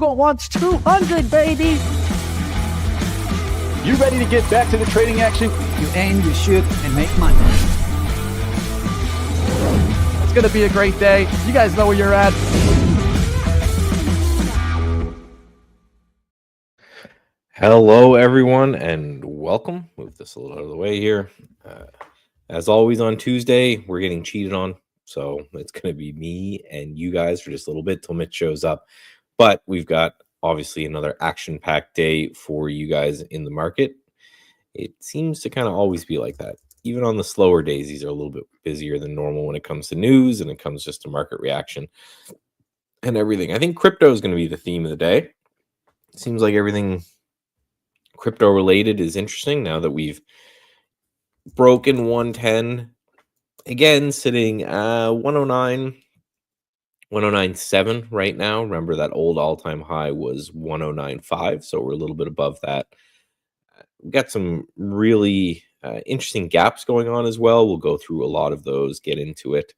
Hugo wants 200, baby. You ready to get back to the trading action? You aim, you shoot, and make money. It's going to be a great day. You guys know where you're at. Hello, everyone, and welcome. Move this a little out of the way here. As always on Tuesday, we're getting cheated on. So it's going to be me and you guys for just a little bit till Mitch shows up. But we've got obviously another action-packed day for you guys in the market. It seems to kind of always be like that. Even on the slower days, these are a little bit busier than normal when it comes to news and it comes just to market reaction and everything. I think crypto is going to be the theme of the day. It seems like everything crypto related is interesting now that we've broken 110. Again, sitting 109. 109.7 right now. Remember that old all-time high was 109.5, so we're a little bit above that. We've got some really interesting gaps going on as well. We'll go through a lot of those, get into it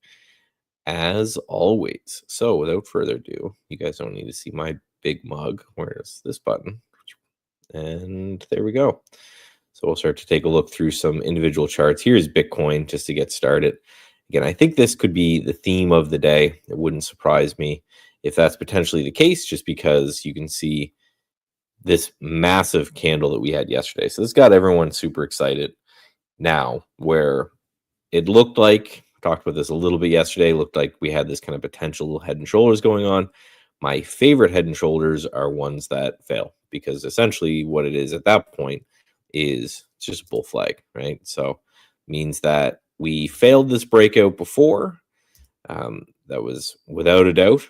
as always. So without further ado, you guys don't need to see my big mug. Where's this button? And there we go. So we'll start to take a look through some individual charts. Here's Bitcoin just to get started. Again, I think this could be the theme of the day. It wouldn't surprise me if that's potentially the case, just because you can see this massive candle that we had yesterday. So this got everyone super excited now, where it looked like, talked about this a little bit yesterday, looked like we had this kind of potential head and shoulders going on. My favorite head and shoulders are ones that fail, because essentially what it is at that point is just a bull flag, right? So means that we failed this breakout before. That was without a doubt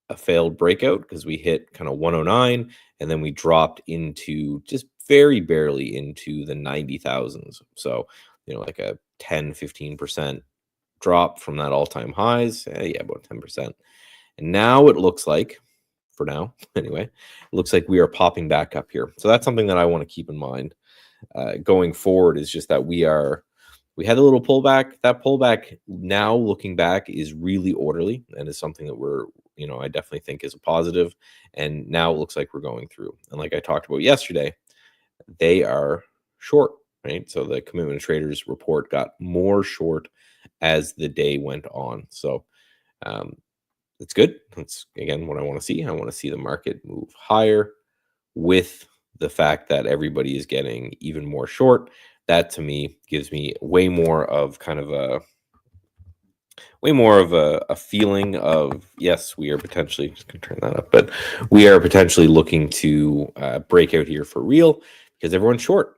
a failed breakout, because we hit kind of 109 and then we dropped into just very barely into the 90,000s. So, you know, like a 10-15% drop from that all-time highs. Yeah, about 10%. And now it looks like, for now anyway, it looks like we are popping back up here. So that's something that I want to keep in mind going forward, is just that we had a little pullback. That pullback now, looking back, is really orderly and is something that we're, you know, I definitely think is a positive. And now it looks like we're going through. And like I talked about yesterday, they are short, right? So the commitment of traders report got more short as the day went on. So it's good. That's, again, what I want to see. I want to see the market move higher with the fact that everybody is getting even more short. That to me gives me way more of a feeling of, yes, we are potentially, just gonna turn that up, but we are potentially looking to break out here for real, because everyone's short.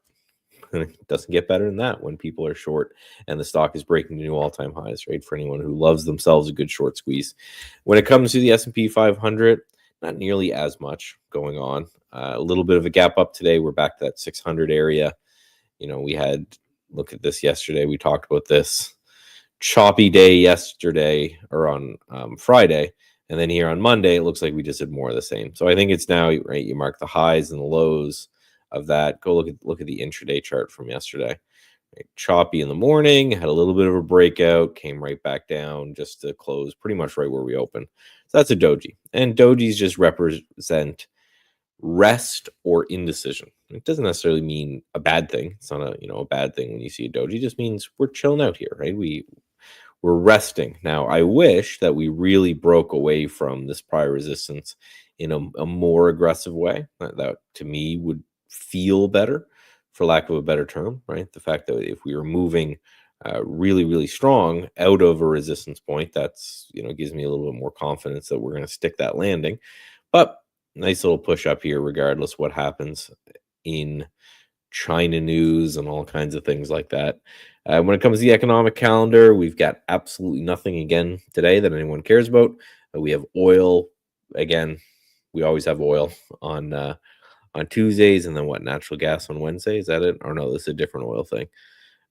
It doesn't get better than that when people are short and the stock is breaking new all-time highs, right? For anyone who loves themselves a good short squeeze. When it comes to the S&P 500, not nearly as much going on. A little bit of a gap up today. We're back to that 600 area. You know, we had, look at this yesterday. We talked about this choppy day yesterday, or on Friday. And then here on Monday, it looks like we just did more of the same. So I think it's now, right, you mark the highs and the lows of that. Go look at the intraday chart from yesterday. Right, choppy in the morning, had a little bit of a breakout, came right back down just to close pretty much right where we opened. So that's a doji. And dojis just represent rest or indecision. It doesn't necessarily mean a bad thing. It's not a bad thing when you see a doji. It just means we're chilling out here, right? We're resting. Now, I wish that we really broke away from this prior resistance in a more aggressive way. That to me would feel better, for lack of a better term, right? The fact that if we were moving really, really strong out of a resistance point, that's, gives me a little bit more confidence that we're going to stick that landing. But nice little push up here, regardless what happens in China news and all kinds of things like that. When it comes to the economic calendar, we've got absolutely nothing again today that anyone cares about. We have oil again. We always have oil on Tuesdays, and then natural gas on Wednesday. Is that it? Or no, this is a different oil thing.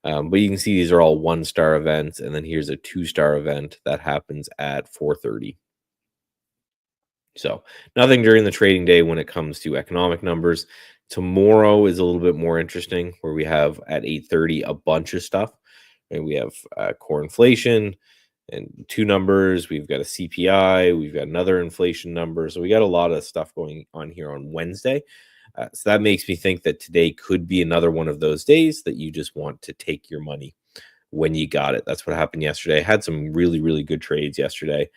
But you can see these are all 1-star events, and then here's a 2-star event that happens at 4:30. So nothing during the trading day when it comes to economic numbers. Tomorrow is a little bit more interesting, where we have at 8:30 a bunch of stuff. And we have core inflation, and two numbers. We've got a CPI. We've got another inflation number. So we got a lot of stuff going on here on Wednesday. So that makes me think that today could be another one of those days that you just want to take your money when you got it. That's what happened yesterday. I had some really, really good trades yesterday,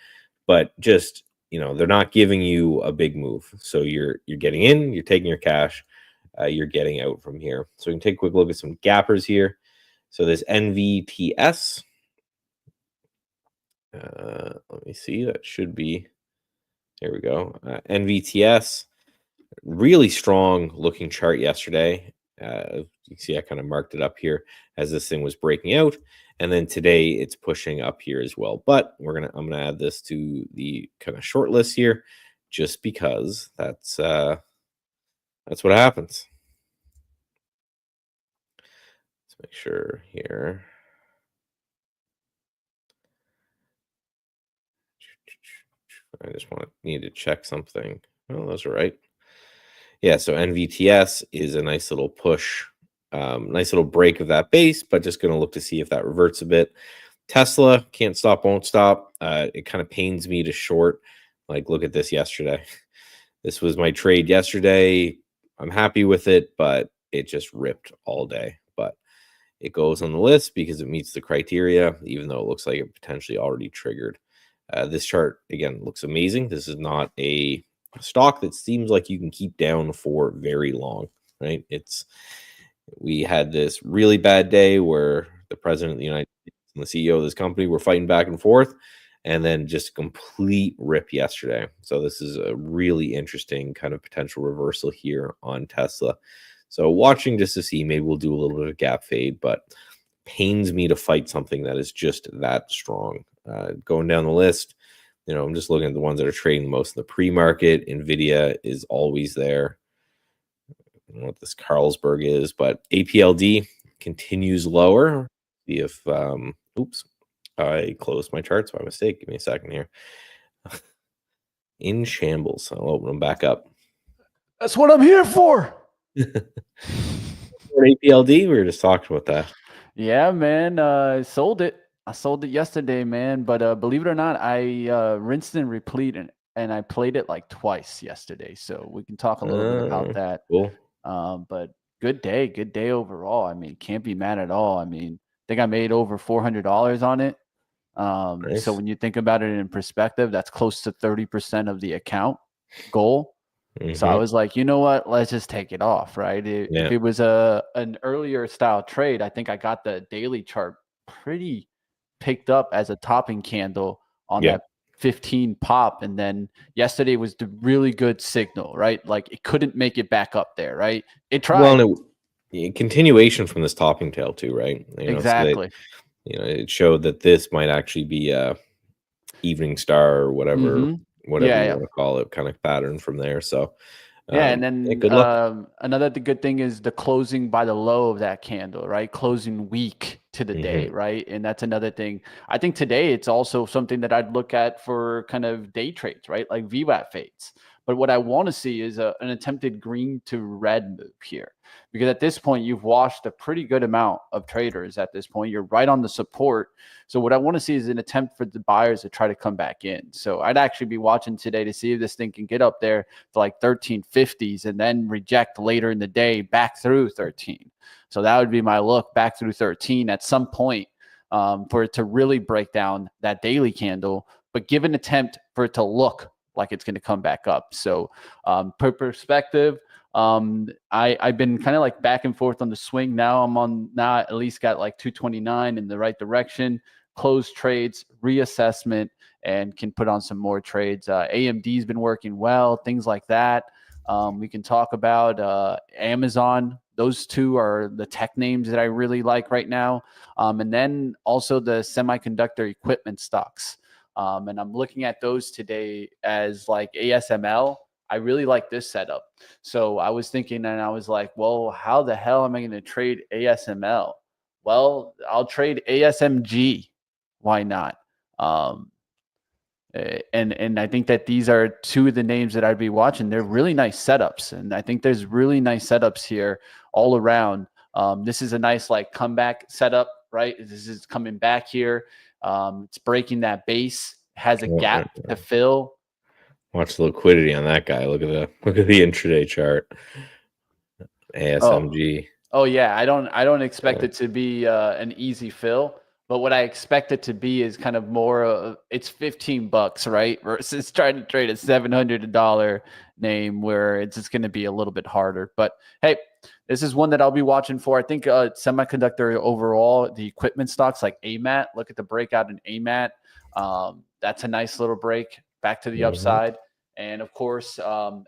but just, they're not giving you a big move. So you're getting in, you're taking your cash, you're getting out from here. So we can take a quick look at some gappers here. So this NVTS, let me see, that should be, there we go. NVTS, really strong looking chart yesterday. You can see I kind of marked it up here as this thing was breaking out, and then today it's pushing up here as well. But I'm gonna add this to the kind of short list here, just because that's what happens. Let's make sure here. I just need to check something. Oh, those are right. Yeah, so NVTS is a nice little push, nice little break of that base, but just going to look to see if that reverts a bit. Tesla, can't stop, won't stop. It kind of pains me to short. Like, look at this yesterday. This was my trade yesterday. I'm happy with it, but it just ripped all day. But it goes on the list because it meets the criteria, even though it looks like it potentially already triggered. This chart, again, looks amazing. This is not a stock that seems like you can keep down for very long, right? We had this really bad day where the president of the United States and the CEO of this company were fighting back and forth, and then just a complete rip yesterday. So this is a really interesting kind of potential reversal here on Tesla. So watching just to see, maybe we'll do a little bit of gap fade, but pains me to fight something that is just that strong. Going down the list, I'm just looking at the ones that are trading most in the pre-market. NVIDIA is always there. I don't know what this Carlsberg is, but APLD continues lower. See if, oops, I closed my charts by mistake. Give me a second here. In shambles. I'll open them back up. That's what I'm here for. For APLD, we were just talking about that. Yeah, man. I sold it yesterday, man. But believe it or not, I rinsed and replete and I played it like twice yesterday. So we can talk a little bit about that. Cool. But good day overall. I mean, can't be mad at all. I mean, I think I made over $400 on it. Nice. So when you think about it in perspective, that's close to 30% of the account goal. So I was like, you know what? Let's just take it off, right? If it was an earlier style trade, I think I got the daily chart pretty picked up as a topping candle on that 15 pop. And then yesterday was the really good signal, right? Like it couldn't make it back up there, right? It tried. Well, continuation from this topping tail too, right? Exactly. So it showed that this might actually be a evening star or whatever you want to call it, kind of pattern from there. So and then good luck. Another good thing is the closing by the low of that candle, right? Closing weak to the day, right? And that's another thing. I think today it's also something that I'd look at for kind of day trades, right? Like VWAP fades. But what I want to see is an attempted green to red move here, because at this point you've washed a pretty good amount of traders. At this point, you're right on the support. So what I want to see is an attempt for the buyers to try to come back in. So I'd actually be watching today to see if this thing can get up there to like 1350s and then reject later in the day back through 13. So that would be my look back through 13 at some point for it to really break down that daily candle, but give an attempt for it to look like it's going to come back up. So per perspective, I've been kind of like back and forth on the swing. Now I at least got like 229 in the right direction, close trades, reassessment, and can put on some more trades. AMD's been working well, things like that. We can talk about Amazon. Those two are the tech names that I really like right now. And then also the semiconductor equipment stocks. And I'm looking at those today as like ASML. I really like this setup. So I was thinking, and I was like, well, how the hell am I going to trade ASML? Well, I'll trade ASMG. Why not? And I think that these are two of the names that I'd be watching. They're really nice setups. And I think there's really nice setups here all around. This is a nice like comeback setup, right? This is coming back here. It's breaking that base, has a Well, gap to fill. watch the liquidity on that guy. Look at the intraday chart. ASMG. Oh yeah, I don't expect it to be an easy fill, but what I expect it to be is kind of more. It's $15, right? Versus trying to trade a $700 name where it's just going to be a little bit harder. But hey, this is one that I'll be watching for. I think semiconductor overall, the equipment stocks like AMAT. Look at the breakout in AMAT. That's a nice little break back to the upside, and of course LRCX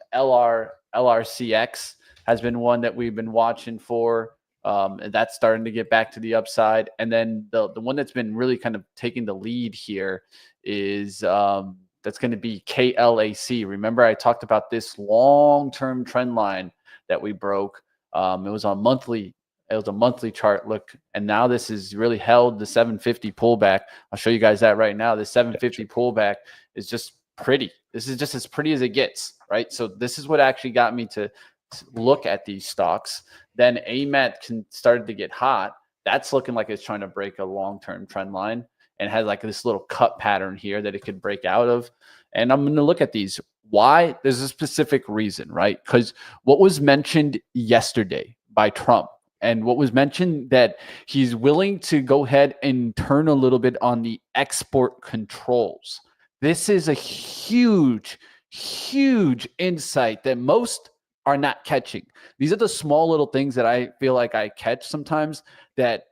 has been one that we've been watching for. And that's starting to get back to the upside. And then the one that's been really kind of taking the lead here is that's going to be KLAC. Remember, I talked about this long-term trend line that we broke. It was on monthly. It was a monthly chart look, and now this is really held the 750 pullback. I'll show you guys that right now. The 750 pullback is just pretty. This is just as pretty as it gets, right? So this is what actually got me to look at these stocks. Then AMAT started to get hot. That's looking like it's trying to break a long-term trend line and has like this little cut pattern here that it could break out of. And I'm going to look at these. Why? There's a specific reason, right? Because what was mentioned yesterday by Trump, and what was mentioned that he's willing to go ahead and turn a little bit on the export controls. This is a huge, huge insight that most are not catching. These are the small little things that I feel like I catch sometimes that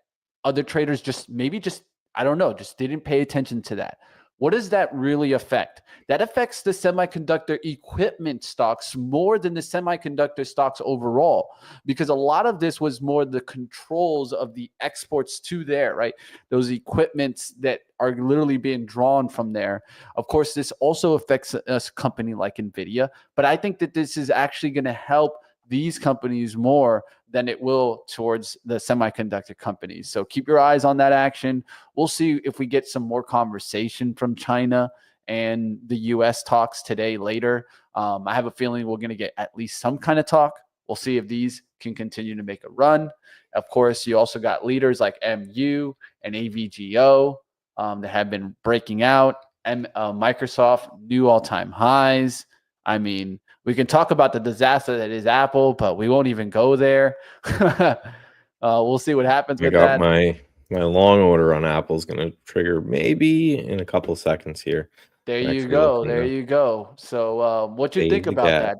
other traders just I don't know, just didn't pay attention to that. What does that really affect? That affects the semiconductor equipment stocks more than the semiconductor stocks overall, because a lot of this was more the controls of the exports to there, right? Those equipments that are literally being drawn from there. Of course, this also affects a company like NVIDIA, but I think that this is actually going to help these companies more than it will towards the semiconductor companies. So keep your eyes on that action. We'll see if we get some more conversation from China and the US talks today later. I have a feeling we're going to get at least some kind of talk. We'll see if these can continue to make a run. Of course, you also got leaders like MU and AVGO that have been breaking out. And Microsoft, new all-time highs. I mean, we can talk about the disaster that is Apple, but we won't even go there. We'll see what happens with that. My long order on Apple is going to trigger maybe in a couple of seconds here. There you go. There you go. So what you think about that?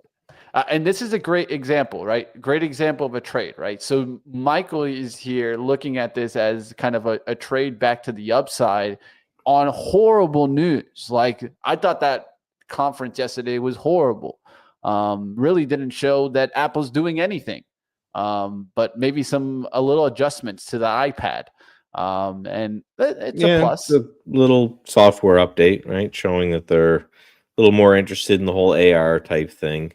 And this is a great example, right? Great example of a trade, right? So Michael is here looking at this as kind of a trade back to the upside on horrible news. Like, I thought that conference yesterday was horrible. Really didn't show that Apple's doing anything, but maybe a little adjustments to the iPad. And it's a plus. It's a little software update, right? Showing that they're a little more interested in the whole AR type thing.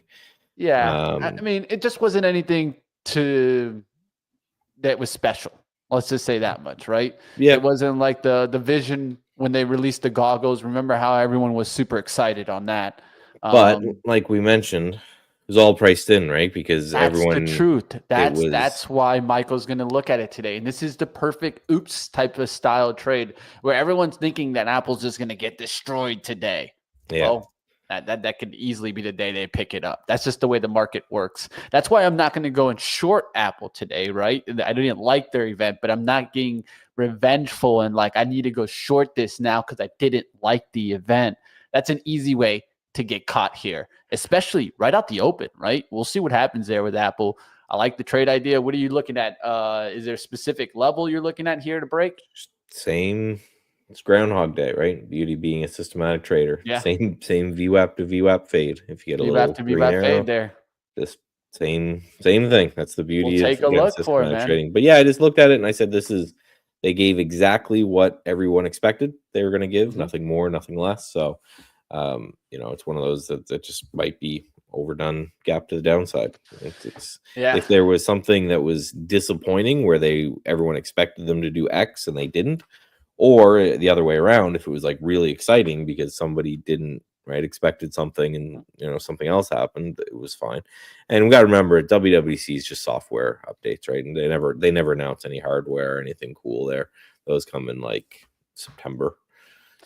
Yeah. I mean, it just wasn't anything that was special. Let's just say that much, right? Yeah. It wasn't like the Vision when they released the goggles. Remember how everyone was super excited on that. But like we mentioned, it was all priced in, right? Because that's everyone, the truth. That's why Michael's going to look at it today. And this is the perfect oops type of style trade where everyone's thinking that Apple's just going to get destroyed today. Yeah. Well, that could easily be the day they pick it up. That's just the way the market works. That's why I'm not going to go and short Apple today, right? I didn't like their event, but I'm not getting revengeful and like, I need to go short this now because I didn't like the event. That's an easy way to get caught here, especially right out the open, right? We'll see what happens there with Apple. I like the trade idea. What are you looking at? Is there a specific level you're looking at here to break? Same. It's Groundhog Day, right? Beauty being a systematic trader. Yeah. Same VWAP to VWAP fade. If you get a little to green VWAP arrow, fade there. just same thing. That's the beauty We'll of take a look for it, man. trading. But yeah, I just looked at it and I said, they gave exactly what everyone expected they were going to give. Nothing more, nothing less. So, it's one of those that just might be overdone gap to the downside. If there was something that was disappointing where everyone expected them to do X and they didn't, or the other way around, if it was like really exciting because somebody didn't expected something and something else happened, it was fine. And we got to remember, WWDC is just software updates, right? And they never announce any hardware or anything cool there. Those come in like September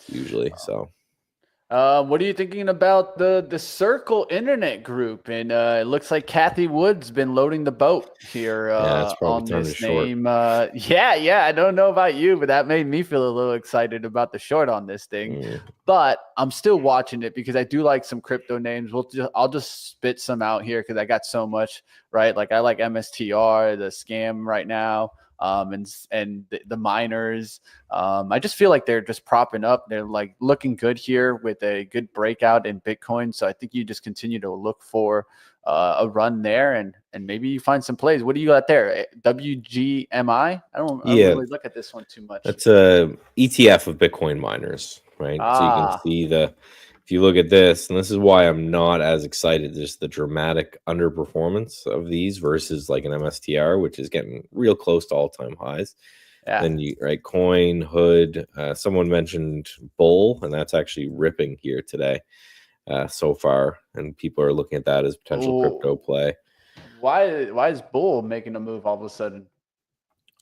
usually. So What are you thinking about the Circle Internet Group? And it looks like Kathy Wood's been loading the boat here yeah, it's probably on time to this short. name. Yeah. I don't know about you, but that made me feel a little excited about the short on this thing. But I'm still watching it because I do like some crypto names. I'll just spit some out here because I got so much, right? Like I like MSTR, the scam right now. And the miners. I just feel like they're just propping up. They're like looking good here with a good breakout in Bitcoin. So I think you just continue to look for a run there, and maybe you find some plays. What do you got there? WGMI? I don't really look at this one too much. That's a ETF of Bitcoin miners, right? So you can see if you look at this, and this is why I'm not as excited, just the dramatic underperformance of these versus like an MSTR, which is getting real close to all-time highs. Yeah. Then Coin, Hood, someone mentioned Bull, and that's actually ripping here today so far, and people are looking at that as potential crypto play. Why is Bull making a move all of a sudden?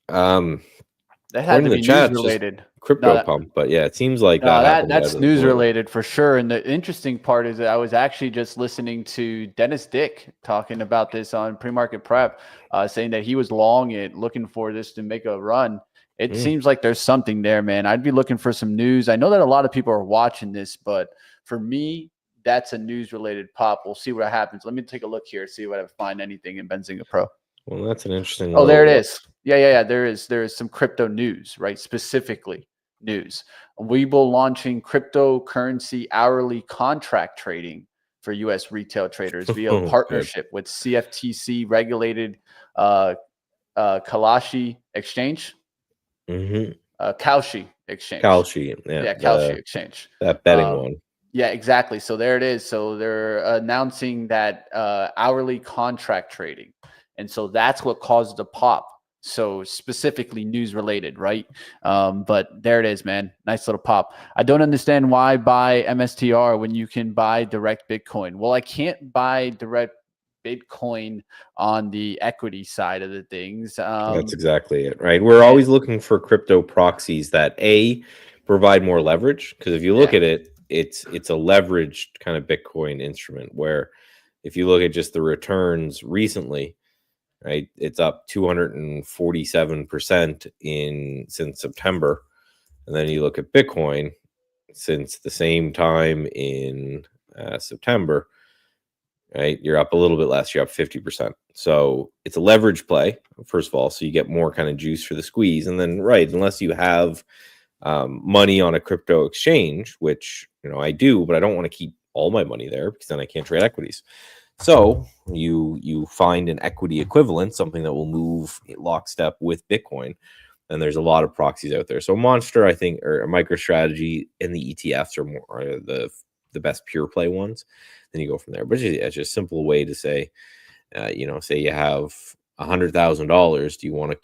That had to be news related. Crypto pump, but yeah, it seems like that's news related for sure. And the interesting part is that I was actually just listening to Dennis Dick talking about this on Pre-Market Prep, saying that he was long it, looking for this to make a run. It seems like there's something there, man. I'd be looking for some news. I know that a lot of people are watching this, but for me, that's a news related pop. We'll see what happens. Let me take a look here, see what I find anything in Benzinga Pro. Well, that's an interesting. Oh, there it is. Yeah. There is some crypto news, right? Specifically news. Webull launching cryptocurrency hourly contract trading for U.S. retail traders via partnership with CFTC regulated Kalashi exchange. Kalshi exchange. Kalshi, Kalshi exchange. That betting one. Yeah, exactly. So there it is. So they're announcing that hourly contract trading. And so that's what caused the pop. So specifically news related, right? But there it is, man. Nice little pop. I don't understand why buy MSTR when you can buy direct Bitcoin. Well, I can't buy direct Bitcoin on the equity side of the things. That's exactly it, right? We're always looking for crypto proxies that provide more leverage, because if you look at it, it's a leveraged kind of Bitcoin instrument, where if you look at just the returns recently, right, it's up 247% since September. And then you look at Bitcoin since the same time in September, right, you're up a little bit less, you're up 50%. So it's a leverage play, first of all, so you get more kind of juice for the squeeze. And then, right, unless you have money on a crypto exchange, which I do, but I don't want to keep all my money there because then I can't trade equities. So you find an equity equivalent, something that will move lockstep with Bitcoin. And there's a lot of proxies out there. So Monster, I think, or MicroStrategy and the ETFs are the best pure play ones. Then you go from there. But it's just a simple way to say, say you have $100,000. Do you want to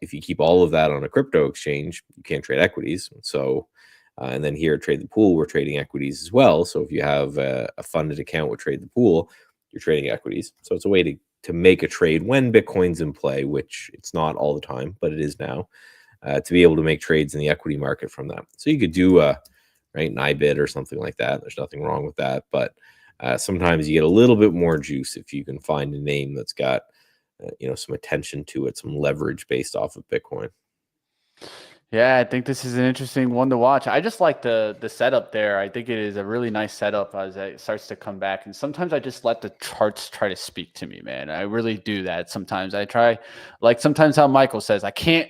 if you keep all of that on a crypto exchange, you can't trade equities. So, and then here at Trade the Pool, we're trading equities as well. So if you have a funded account with Trade the Pool, you're trading equities. So it's a way to make a trade when Bitcoin's in play, which it's not all the time, but it is now, to be able to make trades in the equity market from that. So you could do an IBIT or something like that. There's nothing wrong with that. But sometimes you get a little bit more juice if you can find a name that's got some attention to it, some leverage based off of Bitcoin. Yeah, I think this is an interesting one to watch. I just like the setup there. I think it is a really nice setup as it starts to come back. And sometimes I just let the charts try to speak to me, man. I really do that. Sometimes I try, like sometimes how Michael says, I can't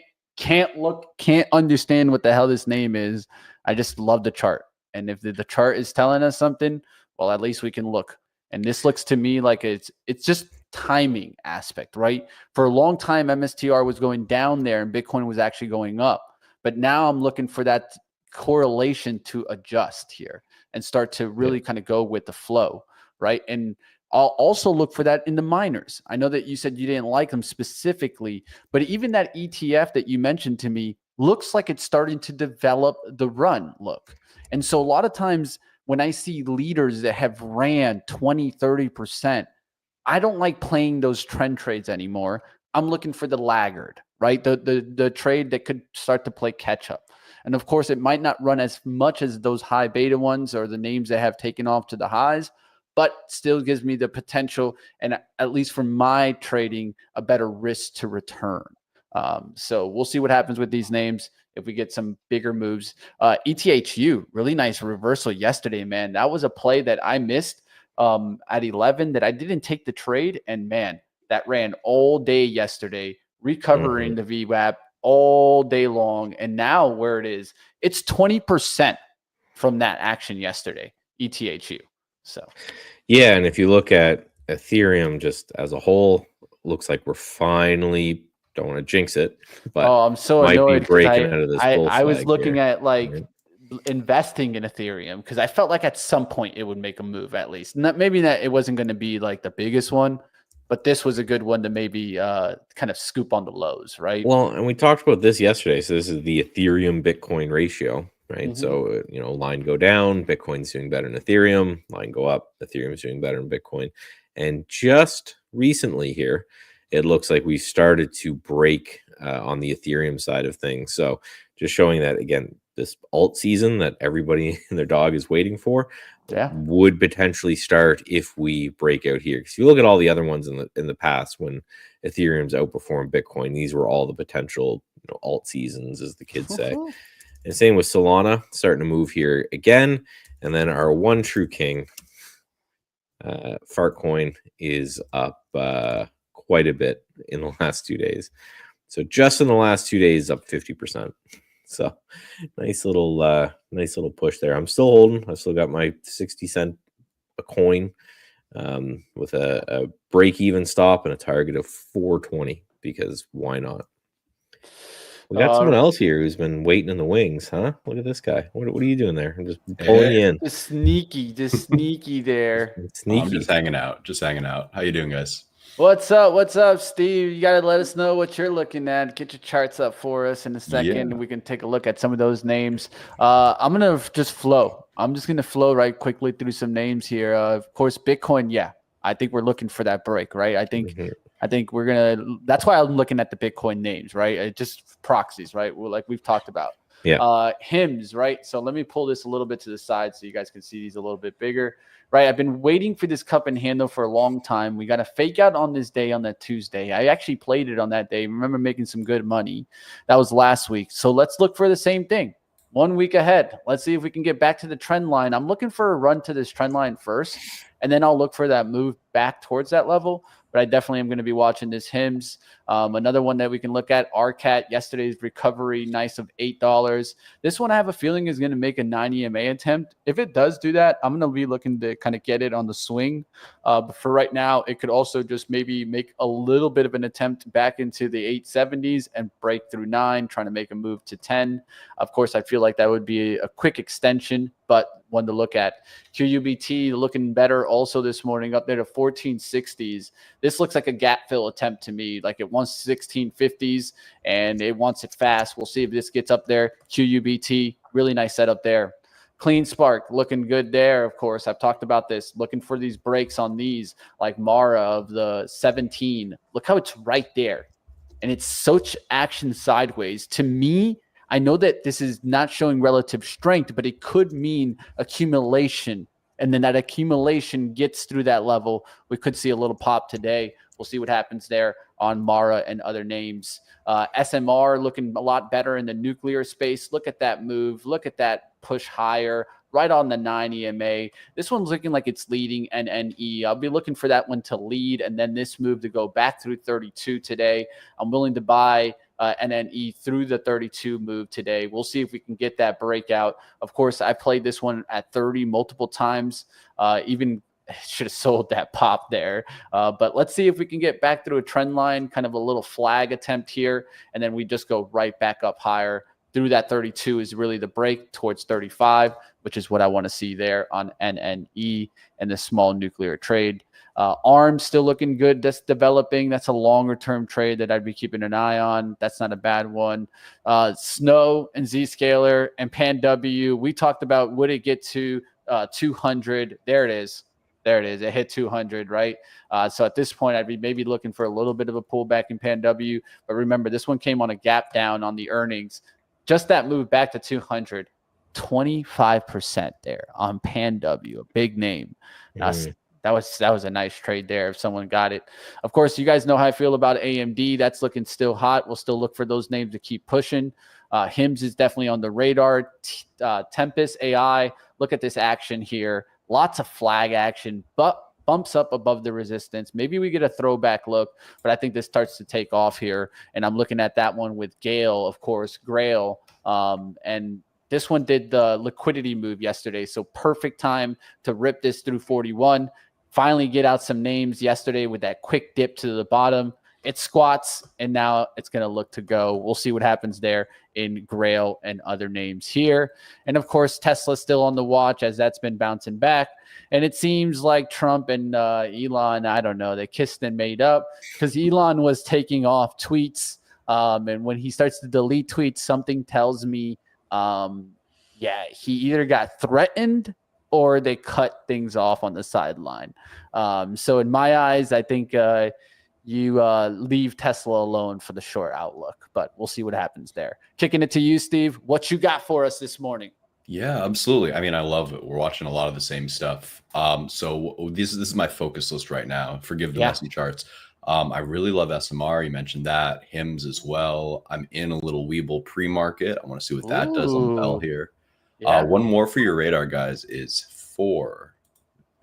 understand what the hell this name is. I just love the chart. And if the chart is telling us something, well, at least we can look. And this looks to me like it's just timing aspect, right? For a long time, MSTR was going down there and Bitcoin was actually going up. But now I'm looking for that correlation to adjust here and start to really kind of go with the flow, right? And I'll also look for that in the miners. I know that you said you didn't like them specifically, but even that ETF that you mentioned to me looks like it's starting to develop the run look. And so a lot of times when I see leaders that have ran 20, 30%, I don't like playing those trend trades anymore. I'm looking for the laggard, right? The trade that could start to play catch up. And of course, it might not run as much as those high beta ones or the names that have taken off to the highs, but still gives me the potential, and at least for my trading, a better risk to return. So we'll see what happens with these names if we get some bigger moves. ETHU, really nice reversal yesterday, man. That was a play that I missed at 11 that I didn't take the trade. And man, that ran all day yesterday, recovering the VWAP all day long. And now where it is, it's 20% from that action yesterday, ETHU. So, yeah. And if you look at Ethereum just as a whole, looks like we're finally, don't want to jinx it, but I'm so might annoyed be breaking because out of this I was flag looking here, at like right? investing in Ethereum because I felt like at some point it would make a move at least. Not maybe that it wasn't going to be like the biggest one, but this was a good one to maybe kind of scoop on the lows, right? Well, and we talked about this yesterday. So this is the Ethereum Bitcoin ratio, right? Mhm. So, line go down, Bitcoin's doing better than Ethereum, line go up, Ethereum's doing better than Bitcoin. And just recently here, it looks like we started to break on the Ethereum side of things. So just showing that, again, this alt season that everybody and their dog is waiting for would potentially start if we break out here. Because you look at all the other ones in the past when Ethereum's outperformed Bitcoin, these were all the potential alt seasons, as the kids say. And same with Solana, starting to move here again. And then our one true king, Fartcoin, is up quite a bit in the last 2 days. So just in the last 2 days, up 50%. So nice little push there. I'm still holding. I still got my 60 cent a coin with a break-even stop and a target of 420, because why not? We got someone else here who's been waiting in the wings, huh? Look at this guy. What are you doing there? I'm just pulling you in. Just sneaky there. Sneaky. I'm just hanging out. How you doing, guys? What's up, Steve? You got to let us know what you're looking at. Get your charts up for us in a second. Yeah. We can take a look at some of those names. I'm going to just flow. I'm just going to flow right quickly through some names here. Of course, Bitcoin, yeah. I think we're looking for that break, right? I think we're going to – that's why I'm looking at the Bitcoin names, right? Just proxies, right? Like we've talked about. Yeah. HIMs, right? So let me pull this a little bit to the side so you guys can see these a little bit bigger, right? I've been waiting for this cup and handle for a long time. We got a fake out on this day, on that Tuesday. I actually played it on that day. Remember making some good money. That was last week. So let's look for the same thing. 1 week ahead. Let's see if we can get back to the trend line. I'm looking for a run to this trend line first, and then I'll look for that move back towards that level. But I definitely am going to be watching this HIMS. Another one that we can look at, RCAT, yesterday's recovery, nice of $8. This one I have a feeling is going to make a 9 EMA attempt. If it does do that, I'm going to be looking to kind of get it on the swing. But for right now, it could also just maybe make a little bit of an attempt back into the 870s and break through 9, trying to make a move to 10. Of course, I feel like that would be a quick extension, but one to look at. QUBT looking better also this morning, up there to 1460s. This looks like a gap fill attempt to me. Like it wants 1650s and it wants it fast. We'll see if this gets up there. QUBT, really nice setup there. Clean Spark looking good there. Of course, I've talked about this. Looking for these breaks on these, like Mara of the 17. Look how it's right there. And it's such action sideways. To me, I know that this is not showing relative strength, but it could mean accumulation. And then that accumulation gets through that level. We could see a little pop today. We'll see what happens there on Mara and other names. SMR looking a lot better in the nuclear space. Look at that move. Look at that push higher, right on the 9 EMA. This one's looking like it's leading NNE. I'll be looking for that one to lead, and then this move to go back through 32 today. I'm willing to buy NNE through the 32 move today. We'll see if we can get that breakout. Of course, I played this one at 30 multiple times. Even should have sold that pop there. But let's see if we can get back through a trend line, kind of a little flag attempt here, and then we just go right back up higher. Through that 32 is really the break towards 35, which is what I want to see there on NNE and the small nuclear trade. ARM still looking good. That's developing. That's a longer term trade that I'd be keeping an eye on. That's not a bad one. Snow and Zscaler and PanW. We talked about, would it get to 200? There it is. There it is. It hit 200, right? So at this point, I'd be maybe looking for a little bit of a pullback in PanW. But remember, this one came on a gap down on the earnings. just that move back to 200, 25% there on Pan W, a big name. That was a nice trade there if someone got it. Of course, you guys know how I feel about AMD. That's looking still hot. We'll still look for those names to keep pushing. HIMS is definitely on the radar. Tempest AI, look at this action here. Lots of flag action, but bumps up above the resistance. Maybe we get a throwback look, but I think this starts to take off here. And I'm looking at that one with Gale, of course, Grail. And this one did the liquidity move yesterday. So perfect time to rip this through 41. Finally get out some names yesterday with that quick dip to the bottom. It squats, and now it's going to look to go. We'll see what happens there in Grail and other names here. And, of course, Tesla's still on the watch as that's been bouncing back. And it seems like Trump and Elon, I don't know, they kissed and made up because Elon was taking off tweets. And when he starts to delete tweets, something tells me, he either got threatened or they cut things off on the sideline. So in my eyes, I think you leave Tesla alone for the short outlook, but we'll see what happens there. Kicking it to you, Steve. What you got for us this morning? Yeah, absolutely. I mean, I love it. We're watching a lot of the same stuff. So this is my focus list right now. Forgive the messy charts. I really love SMR. You mentioned that. HIMS as well. I'm in a little Weeble pre-market. I want to see what that does on the bell here. Yeah. One more for your radar, guys, is 4.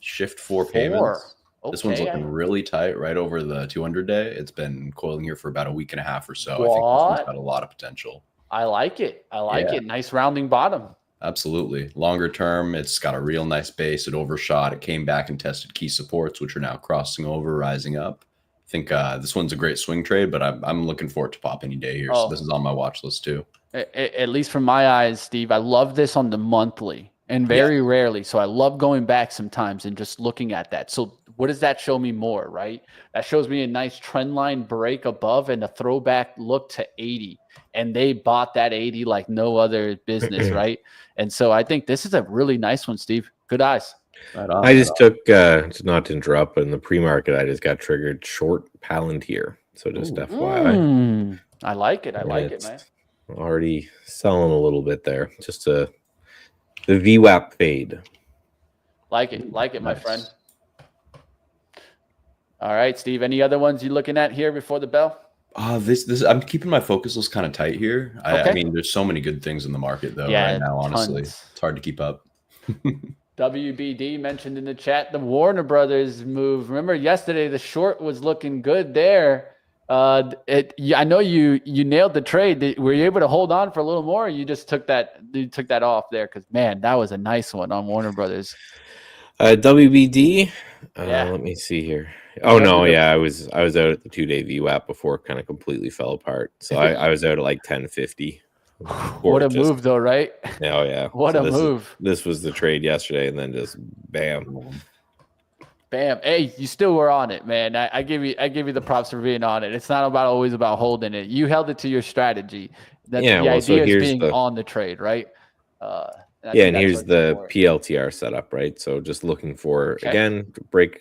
Shift 4 payments. Okay. This one's looking really tight right over the 200-day. It's been coiling here for about a week and a half or so. What? I think this one's got a lot of potential. I like it. It. Nice rounding bottom. Absolutely. Longer term, it's got a real nice base. It overshot. It came back and tested key supports, which are now crossing over, rising up. I think this one's a great swing trade, but I'm looking for it to pop any day here. So this is on my watch list too. At least from my eyes, Steve, I love this on the monthly and very rarely. So I love going back sometimes and just looking at that. So what does that show me more, right? That shows me a nice trend line break above and a throwback look to 80. And they bought that 80 like no other business, right? And so I think this is a really nice one, Steve. Good eyes. Right on, I just took, not to interrupt, but in the pre-market, I just got triggered short Palantir. So just FYI. I like it. I like it, man. Already selling a little bit there. Just the VWAP fade. Like it, my friend. All right, Steve. Any other ones you looking at here before the bell? This I'm keeping my focus list kind of tight here. I mean, there's so many good things in the market though right now. Honestly, it's hard to keep up. WBD mentioned in the chat the Warner Brothers move. Remember yesterday the short was looking good there. I know you nailed the trade. Were you able to hold on for a little more? Or you just took that off there because man, that was a nice one on Warner Brothers. WBD. Let me see here. Oh no, I was out at the 2-day VWAP before it kind of completely fell apart. So I was out at like 1050. What a move though, right? Oh yeah. What a move. This was the trade yesterday, and then just bam. Hey, you still were on it, man. I give you the props for being on it. It's not always about holding it. You held it to your strategy. The idea is being on the trade, right? And here's the PLTR setup, right? So just looking for again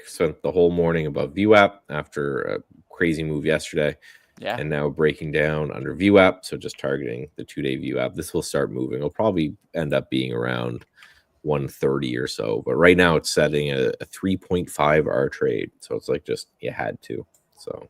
spent the whole morning above VWAP after a crazy move yesterday. Yeah. And now breaking down under VWAP, so just targeting the 2-day VWAP. This will start moving. It'll probably end up being around 130 or so, but right now it's setting a 3.5 R trade, so it's like just you had to. So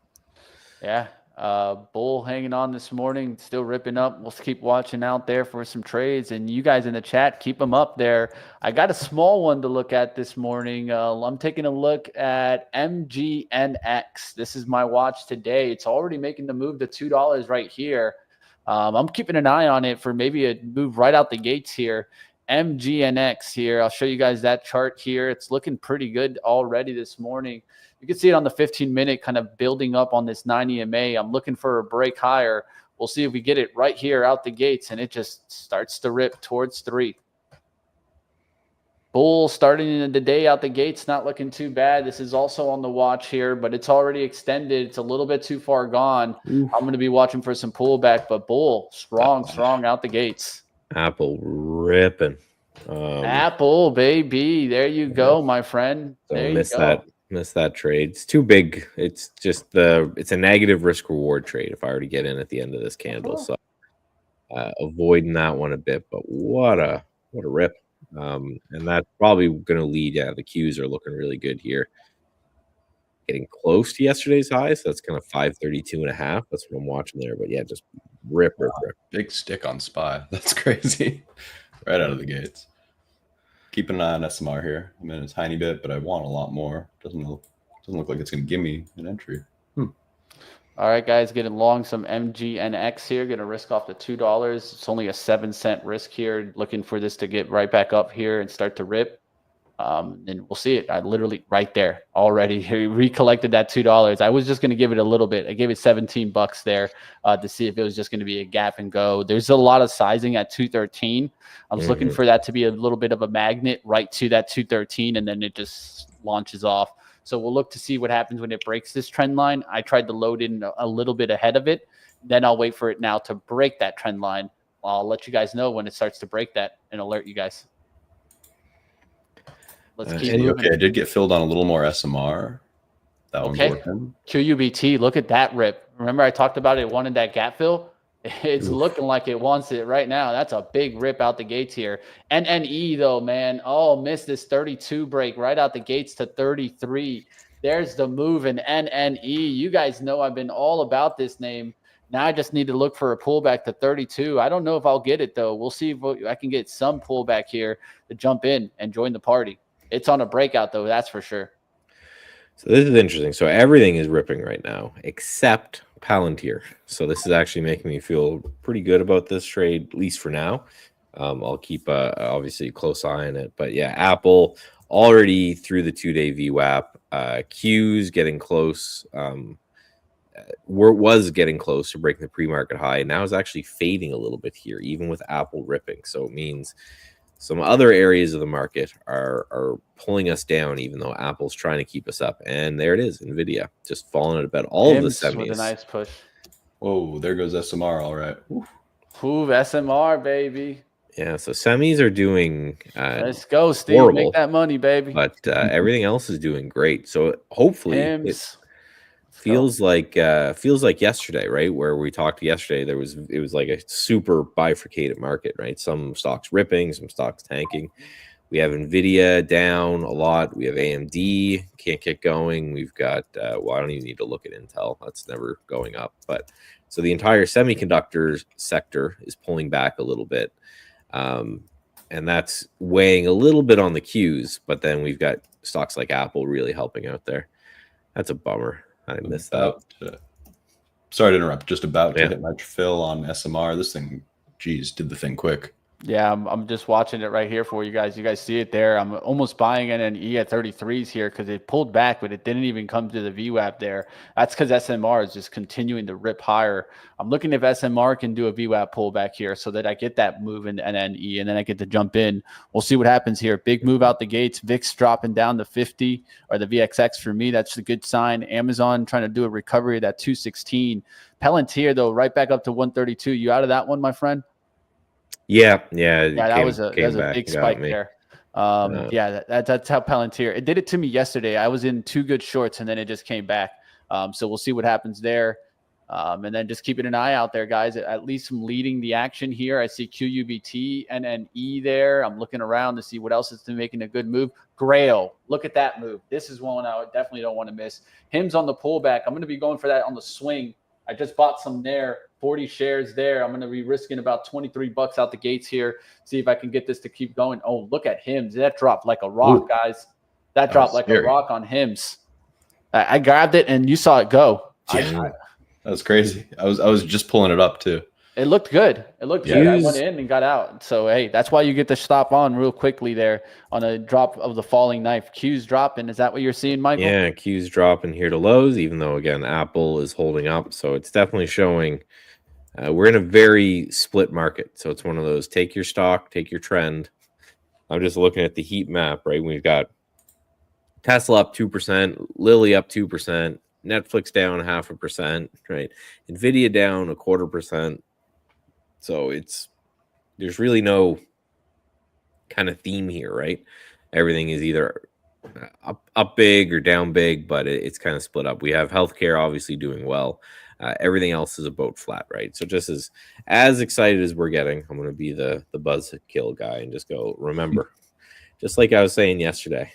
bull hanging on this morning, still ripping up. We'll keep watching out there for some trades, and you guys in the chat, keep them up there. I got a small one to look at this morning. I'm taking a look at MGNX. This is my watch today. It's already making the move to $2 right here. I'm keeping an eye on it for maybe a move right out the gates here. MGNX here. I'll show you guys that chart here. It's looking pretty good already this morning. You can see it on the 15-minute kind of building up on this 9 EMA. I'm looking for a break higher. We'll see if we get it right here out the gates, and it just starts to rip towards 3. Bull starting the day out the gates, not looking too bad. This is also on the watch here, but it's already extended. It's a little bit too far gone. I'm going to be watching for some pullback, but Bull strong out the gates. Apple ripping. Apple, baby. There you go, my friend. There you go. Miss that trade. It's too big. It's just it's a negative risk reward trade if I were to get in at the end of this candle. So avoiding that one a bit. But what a rip. And that's probably going to lead. Yeah, the Qs are looking really good here. Getting close to yesterday's high, so that's kind of 532.5. That's what I'm watching there. But yeah, just rip. Big stick on SPY. That's crazy. Right out of the gates. Keeping an eye on SMR here. I'm in a tiny bit, but I want a lot more. Doesn't look like it's going to give me an entry. All right, guys, getting long some MGNX here. Going to risk off the $2. It's only a 7-cent risk here. Looking for this to get right back up here and start to rip. And we'll see it. I literally right there already recollected that $2. I was just going to give it a little bit. I gave it $17 there to see if it was just going to be a gap and go. There's a lot of sizing at 213. I was looking for that to be a little bit of a magnet right to that 213, and then it just launches off. So we'll look to see what happens when it breaks this trend line. I tried to load in a little bit ahead of it. Then I'll wait for it now to break that trend line. I'll let you guys know when it starts to break that and alert you guys. Let's keep moving. Okay, I did get filled on a little more SMR. That one's working. QUBT, look at that rip. Remember I talked about it wanted that gap fill? It's looking like it wants it right now. That's a big rip out the gates here. NNE, though, man. Oh, missed this 32 break right out the gates to 33. There's the move in NNE. You guys know I've been all about this name. Now I just need to look for a pullback to 32. I don't know if I'll get it, though. We'll see if I can get some pullback here to jump in and join the party. It's on a breakout, though, that's for sure. So this is interesting. So everything is ripping right now except Palantir. So this is actually making me feel pretty good about this trade, at least for now. I'll keep obviously a close eye on it. But yeah, Apple already through the 2-day VWAP. Q's getting close. Was getting close to breaking the pre-market high. Now is actually fading a little bit here, even with Apple ripping. So it means some other areas of the market are pulling us down, even though Apple's trying to keep us up. And there it is, NVIDIA, just falling at about all of the semis. With a nice push. Whoa, there goes SMR, all right. Ooh, SMR, baby. Yeah, so semis are doing let's go, Steve. horrible, make that money, baby. But everything else is doing great. So hopefully it feels like yesterday, right? Where we talked yesterday, it was like a super bifurcated market, right? Some stocks ripping, some stocks tanking. We have NVIDIA down a lot. We have AMD can't get going. We've got I don't even need to look at Intel. That's never going up. But so the entire semiconductor sector is pulling back a little bit. And that's weighing a little bit on the Qs, but then we've got stocks like Apple really helping out there. That's a bummer. I missed that. Sorry to interrupt. Just about to hit my fill on SMR. This thing, geez, did the thing quick. Yeah, I'm just watching it right here for you guys. You guys see it there. I'm almost buying NNE at 33s here because it pulled back, but it didn't even come to the VWAP there. That's because SMR is just continuing to rip higher. I'm looking if SMR can do a VWAP pullback here so that I get that move in NNE and then I get to jump in. We'll see what happens here. Big move out the gates. VIX dropping down to 50 or the VXX for me. That's a good sign. Amazon trying to do a recovery of that 216. Palantir, though, right back up to 132. You out of that one, my friend? Yeah. That was a big spike there. Yeah, that's how Palantir. It did it to me yesterday. I was in two good shorts, and then it just came back. So we'll see what happens there. And then just keeping an eye out there, guys. At least I'm leading the action here. I see QUBT and NE there. I'm looking around to see what else is making a good move. Grail, look at that move. This is one I definitely don't want to miss. Hims on the pullback. I'm going to be going for that on the swing. I just bought some there, 40 shares there. I'm going to be risking about $23 out the gates here. See if I can get this to keep going. Oh, look at Hims. That dropped like a rock, guys. That dropped like a rock on Hims. I grabbed it and you saw it go. That was crazy. I was just pulling it up too. It looked good. It looked good. I went in and got out. So, hey, that's why you get to stop on real quickly there on a drop of the falling knife. Q's dropping. Is that what you're seeing, Michael? Yeah, Q's dropping here to lows, even though, again, Apple is holding up. So it's definitely showing we're in a very split market. So it's one of those take your stock, take your trend. I'm just looking at the heat map, right? We've got Tesla up 2%, Lilly up 2%, Netflix down 0.5%, right? NVIDIA down 0.25%. So there's really no kind of theme here, right? Everything is either up big or down big, but it's kind of split up. We have healthcare obviously doing well. Everything else is about flat, right? So just as excited as we're getting, I'm going to be the buzzkill guy and just go, remember, just like I was saying yesterday,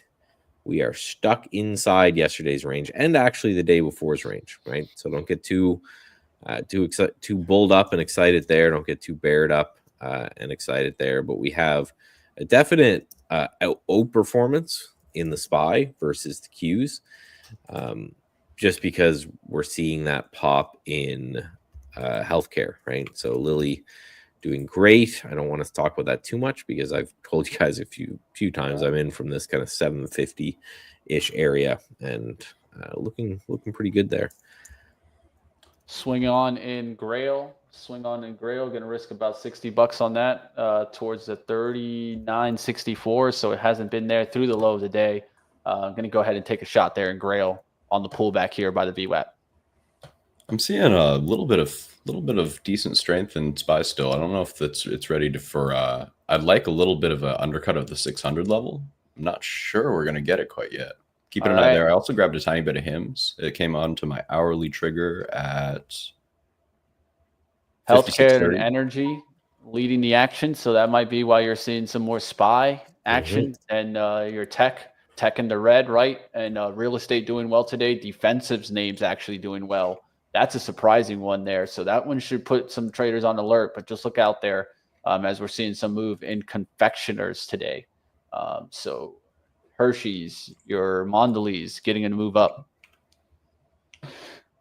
we are stuck inside yesterday's range and actually the day before's range, right? So don't get too bulled up and excited there. Don't get too bared up and excited there. But we have a definite outperformance in the SPY versus the Qs, just because we're seeing that pop in healthcare, right? So Lilly doing great. I don't want to talk about that too much because I've told you guys a few times I'm in from this kind of 750-ish area and looking pretty good there. Swing on in Grail. Going to risk about $60 on that towards the 39.64. So it hasn't been there through the low of the day. I'm going to go ahead and take a shot there in Grail on the pullback here by the VWAP. I'm seeing a little bit of decent strength in SPY still. I don't know if it's ready to I'd like a little bit of an undercut of the 600 level. I'm not sure we're going to get it quite yet. Keeping an eye there. I also grabbed a tiny bit of HIMS. It came on to my hourly trigger at healthcare and energy leading the action. So that might be why you're seeing some more SPY action and your tech in the red, right? And real estate doing well today. Defensives names actually doing well. That's a surprising one there. So that one should put some traders on alert, but just look out there as we're seeing some move in confectioners today. So Hershey's, your Mondelez getting a move up.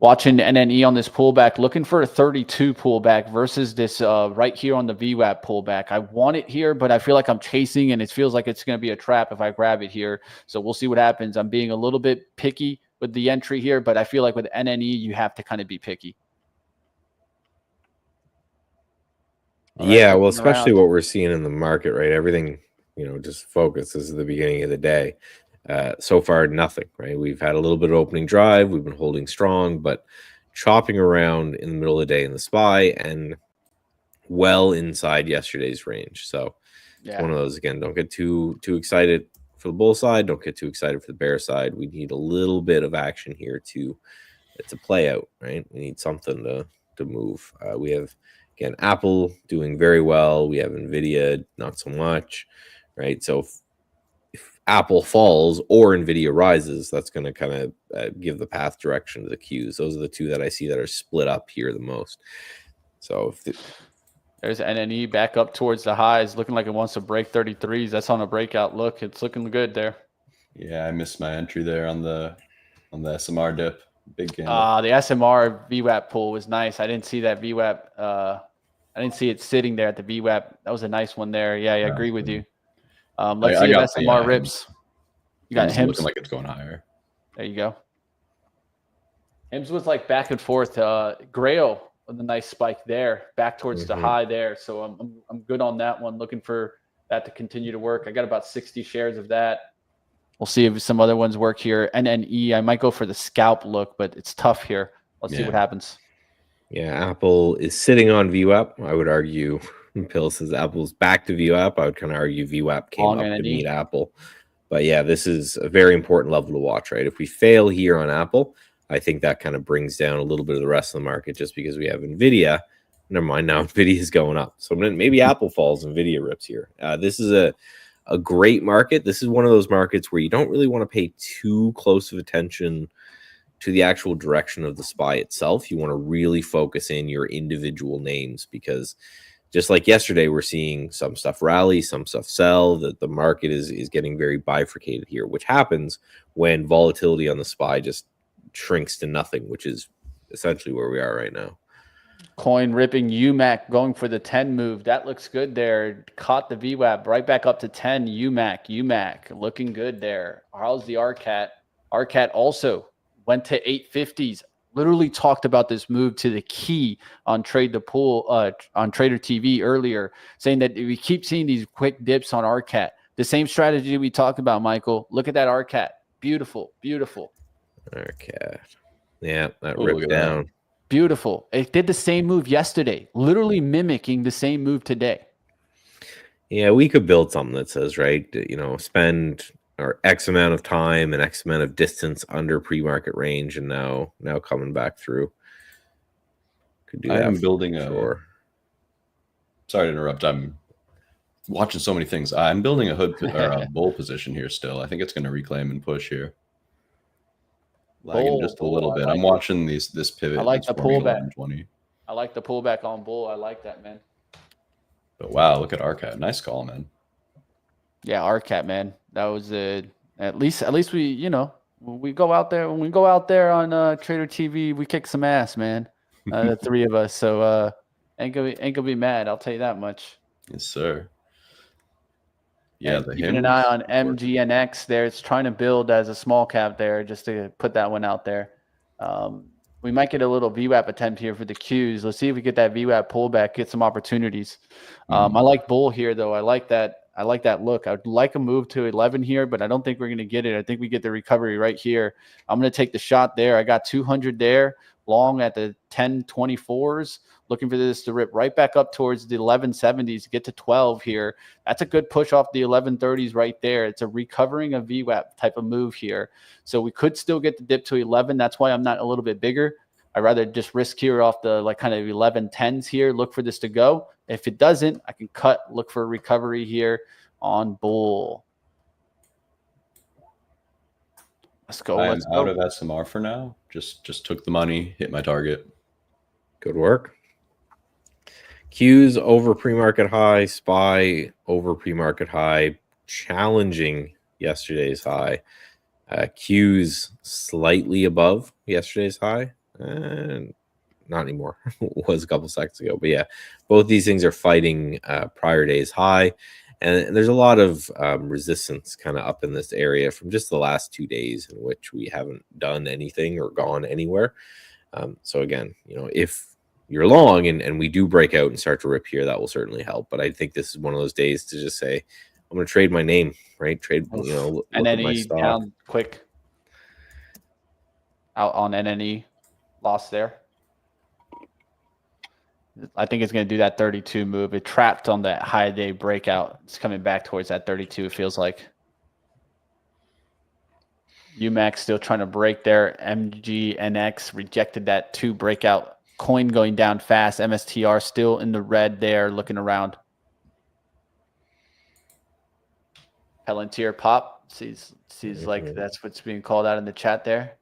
Watching NNE on this pullback, looking for a 32 pullback versus this right here on the VWAP pullback. I want it here, but I feel like I'm chasing and it feels like it's going to be a trap if I grab it here. So we'll see what happens. I'm being a little bit picky with the entry here, but I feel like with NNE, you have to kind of be picky. Yeah, well, especially what we're seeing in the market, right? Everything, just focus. This is the beginning of the day. So far, nothing, right? We've had a little bit of opening drive. We've been holding strong, but chopping around in the middle of the day in the SPY and well inside yesterday's range. So it's one of those, again, don't get too excited for the bull side. Don't get too excited for the bear side. We need a little bit of action here to play out, right? We need something to move. We have, again, Apple doing very well. We have NVIDIA, not so much, right? So if Apple falls or NVIDIA rises, that's going to kind of give the path direction to the Qs. Those are the two that I see that are split up here the most. So there's NNE back up towards the highs, looking like it wants to break 33s. That's on a breakout look. It's looking good there. Yeah, I missed my entry there on the SMR dip. Big candle. The SMR VWAP pull was nice. I didn't see that VWAP. I didn't see it sitting there at the VWAP. That was a nice one there. Yeah, I agree with you. Let's see if SMR rips. You got HIMS looking like it's going higher. There you go. HIMS was like back and forth. Grail with a nice spike there, back towards the high there. So I'm good on that one. Looking for that to continue to work. I got about 60 shares of that. We'll see if some other ones work here. NNE, I might go for the scalp look, but it's tough here. Let's see what happens. Yeah, Apple is sitting on VWAP. I would argue, Pill says Apple's back to VWAP. I would kind of argue VWAP came up to meet Apple. But yeah, this is a very important level to watch, right? If we fail here on Apple, I think that kind of brings down a little bit of the rest of the market just because we have NVIDIA. Never mind, now NVIDIA is going up. So maybe Apple falls, NVIDIA rips here. This is a great market. This is one of those markets where you don't really want to pay too close of attention to the actual direction of the SPY itself. You want to really focus in your individual names because just like yesterday, we're seeing some stuff rally, some stuff sell. That the market is getting very bifurcated here, which happens when volatility on the SPY just shrinks to nothing, which is essentially where we are right now. Coin ripping UMAC going for the 10 move. That looks good there. Caught the VWAP right back up to 10. UMAC looking good there. How's the RCAT? RCAT also went to 850s. Literally talked about this move to the key on Trade the Pool on Trader TV earlier, saying that we keep seeing these quick dips on RCAT. The same strategy we talked about, Michael. Look at that RCAT. Beautiful. RCAT. Yeah, that ripped down. That. Beautiful. It did the same move yesterday, literally mimicking the same move today. Yeah, we could build something that says, right, spend or X amount of time and X amount of distance under pre-market range, and now coming back through. Could do that. I'm building sure. Sorry to interrupt. I'm watching so many things. I'm building a hood or a bull position here still. I think it's going to reclaim and push here. Lagging just a little bit. I'm watching this pivot. I like the pullback. 1120. I like the pullback on bull. I like that, man. But wow, look at RCAT. Nice call, man. Yeah, RCAT, man. That was at least we, you know, when we go out there on Trader TV, we kick some ass, man. The three of us. So ain't gonna be mad. I'll tell you that much. Yes, sir. Yeah, keeping an eye on MGNX there. It's trying to build as a small cap there, just to put that one out there. We might get a little VWAP attempt here for the Qs. Let's see if we get that VWAP pullback, get some opportunities. I like bull here, though. I like that look. I'd like a move to 11 here, but I don't think we're going to get it. I think we get the recovery right here. I'm going to take the shot there. I got 200 there, long at the 1024s. Looking for this to rip right back up towards the 1170s, get to 12 here. That's a good push off the 1130s right there. It's a recovering a VWAP type of move here. So we could still get the dip to 11. That's why I'm not a little bit bigger. I'd rather just risk here off the like kind of 1110s here. Look for this to go. If it doesn't, I can cut, look for a recovery here on bull. Let's go. I'm out of SMR for now. Just took the money, hit my target. Good work. Qs over pre-market high, SPY over pre-market high, challenging yesterday's high. Qs slightly above yesterday's high. Not anymore. Was a couple seconds ago. But yeah, both these things are fighting prior day's high. And there's a lot of resistance kind of up in this area from just the last 2 days in which we haven't done anything or gone anywhere. So again, you know, if you're long and we do break out and start to rip here, that will certainly help. But I think this is one of those days to just say, I'm going to trade my name, right? Trade, you know, and then he down quick out on NNE, lost there. I think it's going to do that 32 move. It trapped on that high day breakout. It's coming back towards that 32, it feels like. UMAX still trying to break there. MGNX rejected that 2 breakout. Coin going down fast. MSTR still in the red there, looking around. Palantir pop. Sees like that's what's being called out in the chat there.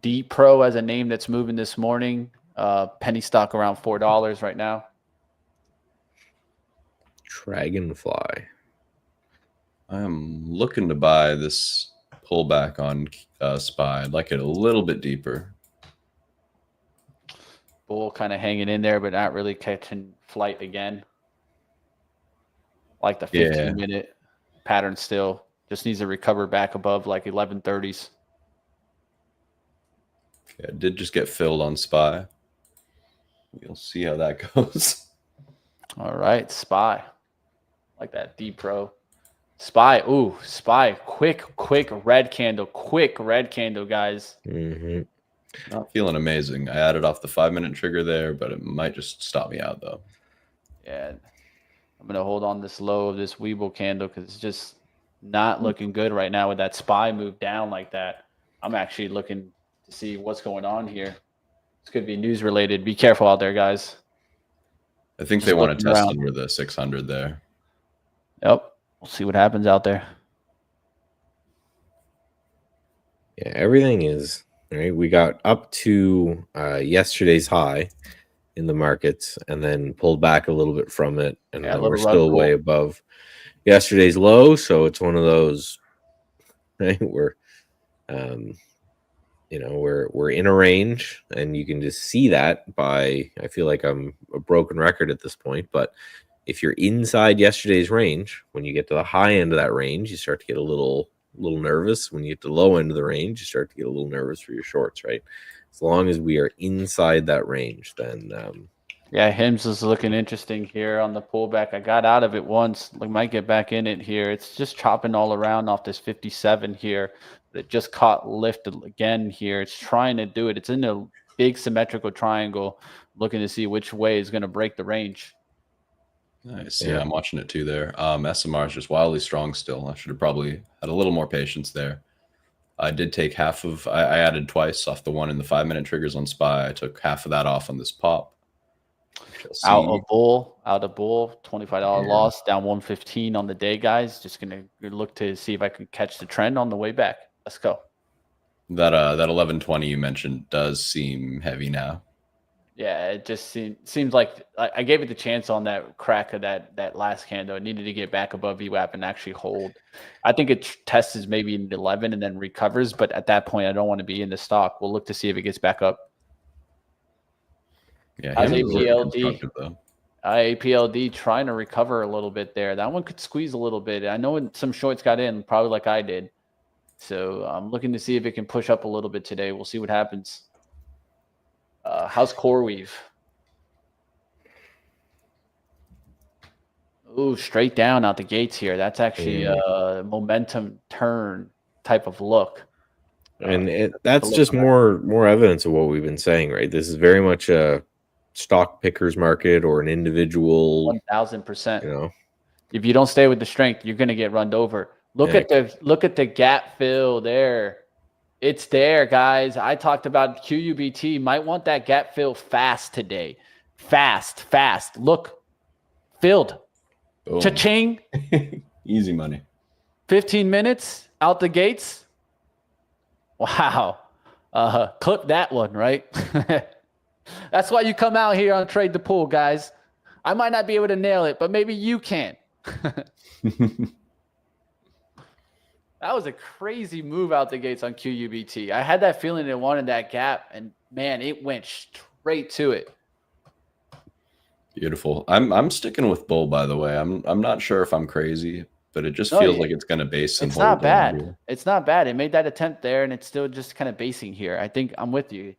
D Pro as a name that's moving this morning. Penny stock around $4 right now. Dragonfly. I'm looking to buy this pullback on SPY. I'd like it a little bit deeper. Bull kind of hanging in there, but not really catching flight again. Like the 15-minute pattern still. Just needs to recover back above like 1130s. Yeah, it did just get filled on SPY. We'll see how that goes. All right, SPY. Like that D Pro. SPY. Ooh, SPY. Quick red candle. Quick red candle, guys. Not feeling amazing. I added off the 5-minute trigger there, but it might just stop me out though. Yeah. I'm going to hold on this low of this Weeble candle because it's just not looking good right now with that SPY move down like that. I'm actually looking to see what's going on here. This could be news related. Be careful out there, guys. I think they want to test under the 600 there. Yep. We'll see what happens out there. Yeah, everything is right. We got up to yesterday's high in the markets and then pulled back a little bit from it. And we're still way above yesterday's low. So it's one of those, right? We're you know, we're in a range, and you can just see that by, I feel like I'm a broken record at this point, but if you're inside yesterday's range, when you get to the high end of that range, you start to get a little nervous. When you get to the low end of the range, you start to get a little nervous for your shorts, right? As long as we are inside that range, then yeah, Hims is looking interesting here on the pullback. I got out of it once. We might get back in it here. It's just chopping all around off this 57 here. But it just caught lifted again here. It's trying to do it. It's in a big symmetrical triangle, looking to see which way is going to break the range. Nice. Yeah. Yeah, I'm watching it too there. SMR is just wildly strong still. I should have probably had a little more patience there. I did take half of, I added twice off the one in the 5-minute triggers on SPY. I took half of that off on this pop. Out a bull, $25 Yeah. loss, down 115 on the day, guys. Just gonna look to see if I can catch the trend on the way back. Let's go. That 1120 you mentioned does seem heavy now. Yeah, it just seems like I gave it the chance on that crack of that last candle. It needed to get back above VWAP and actually hold. I think it tests maybe in 11 and then recovers, but at that point, I don't want to be in the stock. We'll look to see if it gets back up. Yeah, How's him is really APLD? constructive, though. APLD trying to recover a little bit there. That one could squeeze a little bit. I know some shorts got in, probably like I did. So I'm looking to see if it can push up a little bit today. We'll see what happens. How's CoreWeave? Ooh, straight down out the gates here. That's actually a momentum turn type of look. And that's just more evidence of what we've been saying, right? This is very much a stock pickers market or an individual. 1,000%. You know, if you don't stay with the strength, you're gonna get run over. Look at the gap fill there. It's there, guys. I talked about QUBT. Might want that gap fill fast today. Fast. Look, filled. Boom. Cha-ching. Easy money. 15 minutes out the gates. Wow. Clip that one, right? That's why you come out here on Trade the Pool, guys. I might not be able to nail it, but maybe you can. That was a crazy move out the gates on QUBT. I had that feeling it wanted that gap, and man, it went straight to it. Beautiful. I'm sticking with bull, by the way. I'm not sure if I'm crazy, but it just feels like it's going to base and it's hold. Not bad. It's not bad. It made that attempt there, and it's still just kind of basing here. I think I'm with you.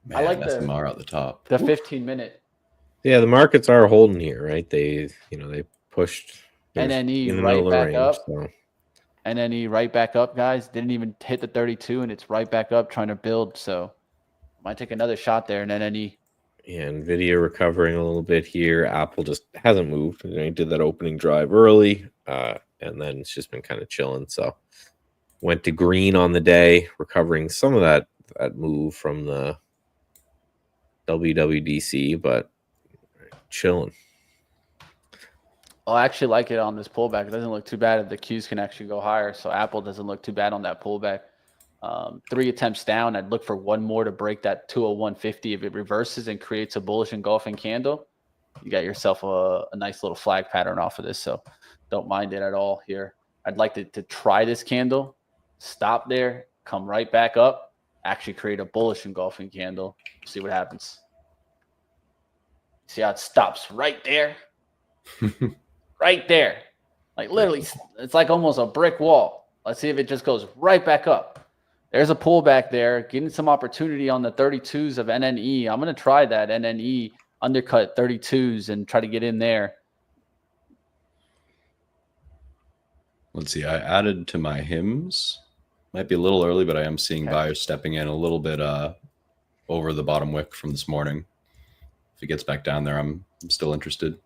Man, I like SMR at the top. The 15-minute. Yeah, the markets are holding here, right? They pushed NNE right back up. So. NNE right back up, guys. Didn't even hit the 32, and it's right back up trying to build. So might take another shot there in NNE. Yeah, NVIDIA recovering a little bit here. Apple just hasn't moved. They did that opening drive early, and then it's just been kind of chilling. So went to green on the day, recovering some of that move from the WWDC, but chilling. I actually like it on this pullback. It doesn't look too bad if the Qs can actually go higher. So Apple doesn't look too bad on that pullback. 3 attempts down. I'd look for one more to break that 201.50. If it reverses and creates a bullish engulfing candle, you got yourself a nice little flag pattern off of this. So don't mind it at all here. I'd like to try this candle, stop there, come right back up, actually create a bullish engulfing candle. See what happens. See how it stops right there? Right there. Like literally, it's like almost a brick wall. Let's see if it just goes right back up. There's a pullback there, getting some opportunity on the 32s of NNE. I'm going to try that NNE undercut 32s and try to get in there. Let's see. I added to my hymns. Might be a little early, but I am seeing buyers stepping in a little bit over the bottom wick from this morning. If it gets back down there, I'm still interested.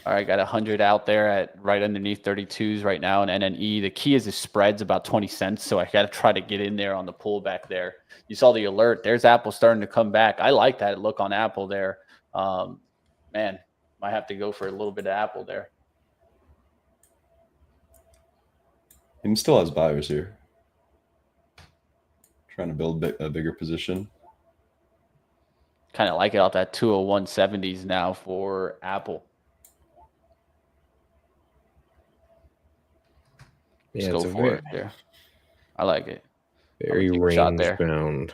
All right, got 100 out there at right underneath 32s right now in NNE. The key is the spread's about 20 cents, so I got to try to get in there on the pullback there. You saw the alert. There's Apple starting to come back. I like that look on Apple there. Man, might have to go for a little bit of Apple there. He still has buyers here. Trying to build a bigger position. Kind of like it off that 201.70s now for Apple. Yeah, Let's go for it there. I like it. Very range bound.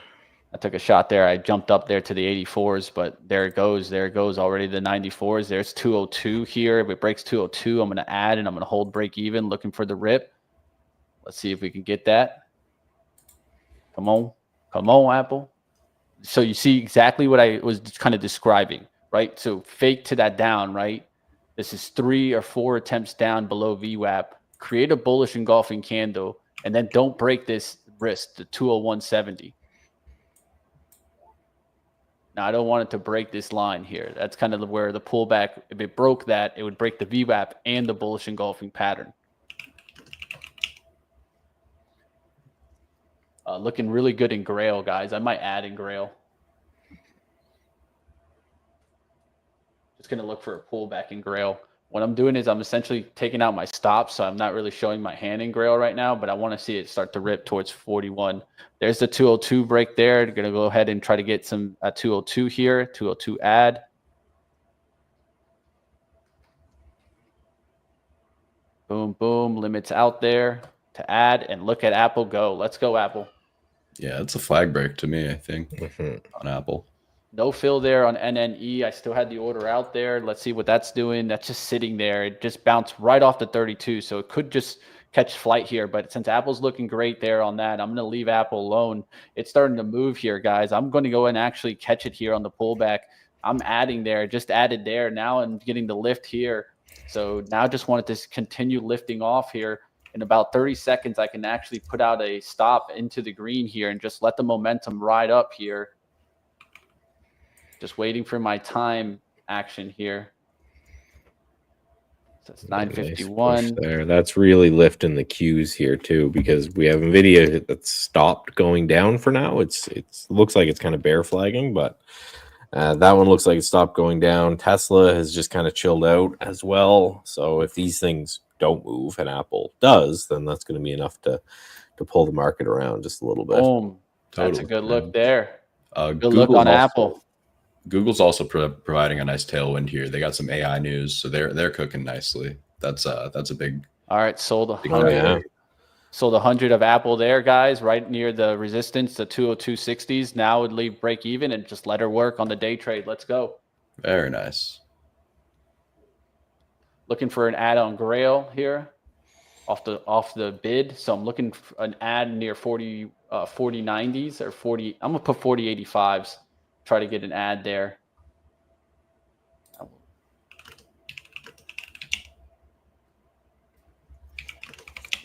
I took a shot there. I jumped up there to the 84s, but there it goes. There it goes already, the 94s. There's 202 here. If it breaks 202, I'm going to add, and I'm going to hold break even, looking for the rip. Let's see if we can get that. Come on. Come on, Apple. So you see exactly what I was kind of describing, right? So fake to that down, right? This is 3 or 4 attempts down below VWAP. Create a bullish engulfing candle, and then don't break this wrist, the 201.70. Now I don't want it to break this line here. That's kind of where the pullback, if it broke that, it would break the VWAP and the bullish engulfing pattern. Looking really good in Grail, guys. I might add in Grail. Just going to look for a pullback in Grail. What I'm doing is I'm essentially taking out my stops, so I'm not really showing my hand in Grail right now, but I want to see it start to rip towards 41. There's the 202 break there. Going to go ahead and try to get some 202 here, 202 add. Boom, boom, limits out there to add, and look at Apple go. Let's go, Apple. Yeah, it's a flag break to me, I think, on Apple. No fill there on NNE. I still had the order out there. Let's see what that's doing. That's just sitting there. It just bounced right off the 32, so it could just catch flight here. But since Apple's looking great there on that, I'm going to leave Apple alone. It's starting to move here, guys. I'm going to go and actually catch it here on the pullback. I'm adding there, just added there now and getting the lift here. So now just wanted to continue lifting off here. In about 30 seconds, I can actually put out a stop into the green here and just let the momentum ride up here. Just waiting for my time action here. So it's 9:51. Nice there. That's really lifting the cues here too, because we have Nvidia that's stopped going down for now. It looks like it's kind of bear flagging, but that one looks like it stopped going down. Tesla has just kind of chilled out as well. So if these things don't move and Apple does, then that's going to be enough to pull the market around just a little bit. Boom. That's a good look there. Good look on also, Apple. Google's also providing a nice tailwind here. They got some AI news, so they're cooking nicely. That's a big. All right, sold big 100. trade. Sold 100 of Apple there, guys, right near the resistance, the 202.60s. Now would leave break even and just let her work on the day trade. Let's go. Very nice. Looking for an add on Grail here off the bid. So I'm looking for an add near 4090s or 40. I'm gonna put 4085s. Try to get an add there.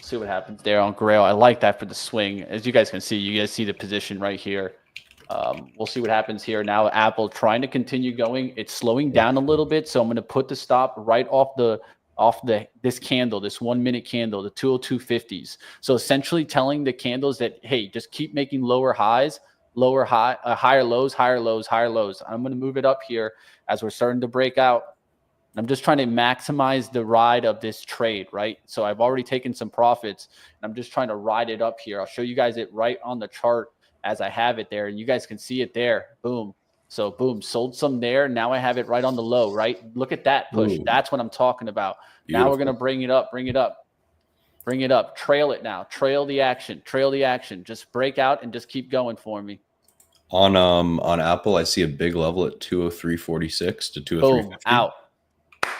See what happens there on Grail. I like that for the swing. As you guys can see, you guys see the position right here. We'll see what happens here. Now Apple trying to continue going. It's slowing down a little bit, so I'm going to put the stop right off this candle, this 1 minute candle, the 202.50s. So essentially telling the candles that, hey, just keep making lower highs, higher lows, higher lows, higher lows. I'm going to move it up here as we're starting to break out. I'm just trying to maximize the ride of this trade, right? So I've already taken some profits, and I'm just trying to ride it up here. I'll show you guys it right on the chart as I have it there, and you guys can see it there. Boom. So boom, sold some there. Now I have it right on the low, right? Look at that push. Ooh. That's what I'm talking about. Beautiful. Now we're going to bring it up, bring it up, bring it up. Trail it now. Trail the action. Trail the action. Just break out and just keep going for me. On Apple, I see a big level at 203.46 to 203.50. Boom, out.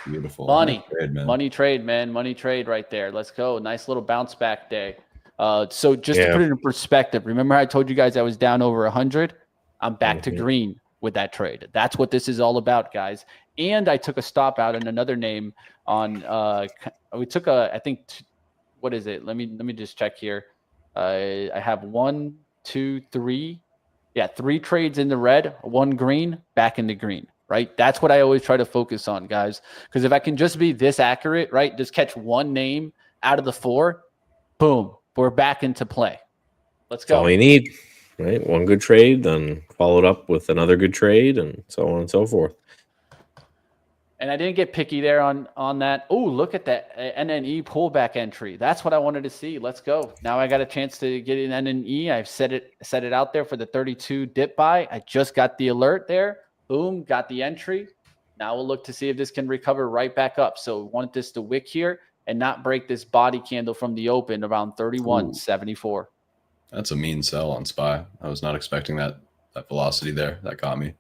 Beautiful. Money. Nice trade, man. Money trade, man. Money trade right there. Let's go. Nice little bounce back day. So just to put it in perspective, remember I told you guys I was down over 100? I'm back to green with that trade. That's what this is all about, guys. And I took a stop out in another name on we took a, I think, what is it? Let me just check here. I have 1, 2, 3. Yeah, 3 trades in the red, 1 green, back in the green, right? That's what I always try to focus on, guys. Because if I can just be this accurate, right, just catch 1 name out of the 4, boom, we're back into play. Let's go. That's all you need, right? 1 good trade, then followed up with another good trade, and so on and so forth. And I didn't get picky there on that. Oh, look at that NNE pullback entry. That's what I wanted to see. Let's go. Now I got a chance to get in NNE. I've set it out there for the 32 dip buy. I just got the alert there. Boom, got the entry. Now we'll look to see if this can recover right back up. So we want this to wick here and not break this body candle from the open around 31.74. That's a mean sell on SPY. I was not expecting that velocity there. That got me.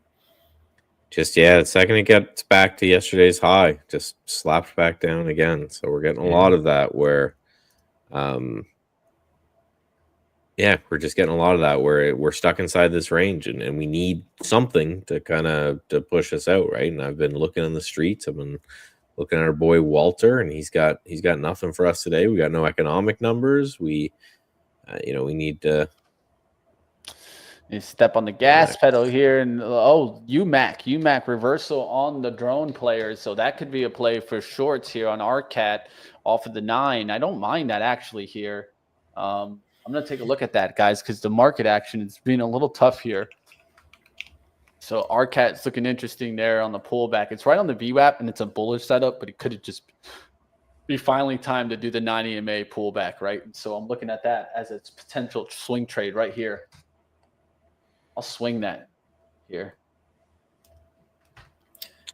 Just, the second it gets back to yesterday's high, just slapped back down again. So we're getting a lot of that where, we're just getting a lot of that where we're stuck inside this range and we need something to kind of to push us out, right? And I've been looking in the streets. I've been looking at our boy Walter, and he's got nothing for us today. We got no economic numbers. We need to. You step on the gas pedal here, and UMAC reversal on the drone players. So that could be a play for shorts here on RCAT off of the 9. I don't mind that actually here. I'm going to take a look at that, guys, because the market action is being a little tough here. So RCAT's looking interesting there on the pullback. It's right on the VWAP, and it's a bullish setup, but it could have just be finally time to do the 9 EMA pullback, right? So I'm looking at that as its potential swing trade right here. I'll swing that here.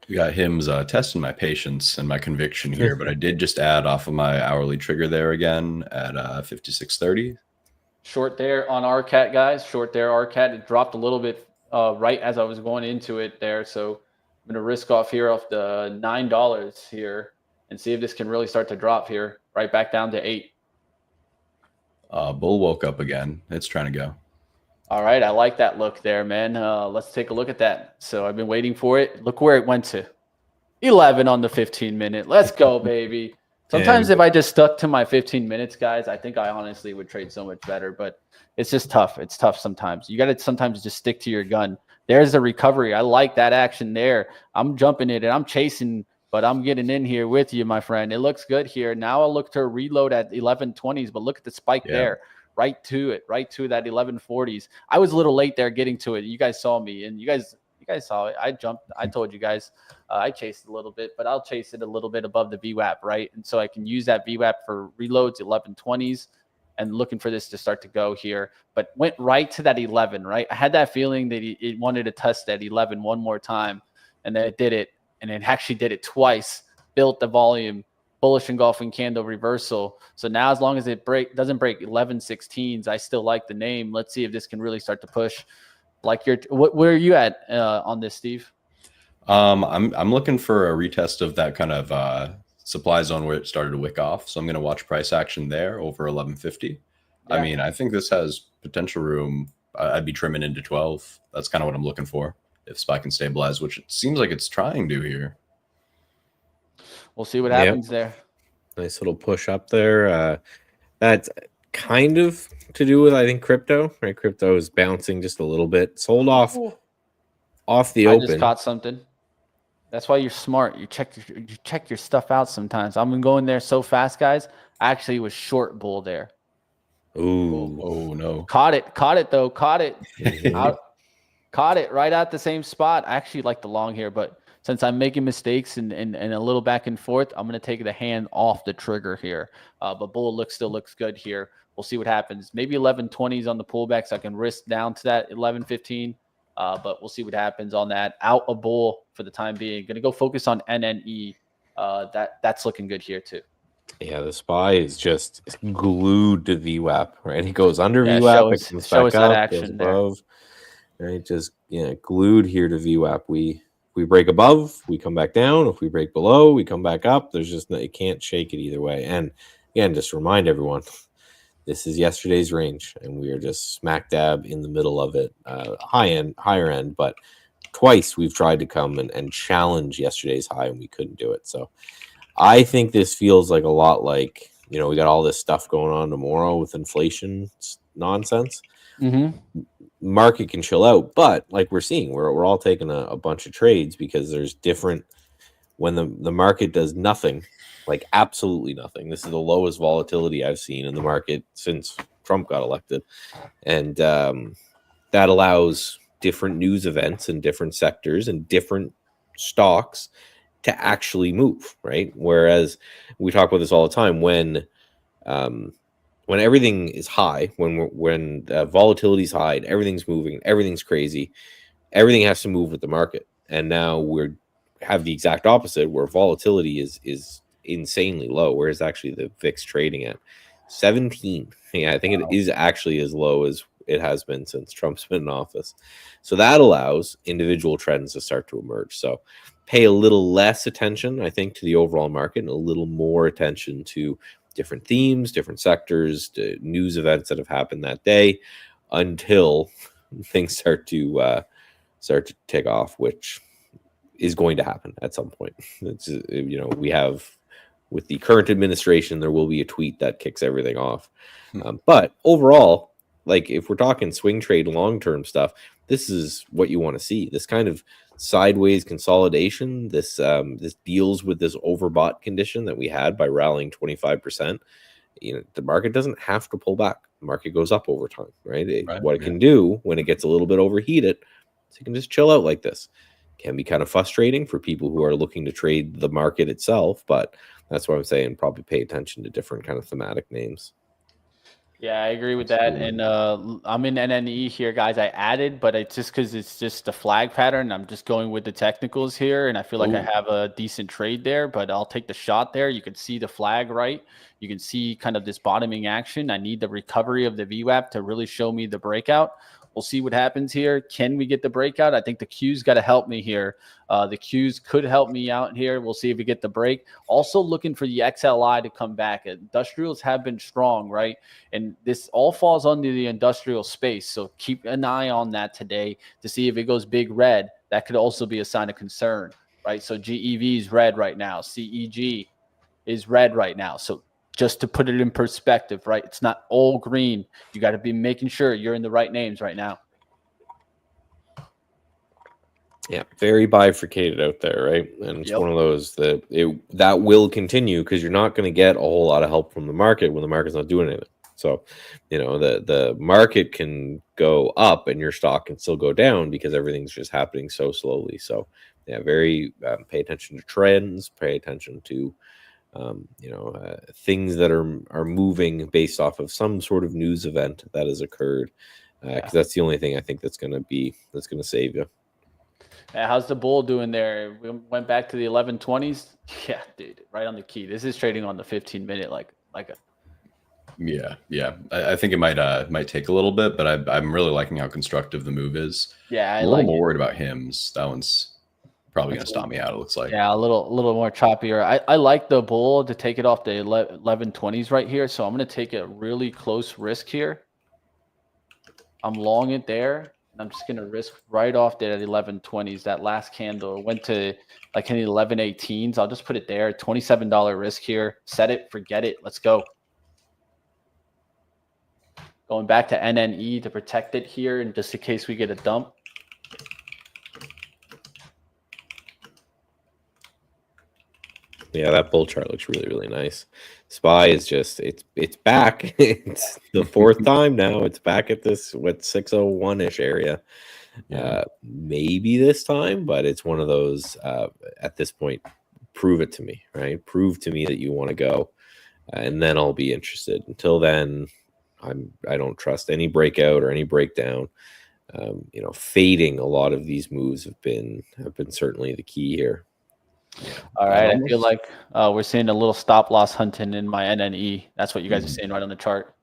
We got Hims testing my patience and my conviction here, but I did just add off of my hourly trigger there again at 56.30. Short there on RCAT, guys. Short there, RCAT. It dropped a little bit right as I was going into it there. So I'm going to risk off here off the $9 here and see if this can really start to drop here, right back down to 8. Bull woke up again. It's trying to go. All right, I like that look there, man. Let's take a look at that. So I've been waiting for it. Look where it went to. 11 on the 15-minute. Let's go, baby. Sometimes if I just stuck to my 15 minutes, guys, I think I honestly would trade so much better. But it's just tough. It's tough sometimes. You got to sometimes just stick to your gun. There's the recovery. I like that action there. I'm jumping it, and I'm chasing, but I'm getting in here with you, my friend. It looks good here. Now I'll look to reload at 1120s, but look at the spike there. Right to that 1140s. I was a little late there getting to it. You guys saw me, and you guys saw it. I jumped. I told you guys I chased a little bit, but I'll chase it a little bit above the VWAP, right? And so I can use that VWAP for reloads, 1120s, and looking for this to start to go here. But went right to that 11, right? I had that feeling that it wanted to test that 11 one more time, and then it did it, and it actually did it twice. Built the volume. Bullish engulfing candle reversal. So now as long as it doesn't break 1116s, I still like the name. Let's see if this can really start to push. Like where are you at on this, Steve? I'm looking for a retest of that kind of supply zone where it started to wick off. So I'm going to watch price action there over 1150. Yeah. I mean, I think this has potential room. I'd be trimming into 12. That's kind of what I'm looking for if SPY can stabilize, which it seems like it's trying to here. We'll see what happens there. Nice little push up there. That's kind of to do with, I think, crypto. Right, crypto is bouncing just a little bit. Sold off the open. I just caught something. That's why you're smart. You check your stuff out sometimes. I'm going there so fast, guys. I actually was short bull there. Ooh. Oh no. Caught it though. Caught it. Caught it right at the same spot. I actually like the long here, but since I'm making mistakes and a little back and forth, I'm going to take the hand off the trigger here. But bull still looks good here. We'll see what happens. Maybe 1120s on the pullback, so I can risk down to that 1115. But we'll see what happens on that. Out a bull for the time being. Going to go focus on NNE. That's looking good here too. Yeah, the SPY is just glued to VWAP, right? It goes under VWAP, it comes back up, goes above. Right, just glued here to VWAP. We break above, we come back down. If we break below, we come back up. There's just it can't shake it either way. And again, just remind everyone, this is yesterday's range, and we are just smack dab in the middle of it, higher end. But twice we've tried to come and challenge yesterday's high, and we couldn't do it. So I think this feels like a lot like we got all this stuff going on tomorrow with inflation nonsense. Mm-hmm. Market can chill out, but like we're seeing, we're all taking a bunch of trades because there's different when the market does nothing, like absolutely nothing. This is the lowest volatility I've seen in the market since Trump got elected, and that allows different news events in different sectors and different stocks to actually move, right? Whereas we talk about this all the time when everything is high, when volatility is high, and everything's moving, everything's crazy, everything has to move with the market. And now have the exact opposite, where volatility is insanely low, whereas actually the VIX trading at 17. Yeah, I think it is actually as low as it has been since Trump's been in office. So that allows individual trends to start to emerge. So pay a little less attention, I think, to the overall market and a little more attention to different themes, different sectors, to news events that have happened that day until things start to take off, which is going to happen at some point. It's, we have, with the current administration, there will be a tweet that kicks everything off. But overall, like if we're talking swing trade long-term stuff, this is what you want to see. This kind of sideways consolidation, this deals with this overbought condition that we had by rallying 25%. The market doesn't have to pull back. The market goes up over time, right? What it can do when it gets a little bit overheated, so you can just chill out like this. Can be kind of frustrating for people who are looking to trade the market itself, but that's why I'm saying probably pay attention to different kind of thematic names. Yeah, I agree with that. And I'm in NNE here, guys. I added, but it's just because it's just a flag pattern. I'm just going with the technicals here, and I feel like I have a decent trade there, but I'll take the shot there. You can see the flag, right? You can see kind of this bottoming action. I need the recovery of the VWAP to really show me the breakout. We'll see what happens here. Can we get the breakout? I think the Q's got to help me here. The Q's could help me out here. We'll see if we get the break. Also looking for the XLI to come back. Industrials have been strong, right? And this all falls under the industrial space. So keep an eye on that today to see if it goes big red. That could also be a sign of concern, right? So GEV is red right now. CEG is red right now. So just to put it in perspective, right? It's not all green. You got to be making sure you're in the right names right now. Yeah, very bifurcated out there, right? And it's one of those that will continue because you're not going to get a whole lot of help from the market when the market's not doing anything. So, the market can go up and your stock can still go down because everything's just happening so slowly. So, yeah, very pay attention to trends, pay attention to things that are moving based off of some sort of news event that has occurred, because that's the only thing I think that's going to save you. How's the bull doing there? We went back to the 1120s. Yeah, dude, right on the key. This is trading on the 15-minute like a. Yeah. I think it might take a little bit, but I'm really liking how constructive the move is. Yeah, I'm a little more worried about HIMS. That one's probably going to stop me out, it looks like. Yeah, a little more choppier. I like the bull to take it off the 1120s right here, so I'm going to take a really close risk here. I'm long it there, and I'm just going to risk right off there at 1120s. That last candle went to like any 1118s. I'll just put it there. $27 risk here. Set it, forget it. Let's go. Going back to NNE to protect it here, and just in case we get a dump. Yeah, that bull chart looks really, really nice. SPY is just it's back. It's the fourth time now. It's back at this 601-ish area. Maybe this time, but it's one of those at this point, prove it to me, right? Prove to me that you want to go, and then I'll be interested. Until then, I don't trust any breakout or any breakdown. Fading a lot of these moves have been certainly the key here. All right, I feel like we're seeing a little stop loss hunting in my NNE. That's what you guys are seeing right on the chart.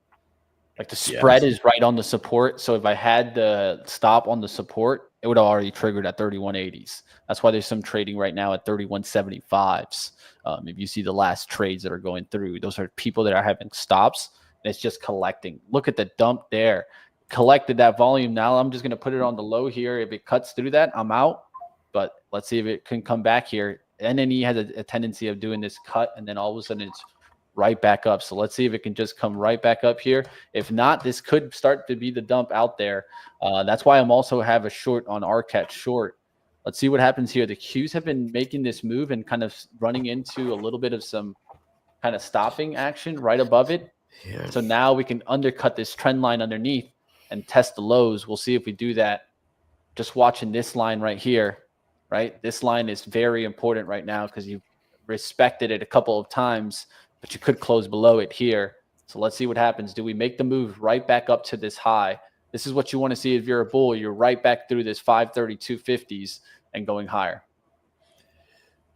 Like the spread is right on the support. So if I had the stop on the support, it would have already triggered at 3180s. That's why there's some trading right now at 3175s. If you see the last trades that are going through, those are people that are having stops. And it's just collecting. Look at the dump there. Collected that volume. Now I'm just going to put it on the low here. If it cuts through that, I'm out. But let's see if it can come back here. NNE has a tendency of doing this cut, and then all of a sudden it's right back up. So let's see if it can just come right back up here. If not, this could start to be the dump out there. That's why I'm also have a short on RCAT short. Let's see what happens here. The Qs have been making this move and kind of running into a little bit of some kind of stopping action right above it. Yeah. So now we can undercut this trend line underneath and test the lows. We'll see if we do that. Just watching this line right here. Right, this line is very important right now because you respected it a couple of times, but you could close below it here. So let's see what happens. Do we make the move right back up to this high? This is what you want to see if you're a bull. You're right back through this 532.50s and going higher.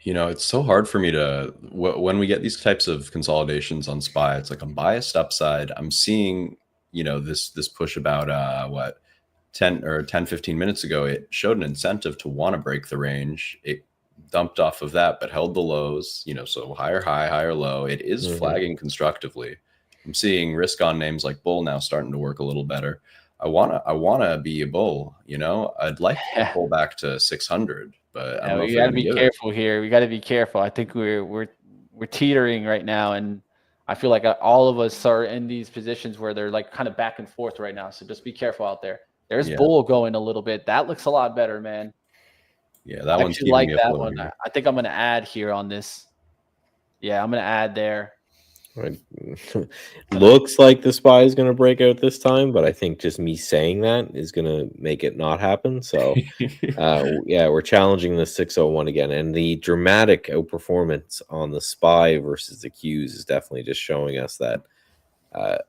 It's so hard for me to when we get these types of consolidations on SPY. It's like I'm biased upside. I'm seeing this push about 10-15 minutes ago, it showed an incentive to want to break the range. It dumped off of that, but held the lows, so higher high, higher low. It is flagging constructively. I'm seeing risk on names like bull now starting to work a little better. I wanna be a bull, I'd like to pull back to 600, but I don't know if we gotta be careful here. We gotta be careful. I think we're teetering right now, and I feel like all of us are in these positions where they're like kind of back and forth right now. So just be careful out there. There's bull going a little bit. That looks a lot better, man. Yeah, that I one's actually keeping like me that afloat one. here. I think I'm going to add here on this. Yeah, I'm going to add there. Right. Looks like the SPY is going to break out this time, but I think just me saying that is going to make it not happen. So, yeah, we're challenging the 601 again, and the dramatic outperformance on the SPY versus the Qs is definitely just showing us that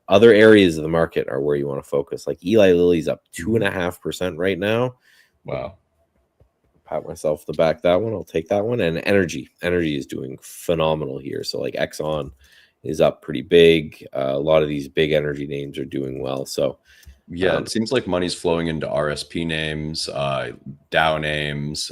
other areas of the market are where you want to focus. Like Eli Lilly's up 2.5% right now. Wow. Pat myself the back that one. I'll take that one. And energy is doing phenomenal here. So like Exxon is up pretty big. A lot of these big energy names are doing well. So yeah, it seems like money's flowing into RSP names, Dow names,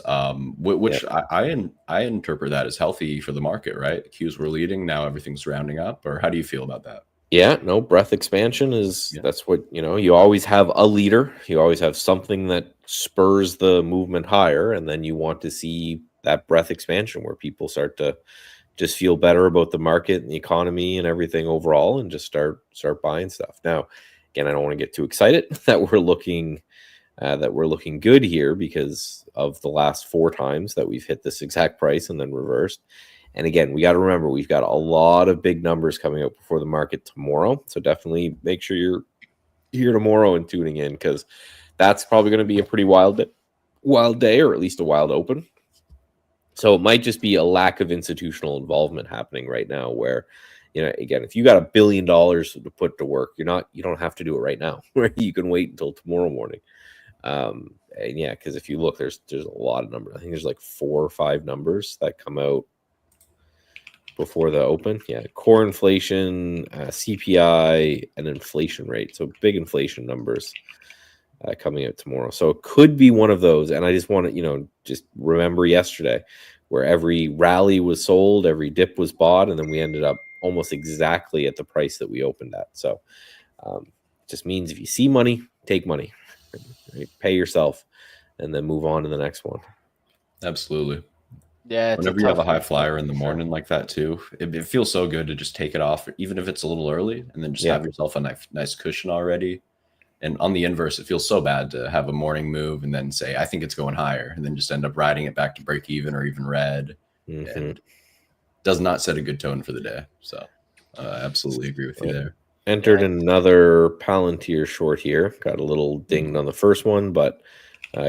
which I interpret that as healthy for the market, right? Qs were leading, now everything's rounding up. Or how do you feel about that? yeah, no, breadth expansion is that's what, you always have a leader. You always have something that spurs the movement higher, and then you want to see that breadth expansion where people start to just feel better about the market and the economy and everything overall, and just start buying stuff. Now, again, I don't want to get too excited that we're looking good here because of the last 4 times that we've hit this exact price and then reversed. And again, we got to remember we've got a lot of big numbers coming out before the market tomorrow. So definitely make sure you're here tomorrow and tuning in, because that's probably going to be a pretty wild day, or at least a wild open. So it might just be a lack of institutional involvement happening right now where, again, if you got $1 billion to put to work, you don't have to do it right now. You can wait until tomorrow morning. And yeah, because if you look, there's a lot of numbers. I think there's like 4 or 5 numbers that come out before the open. Yeah, core inflation, CPI, and inflation rate. So big inflation numbers coming out tomorrow. So it could be one of those. And I just want to, just remember yesterday where every rally was sold, every dip was bought, and then we ended up almost exactly at the price that we opened at. So just means if you see money, take money, right? Pay yourself, and then move on to the next one. Absolutely. Yeah, whenever you have a high flyer in the morning like that too, it feels so good to just take it off, even if it's a little early, and then just have yourself a nice cushion already. And on the inverse, it feels so bad to have a morning move and then say, I think it's going higher, and then just end up riding it back to break even or even red. And does not set a good tone for the day. So absolutely agree with you there. Entered another Palantir short here. Got a little dinged on the first one, but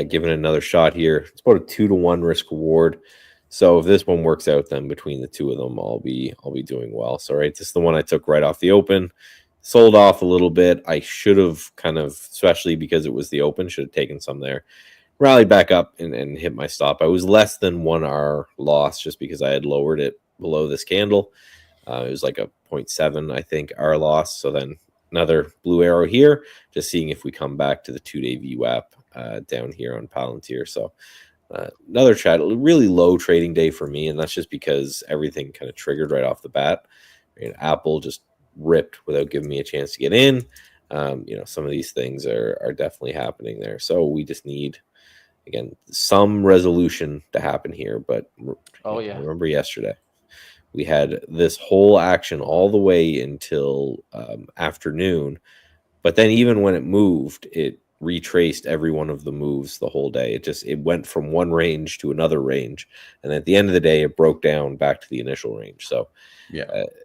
given another shot here. It's about a 2-to-1 risk reward. So if this one works out, then between the two of them, I'll be doing well. So this is the one I took right off the open. Sold off a little bit. I should have kind of, especially because it was the open, should have taken some there. Rallied back up and hit my stop. I was less than 1 R loss just because I had lowered it below this candle. It was like a 0.7, I think, R loss. So then another blue arrow here, just seeing if we come back to the 2-day VWAP down here on Palantir. So another chat, really low trading day for me, and that's just because everything kind of triggered right off the bat. Apple just ripped without giving me a chance to get in. Some of these things are definitely happening there. So we just need, again, some resolution to happen here. But remember yesterday, we had this whole action all the way until afternoon. But then even when it moved, it retraced every one of the moves the whole day. It went from one range to another range, and at the end of the day, it broke down back to the initial range. So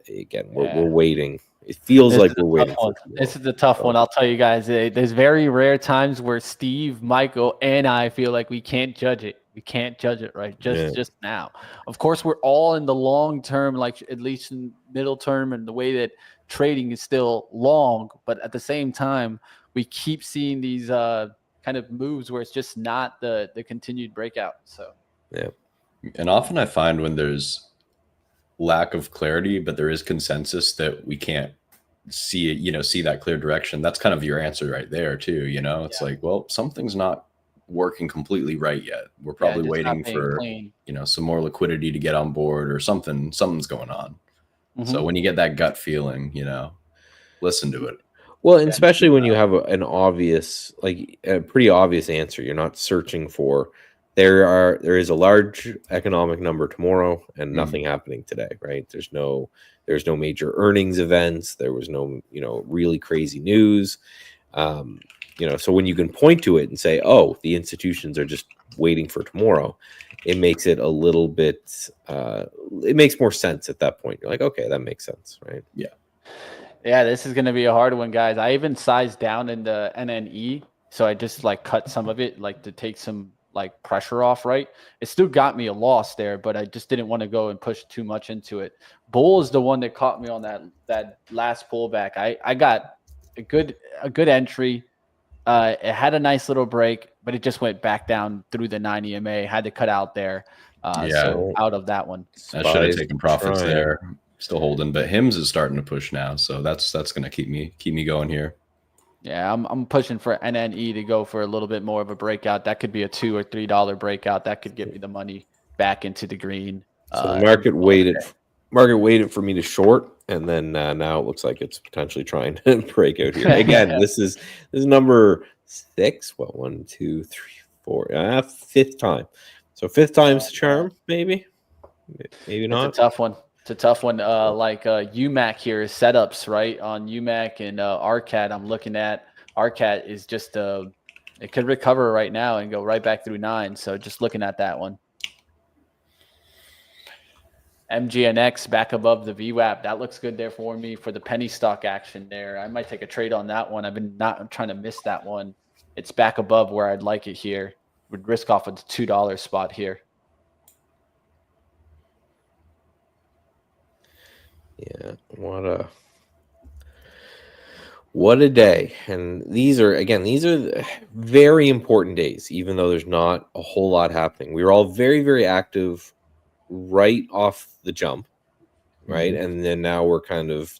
again, we're waiting. It feels like we're waiting. This is the tough one. I'll tell you guys. There's very rare times where Steve, Michael, and I feel like we can't judge it. We can't judge it right just now. Of course, we're all in the long term, like at least in middle term, and the way that trading is still long. But at the same time, we keep seeing these kind of moves where it's just not the continued breakout. So and often I find when there's lack of clarity, but there is consensus that we can't see it, see that clear direction. That's kind of your answer right there too. It's like, well, something's not working completely right yet. We're probably waiting for some more liquidity to get on board, or something's going on. So when you get that gut feeling, listen to it. Well, and especially when you have a pretty obvious answer. You're not searching for. There is a large economic number tomorrow and nothing happening today, right? There's no There's no major earnings events. There was no, really crazy news. So when you can point to it and say, oh, the institutions are just waiting for tomorrow, it makes it a little bit, it makes more sense at that point. You're like, okay, that makes sense, right? Yeah. Yeah, this is going to be a hard one, guys. I even sized down in the NNE. So I just like cut some of it, like to take some like pressure off, right? It still got me a loss there, but I just didn't want to go and push too much into it. Bull is the one that caught me on that last pullback. I got a good entry. It had a nice little break, but it just went back down through the 9 EMA. Had to cut out there. So out of that one. I should have Spies taken profits trying. there. Still holding, but Hims is starting to push now, so that's going to keep me going here. Yeah, I'm pushing for NNE to go for a little bit more of a breakout. That could be a $2 or $3 breakout. That could get me the money back into the green. So the market waited for me to short, and then now it looks like it's potentially trying to break out here. Again, this is number 6. Well, 1, 2, 3, 4. Fifth time. So fifth time's the charm, maybe not. It's a tough one. It's a tough one. Like UMAC here is setups, right? On UMAC and RCAT, I'm looking at RCAT is just it could recover right now and go right back through 9. So just looking at that one. MGNX back above the VWAP. That looks good there for me for the penny stock action there. I might take a trade on that one. I'm trying to miss that one. It's back above where I'd like it here. Would risk off of the $2 spot here. Yeah, what a day. And these are very important days, even though there's not a whole lot happening. We were all very, very active right off the jump, right? Mm-hmm. And then now we're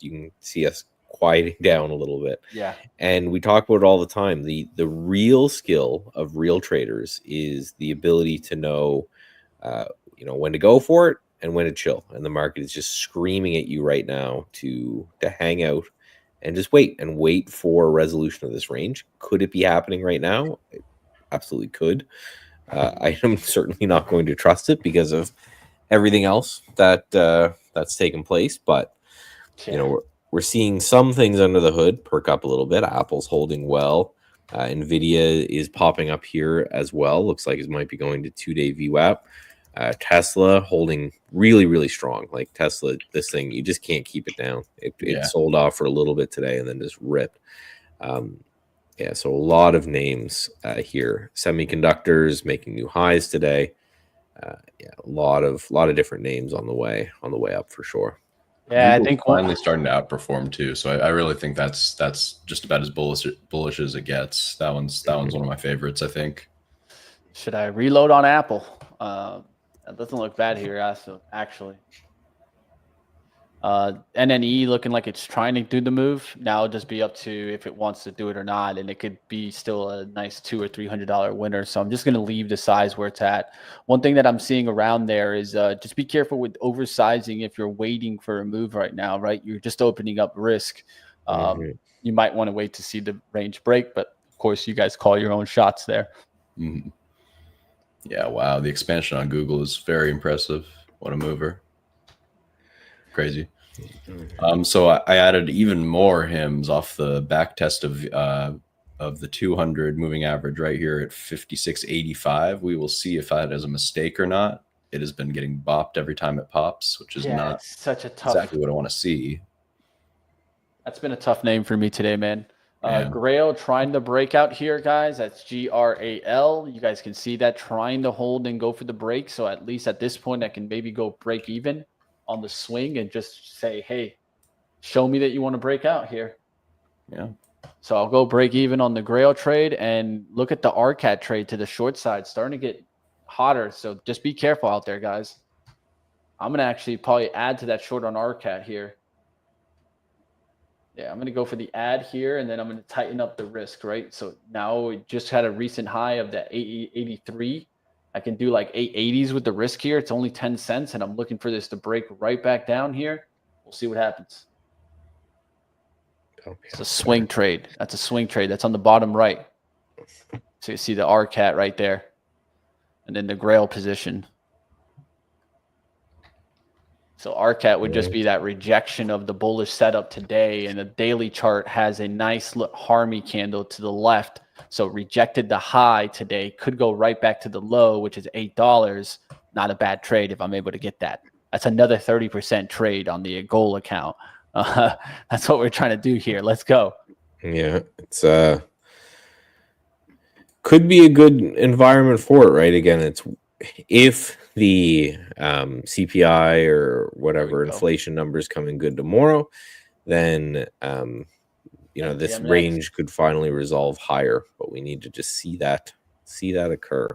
you can see us quieting down a little bit. Yeah. And we talk about it all the time. The real skill of real traders is the ability to know, when to go for it and when to chill. And the market is just screaming at you right now to hang out and just wait for a resolution of this range. Could it be happening right now? It absolutely could. I am certainly not going to trust it because of everything else that's taken place. But we're seeing some things under the hood perk up a little bit. Apple's holding well. Nvidia is popping up here as well. Looks like it might be going to 2-day VWAP. Tesla holding really, really strong. Like Tesla, this thing, you just can't keep it down. It sold off for a little bit today and then just ripped. So a lot of names here. Semiconductors making new highs today. A lot of different names on the way up for sure. Yeah, I think finally starting to outperform too. So I really think that's just about as bullish as it gets. That one's one of my favorites, I think. Should I reload on Apple? That doesn't look bad here, actually. NNE looking like it's trying to do the move. Now it'll just be up to if it wants to do it or not, and it could be still a nice $200 or $300 winner. So I'm just going to leave the size where it's at. One thing that I'm seeing around there is just be careful with oversizing if you're waiting for a move right now, right? You're just opening up risk. You might want to wait to see the range break, but of course you guys call your own shots there. Mm-hmm. Yeah, wow. The expansion on Google is very impressive. What a mover. Crazy. So I added even more Hims off the back test of the 200 moving average right here at 56.85. We will see if that is a mistake or not. It has been getting bopped every time it pops, which is not such a tough, exactly what I want to see. That's been a tough name for me today, man. Grail trying to break out here, guys. That's GRAL. You guys can see that trying to hold and go for the break. So at least at this point, I can maybe go break even on the swing and just say, hey, show me that you want to break out here. Yeah. So I'll go break even on the Grail trade and look at the RCAT trade to the short side, starting to get hotter. So just be careful out there, guys. I'm going to actually probably add to that short on RCAT here. Yeah, I'm going to go for the add here, and then I'm going to tighten up the risk, right? So now we just had a recent high of that 883. I can do like 880s with the risk here. It's only 10 cents, and I'm looking for this to break right back down here. We'll see what happens. It's a swing trade. That's a swing trade. That's on the bottom right. So you see the RCAT right there, and then the Grail position. So RCAT would just be that rejection of the bullish setup today, and the daily chart has a nice Harmy candle to the left. So rejected the high today, could go right back to the low, which is $8. Not a bad trade if I'm able to get that. That's another 30% trade on the goal account. That's what we're trying to do here. Let's go. Yeah, it's could be a good environment for it, right? Again, it's if the CPI or whatever inflation numbers come in good tomorrow, then this range could finally resolve higher. But we need to just see that occur.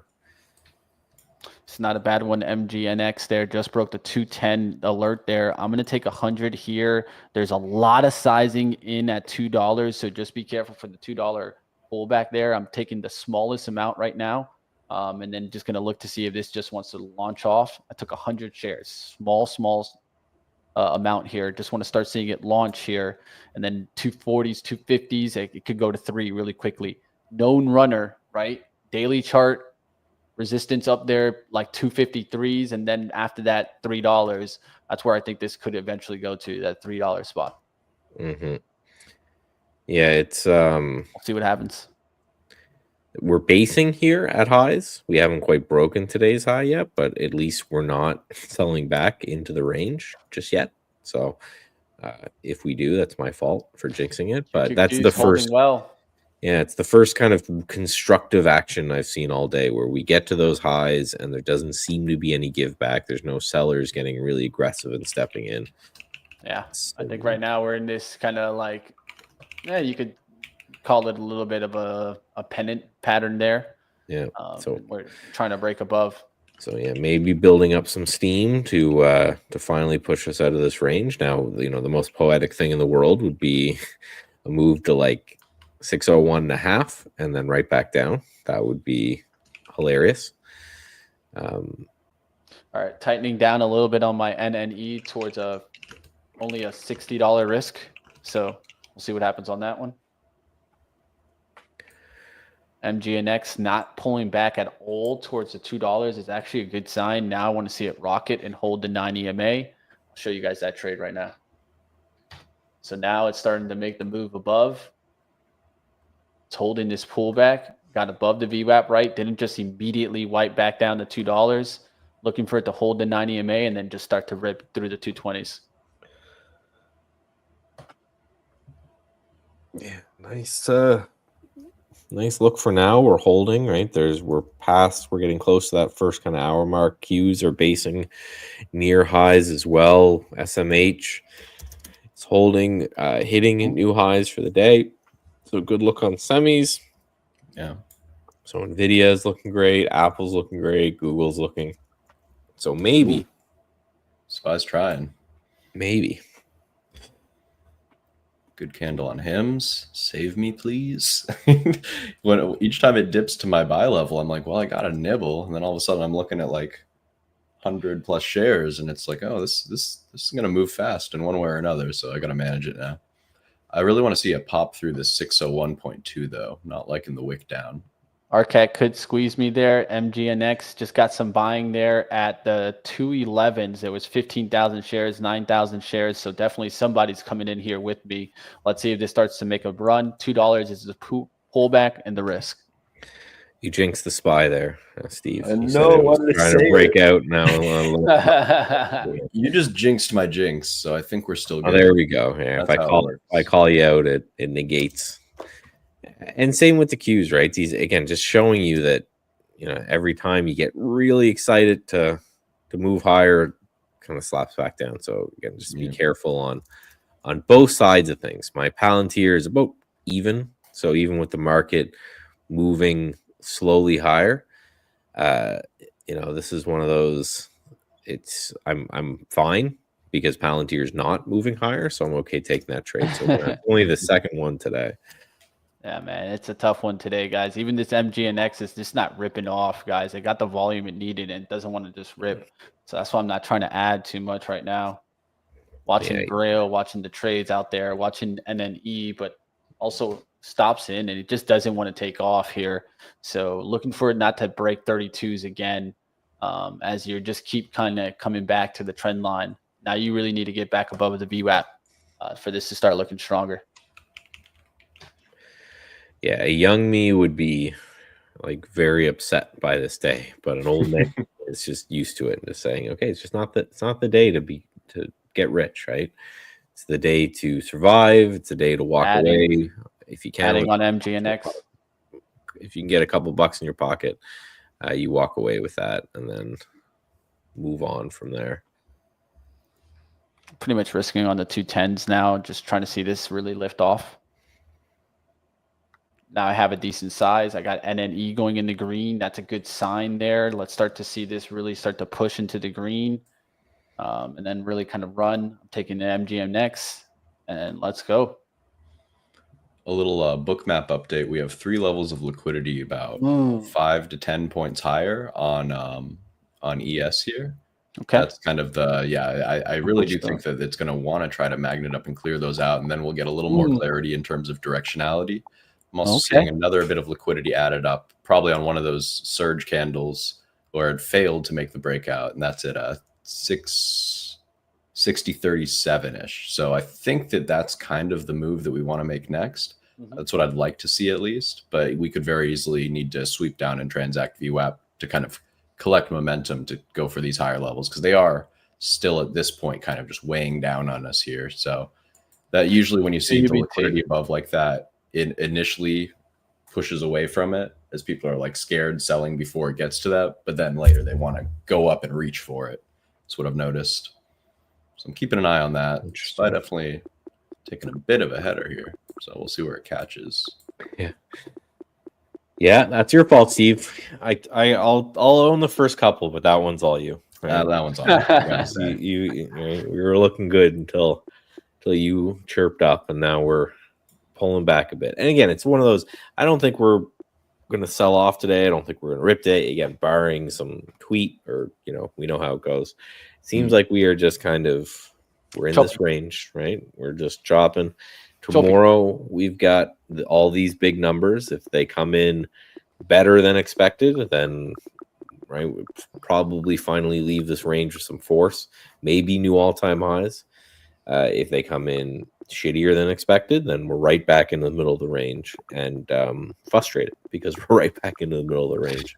It's not a bad one. MGNX there just broke the 210 alert there. I'm going to take 100 here. There's a lot of sizing in at $2, so just be careful for the $2 pullback there. I'm taking the smallest amount right now, and then just going to look to see if this just wants to launch off. I took 100 shares, small amount here. Just want to start seeing it launch here, and then 240s, 250s. It could go to 3 really quickly. Known runner, right? Daily chart. Resistance up there like 253s, and then after that $3. That's where I think this could eventually go to, that $3 spot. Yeah, it's we'll see what happens. We're basing here at highs. We haven't quite broken today's high yet, but at least we're not selling back into the range just yet. So if we do, that's my fault for jinxing it. But that's the first. Yeah, it's the first kind of constructive action I've seen all day where we get to those highs and there doesn't seem to be any give back. There's no sellers getting really aggressive and stepping in. Yeah, so I think right now we're in this kind of like, you could call it a little bit of a pennant pattern there. Yeah, so we're trying to break above. So yeah, maybe building up some steam to finally push us out of this range. Now, the most poetic thing in the world would be a move to like 601.5 and then right back down. That would be hilarious. All right, tightening down a little bit on my NNE towards only a $60 risk. So we'll see what happens on that one. MGNX not pulling back at all towards the $2 is actually a good sign. Now I want to see it rocket and hold the 9 EMA. I'll show you guys that trade right now. So now it's starting to make the move above. It's holding this pullback, got above the VWAP, right? Didn't just immediately wipe back down to $2. Looking for it to hold the 9 EMA and then just start to rip through the 220s. Yeah, nice look for now. We're holding, right? We're getting close to that first kind of hour mark. Qs are basing near highs as well. SMH is holding, hitting new highs for the day. So good look on semis. Yeah. So Nvidia is looking great. Apple's looking great. Google's looking. So maybe. SPY's trying. Maybe. Good candle on HIMS. Save me, please. Each time it dips to my buy level, I'm like, well, I got a nibble. And then all of a sudden I'm looking at like 100 plus shares. And it's like, oh, this is going to move fast in one way or another. So I got to manage it now. I really want to see it pop through the 601.2 though, not like in the wick down. RCAT could squeeze me there. MGNX just got some buying there at the 211s. It was 15,000 shares, 9,000 shares. So definitely somebody's coming in here with me. Let's see if this starts to make a run. $2 is the pullback and the risk. You jinxed the SPY there, Steve. I know what to trying to break out now. You just jinxed my jinx, so I think we're still good. Oh, there we go. Yeah, if I call you out, it negates. And same with the Qs, right? These again, just showing you that every time you get really excited to move higher, kind of slaps back down. So again, just be careful on both sides of things. My Palantir is about even. So even with the market moving slowly higher, this is one of those. I'm fine because Palantir is not moving higher, so I'm okay taking that trade. So we're only the second one today. Yeah, man, it's a tough one today, guys. Even this MGNX is just not ripping off, guys. It got the volume it needed and it doesn't want to just rip. So that's why I'm not trying to add too much right now. Watching Grail, watching the trades out there, watching NNE, but also stops in and it just doesn't want to take off here. So looking for it not to break 32s again, as you just keep kind of coming back to the trend line. Now you really need to get back above the VWAP for this to start looking stronger. Yeah, a young me would be like very upset by this day, but an old man is just used to it and just saying, okay, it's not the day to get rich, right? It's the day to survive. It's the day to walk away if you can. Adding on MGNX. If you can get a couple bucks in your pocket, you walk away with that and then move on from there. Pretty much risking on the 210s now, just trying to see this really lift off. Now I have a decent size. I got NNE going in the green. That's a good sign there. Let's start to see this really start to push into the green, and then really kind of run. I'm taking the MGM next, and let's go. A little bookmap update. We have 3 levels of liquidity, about 5 to 10 points higher on ES here. Okay. That's kind of I really do think that it's going to want to try to magnet up and clear those out, and then we'll get a little more clarity in terms of directionality. I'm also seeing another bit of liquidity added up, probably on one of those surge candles where it failed to make the breakout, and that's at a 60-37-ish. So I think that that's kind of the move that we want to make next. That's what I'd like to see at least, but we could very easily need to sweep down and transact VWAP to kind of collect momentum to go for these higher levels, because they are still at this point kind of just weighing down on us here. So that usually when you see the liquidity above like that, it initially pushes away from it as people are like scared selling before it gets to that, but then later they want to go up and reach for it. That's what I've noticed. So I'm keeping an eye on that. So I definitely taking a bit of a header here, so we'll see where it catches. Yeah, that's your fault, Steve. I'll own the first couple, but that one's all you. Right? That one's on you. We were looking good until you chirped up, and now we're pulling back a bit. And again, it's one of those. I don't think we're going to sell off today. I don't think we're going to rip today. Again, barring some tweet or we know how it goes. It seems like we are just kind of we're in this range, right? We're just dropping. Tomorrow we've got all these big numbers. If they come in better than expected, then we'll probably finally leave this range with some force, maybe new all-time highs. If they come in shittier than expected, then we're right back in the middle of the range and frustrated because we're right back into the middle of the range.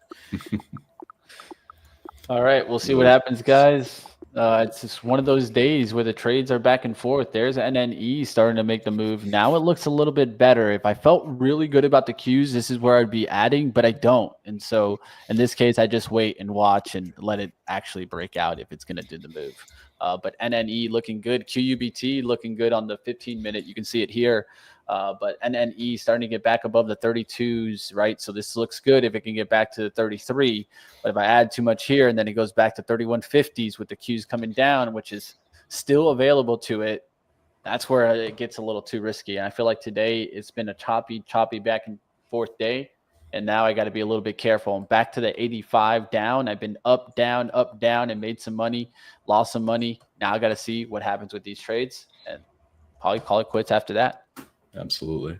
All right, we'll see what happens, guys. It's just one of those days where the trades are back and forth. There's NNE starting to make the move. Now it looks a little bit better. If I felt really good about the Qs, this is where I'd be adding, but I don't. And so in this case, I just wait and watch and let it actually break out if it's going to do the move. But NNE looking good. QUBT looking good on the 15-minute. You can see it here. But NNE starting to get back above the 32s, right? So this looks good if it can get back to the 33. But if I add too much here and then it goes back to 3150s with the Qs coming down, which is still available to it, that's where it gets a little too risky. And I feel like today it's been a choppy back and forth day. And now I got to be a little bit careful. I'm back to the 85 down. I've been up, down, and made some money, lost some money. Now I got to see what happens with these trades and probably call it quits after that. Absolutely.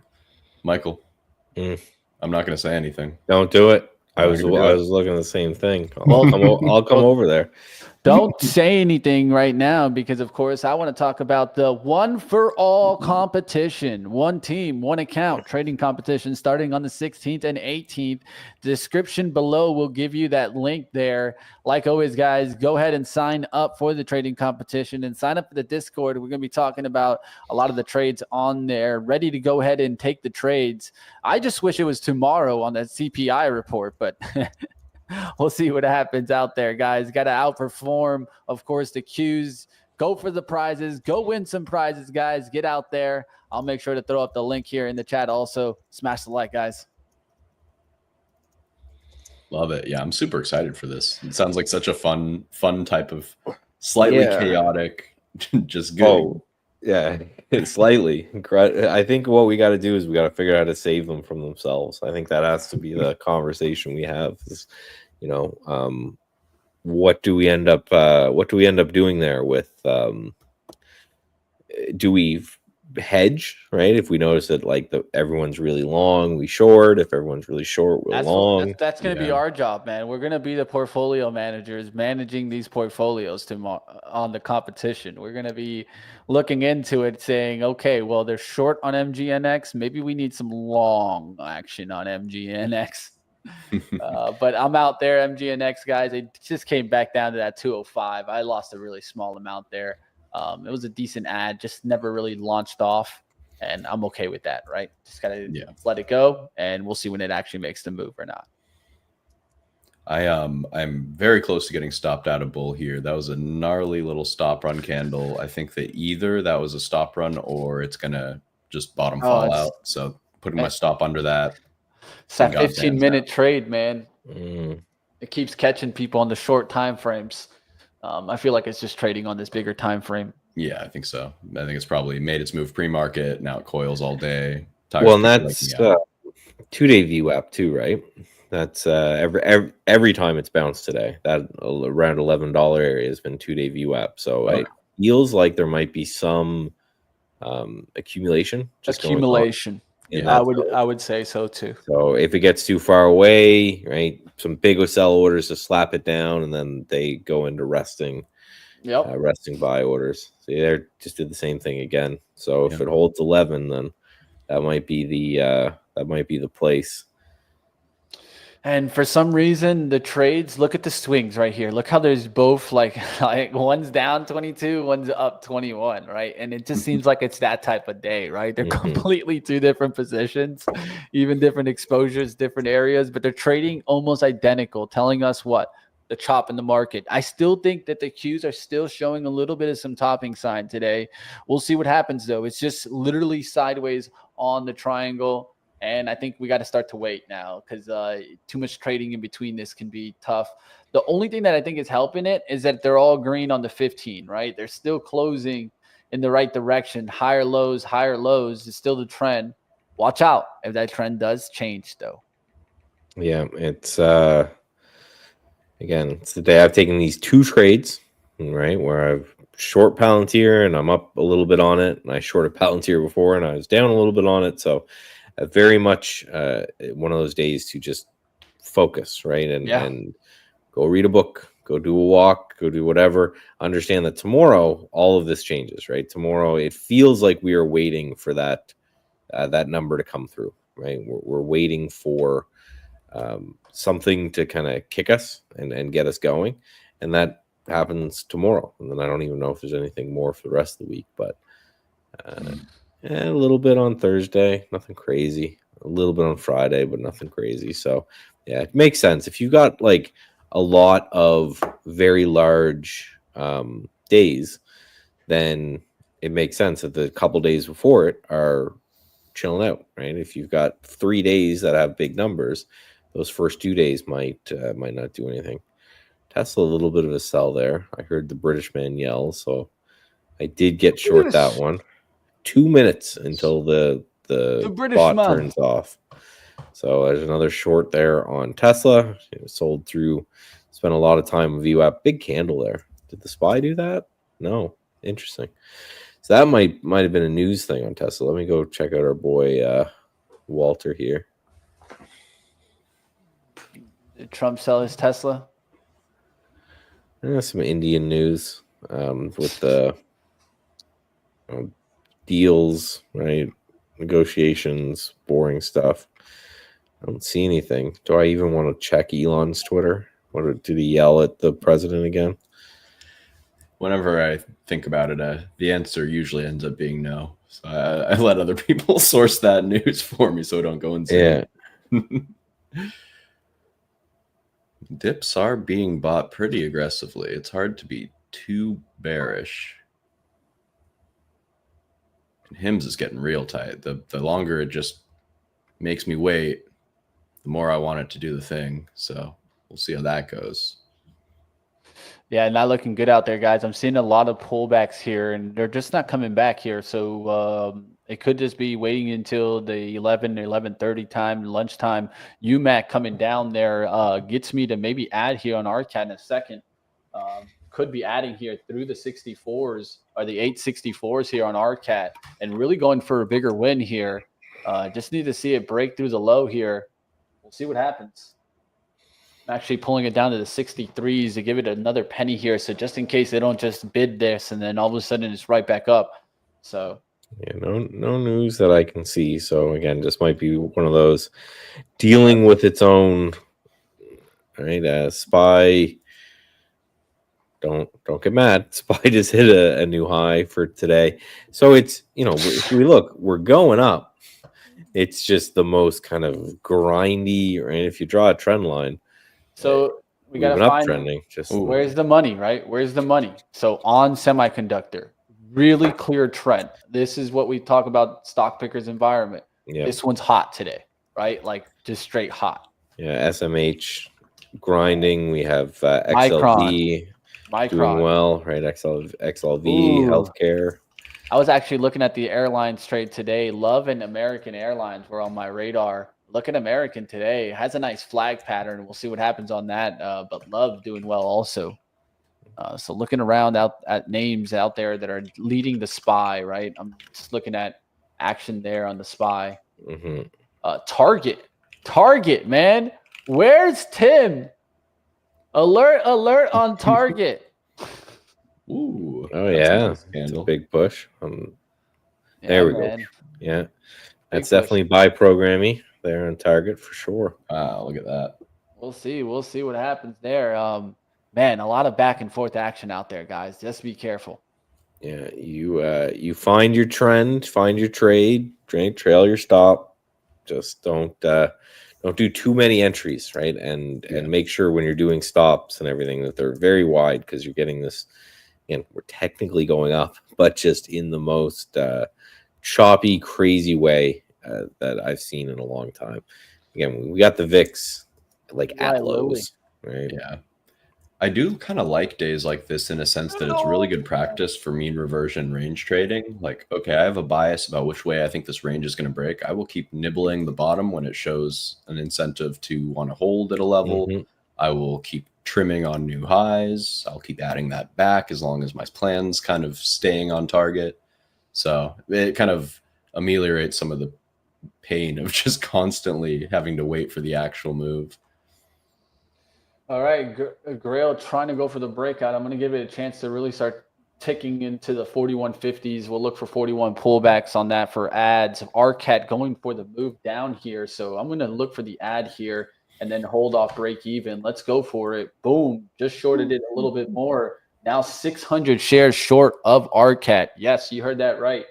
Michael, I'm not going to say anything. Don't do it. I was looking at the same thing. I'll come over there. Don't say anything right now because, of course, I want to talk about the one for all competition. One team, one account trading competition starting on the 16th and 18th. Description below will give you that link there. Like always, guys, go ahead and sign up for the trading competition and sign up for the Discord. We're going to be talking about a lot of the trades on there, ready to go ahead and take the trades. I just wish it was tomorrow on that CPI report, but we'll see what happens out there, guys. Got to outperform, of course, the Qs. Go for the prizes. Go win some prizes, guys. Get out there. I'll make sure to throw up the link here in the chat also. Smash the like, guys. Love it. Yeah, I'm super excited for this. It sounds like such a fun type of slightly chaotic, just good. Oh, yeah, slightly. I think what we got to do is we got to figure out how to save them from themselves. I think that has to be the conversation we have. Is, what do we end up doing there with? Do we hedge, right? If we notice that like everyone's really long, we short. If everyone's really short, we're long. That's going to be Yeah. our job, man. We're going to be the portfolio managers managing these portfolios on the competition. We're going to be looking into it saying, okay, well, they're short on MGNX. Maybe we need some long action on MGNX. But I'm out there, MGNX guys. It just came back down to that 205. I lost a really small amount there. It was a decent ad, just never really launched off. And I'm okay with that, right? Just gotta let it go, and we'll see when it actually makes the move or not. I'm very close to getting stopped out of bull here. That was a gnarly little stop run candle. I think that either that was a stop run or it's gonna just bottom fall out. So putting my stop under that. It's that 15-minute trade, man. It keeps catching people on the short time frames. I feel like it's just trading on this bigger time frame. Yeah, I think so. I think it's probably made its move pre-market. Now it coils all day. Well, and that's 2-day VWAP too, right? That's every time it's bounced today. That around $11 area has been 2-day VWAP. So it feels like there might be some accumulation. Yeah, I would say so too. So if it gets too far away, right, some big sell orders to slap it down, and then they go into resting. Resting buy orders. So they just did the same thing again. So if it holds 11, then that might be the place. And for some reason, the trades, look at the swings right here. Look how there's both like one's down 22, one's up 21, right? And it just seems like it's that type of day, right? They're completely two different positions, even different exposures, different areas, but they're trading almost identical, telling us what? The chop in the market. I still think that the Qs are still showing a little bit of some topping sign today. We'll see what happens though. It's just literally sideways on the triangle. And I think we got to start to wait now because too much trading in between this can be tough. The only thing that I think is helping it is that they're all green on the 15, right? They're still closing in the right direction. Higher lows is still the trend. Watch out if that trend does change though. Yeah, it's again, it's the day I've taken these two trades, right, where I've short Palantir and I'm up a little bit on it, and I shorted Palantir before and I was down a little bit on it. So very much one of those days to just focus, right, and go read a book, go do a walk, go do whatever. Understand that tomorrow all of this changes, right? Tomorrow it feels like we are waiting for that number to come through, right? We're waiting for something to kind of kick us and get us going, and that happens tomorrow. And then I don't even know if there's anything more for the rest of the week, but a little bit on Thursday, nothing crazy. A little bit on Friday, but nothing crazy. So yeah, it makes sense. If you got like a lot of very large days, then it makes sense that the couple days before it are chilling out, right? If you've got 3 days that have big numbers, those first 2 days might not do anything. Tesla, a little bit of a sell there. I heard the British man yell, so I did get short that one. 2 minutes until the bot turns off. So there's another short there on Tesla. It was sold through. Spent a lot of time with VWAP. Big candle there. Did the SPY do that? No. Interesting. So that might have been a news thing on Tesla. Let me go check out our boy Walter here. Did Trump sell his Tesla? Some Indian news with the deals, right? Negotiations, boring stuff. I don't see anything. Do I even want to check Elon's Twitter? Did he yell at the president again? Whenever I think about it, the answer usually ends up being no. So I let other people source that news for me so I don't go insane. Yeah. Dips are being bought pretty aggressively. It's hard to be too bearish. And HIMS is getting real tight. The longer it just makes me wait, the more I want it to do the thing. So we'll see how that goes. Yeah, not looking good out there, guys. I'm seeing a lot of pullbacks here, and they're just not coming back here. So it could just be waiting until the 11 or 11:30 time, lunchtime. UMAC coming down there gets me to maybe add here on RCAT in a second. could be adding here through the 64s or the 864s here on RCAT and really going for a bigger win here. Just need to see it break through the low here. We'll see what happens. I'm actually pulling it down to the 63s to give it another penny here. So just in case they don't just bid this and then all of a sudden it's right back up. So yeah, no news that I can see. So again, just might be one of those dealing with its own. Right, SPY. Don't get mad. SPY just hit a new high for today. So it's, if we look, we're going up. It's just the most kind of grindy, right? If you draw a trend line. So we got to find uptrending. Just where's the money, right? Where's the money? So on semiconductor, really clear trend. This is what we talk about stock pickers environment. Yeah. This one's hot today, right? Like just straight hot. Yeah, SMH grinding. We have XLV doing well, right? XLV healthcare. I was actually looking at the airlines trade today. Love and American Airlines were on my radar. Look at American today. It has a nice flag pattern. We'll see what happens on that. But Love doing well also. So looking around at names out there that are leading the SPY, right? I'm just looking at action there on the SPY. Mm-hmm. Target, man. Where's Tim? Alert on Target. Ooh. Oh, yeah. It's a big push. There we go. Yeah. That's definitely buy programmy there on Target for sure. Wow, look at that. We'll see what happens there. Man, a lot of back and forth action out there, guys. Just be careful. Yeah, you find your trend, find your trade, trail your stop. Just don't do too many entries, right? And make sure when you're doing stops and everything that they're very wide, because you're getting this. Again, we're technically going up, but just in the most choppy, crazy way that I've seen in a long time. Again, we got the VIX like at lows, right? Yeah. I do kind of like days like this in a sense that it's really good practice for mean reversion range trading. Like, okay, I have a bias about which way I think this range is going to break. I will keep nibbling the bottom when it shows an incentive to want to hold at a level. Mm-hmm. I will keep trimming on new highs. I'll keep adding that back as long as my plan's kind of staying on target. So it kind of ameliorates some of the pain of just constantly having to wait for the actual move. All right, Grail trying to go for the breakout. I'm going to give it a chance to really start ticking into the 4150s. We'll look for 41 pullbacks on that for ads. RCAT going for the move down here. So I'm going to look for the ad here and then hold off break even. Let's go for it. Boom. Just shorted it a little bit more. Now 600 shares short of RCAT. Yes, you heard that right.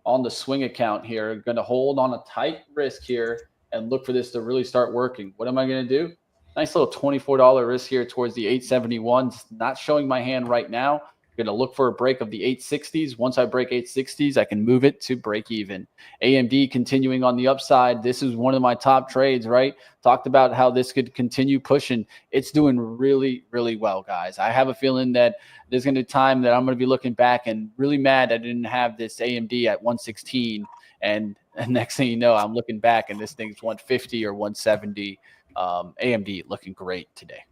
On the swing account here. Going to hold on a tight risk here and look for this to really start working. What am I going to do? Nice little $24 risk here towards the 871s. Not showing my hand right now. Going to look for a break of the 860s. Once I break 860s, I can move it to break even. AMD continuing on the upside. This is one of my top trades, right? Talked about how this could continue pushing. It's doing really, really well, guys. I have a feeling that there's going to be time that I'm going to be looking back and really mad I didn't have this AMD at 116. And next thing you know, I'm looking back and this thing's 150 or 170. AMD looking great today.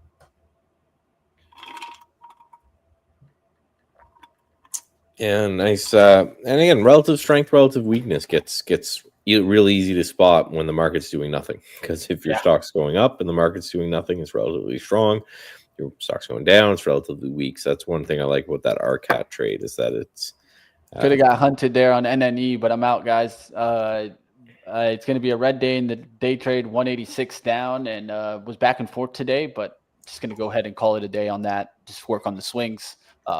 Yeah, nice. And again, relative strength, relative weakness gets really easy to spot when the market's doing nothing. Because if your stock's going up and the market's doing nothing, it's relatively strong. Your stock's going down, it's relatively weak. So that's one thing I like about that RCAT trade is that it's could have got hunted there on NNE, but I'm out, guys. It's going to be a red day in the day trade, 186 down, and was back and forth today, but just going to go ahead and call it a day on that. Just work on the swings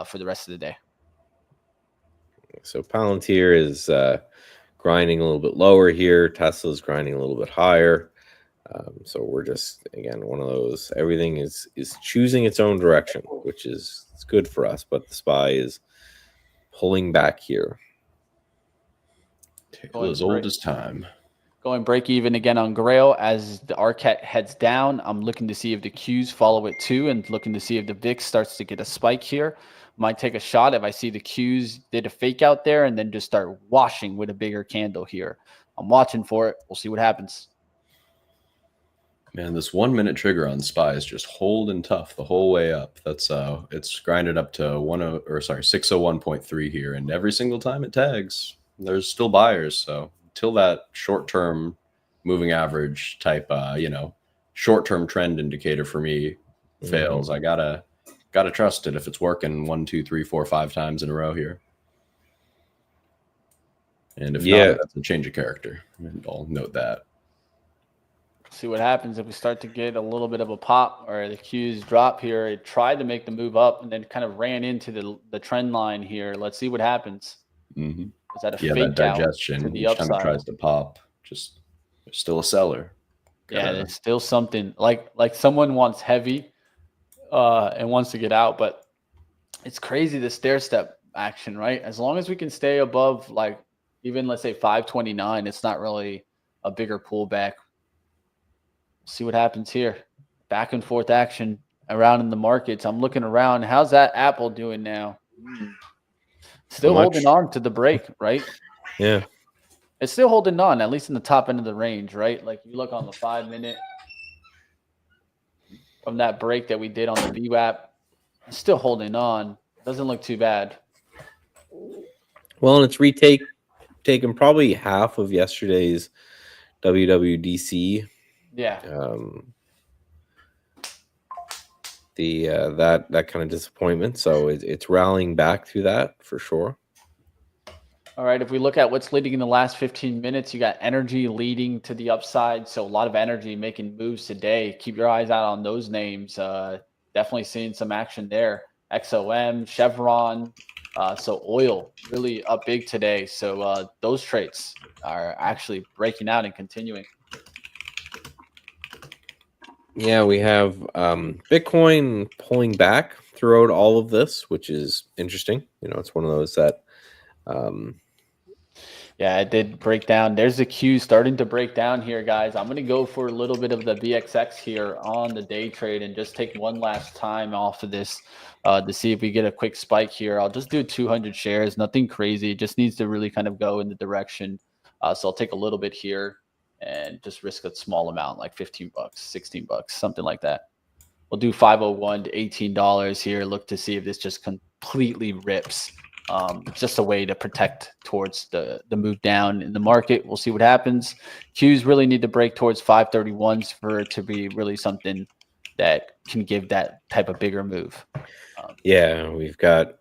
for the rest of the day. So Palantir is grinding a little bit lower here. Tesla's grinding a little bit higher. So we're just, again, one of those, everything is choosing its own direction, which is it's good for us, but the SPY is pulling back here. As old as time. Going break even again on Grail as the RCAT heads down. I'm looking to see if the Qs follow it too and looking to see if the VIX starts to get a spike here. Might take a shot if I see the Qs did a fake out there and then just start washing with a bigger candle here. I'm watching for it. We'll see what happens. Man, this 1 minute trigger on SPY is just holding tough the whole way up. That's it's grinded up to 601.3 here, and every single time it tags, there's still buyers. So until that short-term moving average type short-term trend indicator for me fails, I gotta trust it if it's working 1, 2, 3, 4, 5 times in a row here. And if not, that's a change of character. And I'll note that. See what happens if we start to get a little bit of a pop or the Qs drop here. It tried to make the move up and then kind of ran into the trend line here. Let's see what happens. Mm-hmm. Is that a that fake digestion out to the each upside? time it tries to pop, just there's still a seller. Yeah, there's still something like someone wants heavy and wants to get out, but it's crazy the stair step action, right? As long as we can stay above like even let's say 529, it's not really a bigger pullback. See what happens here. Back and forth action around in the markets. I'm looking around. How's that Apple doing now? Still holding on to the break, right? Yeah. It's still holding on, at least in the top end of the range, right? Like you look on the 5-minute from that break that we did on the VWAP, it's still holding on. Doesn't look too bad. Well, and it's taken probably half of yesterday's WWDC. Yeah. That kind of disappointment. So it's rallying back through that for sure. All right. If we look at what's leading in the last 15 minutes, you got energy leading to the upside. So a lot of energy making moves today. Keep your eyes out on those names. Definitely seeing some action there. XOM, Chevron. So oil really up big today. So those traits are actually breaking out and continuing. Yeah, we have Bitcoin pulling back throughout all of this, which is interesting. It's one of those that yeah, it did break down. There's the Q starting to break down here, guys. I'm going to go for a little bit of the BXX here on the day trade and just take one last time off of this to see if we get a quick spike here. I'll just do 200 shares, nothing crazy. It just needs to really kind of go in the direction. So I'll take a little bit here and just risk a small amount, like 15 bucks, 16 bucks, something like that. We'll do 501 to $18 here. Look to see if this just completely rips. Just a way to protect towards the move down in the market. We'll see what happens. Qs really need to break towards 531s for it to be really something that can give that type of bigger move. Yeah, we got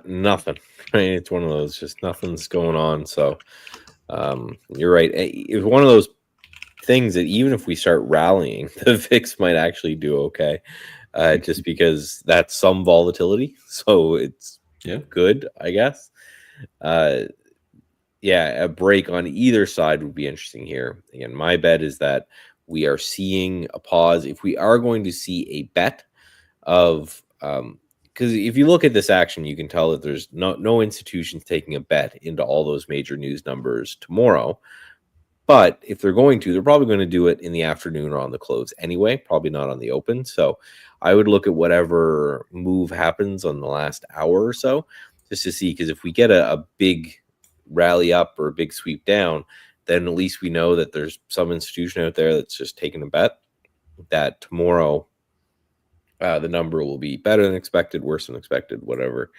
nothing. Right? It's one of those, just nothing's going on. So you're right. It's one of those things that even if we start rallying, the VIX might actually do okay, just because that's some volatility. So it's good, I guess. A break on either side would be interesting here. Again, my bet is that we are seeing a pause. If we are going to see a bet of because if you look at this action, you can tell that there's no institutions taking a bet into all those major news numbers tomorrow. But if they're going to, they're probably going to do it in the afternoon or on the close anyway, probably not on the open. So I would look at whatever move happens on the last hour or so just to see, because if we get a big rally up or a big sweep down, then at least we know that there's some institution out there that's just taking a bet that tomorrow the number will be better than expected, worse than expected, whatever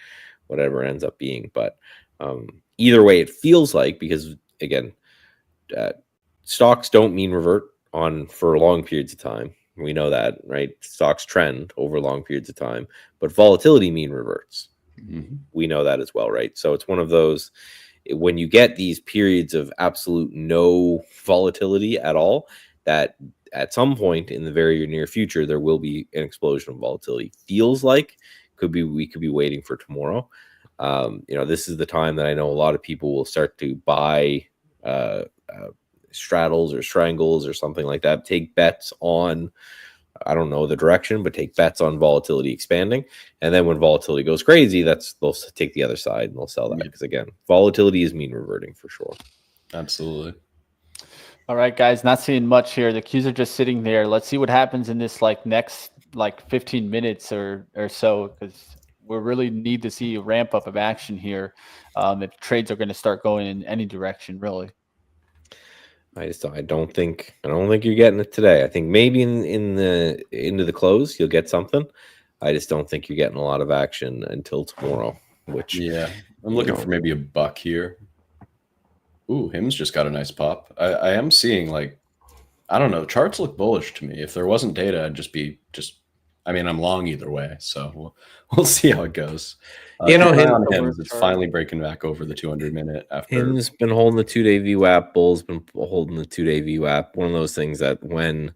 ends up being. But either way, it feels like, because again, stocks don't mean revert on for long periods of time. We know that, right? Stocks trend over long periods of time, but volatility mean reverts. Mm-hmm. We know that as well, right? So it's one of those, when you get these periods of absolute no volatility at all, that at some point in the very near future, there will be an explosion of volatility. Feels like we could be waiting for tomorrow. This is the time that I know a lot of people will start to buy straddles or strangles or something like that. Take bets on, I don't know the direction, but take bets on volatility expanding. And then when volatility goes crazy, they'll take the other side and they'll sell that. Because again, volatility is mean reverting for sure. Absolutely. All right, guys, not seeing much here. The Qs are just sitting there. Let's see what happens in this next 15 minutes or so, because we really need to see a ramp up of action here if trades are going to start going in any direction, really. I don't think you're getting it today. I think maybe into the close you'll get something. I just don't think you're getting a lot of action until tomorrow. Which yeah, I'm looking for maybe a buck here. Ooh, him's just got a nice pop. I am seeing like, I don't know, charts look bullish to me. If there wasn't data, I'd just I mean, I'm long either way, so we'll see how it goes. You know, keep an eye on the Hims. worst It's chart. finally breaking back over the 200-minute after. Him's been holding the 2-day VWAP. Bull's been holding the 2-day VWAP. One of those things that when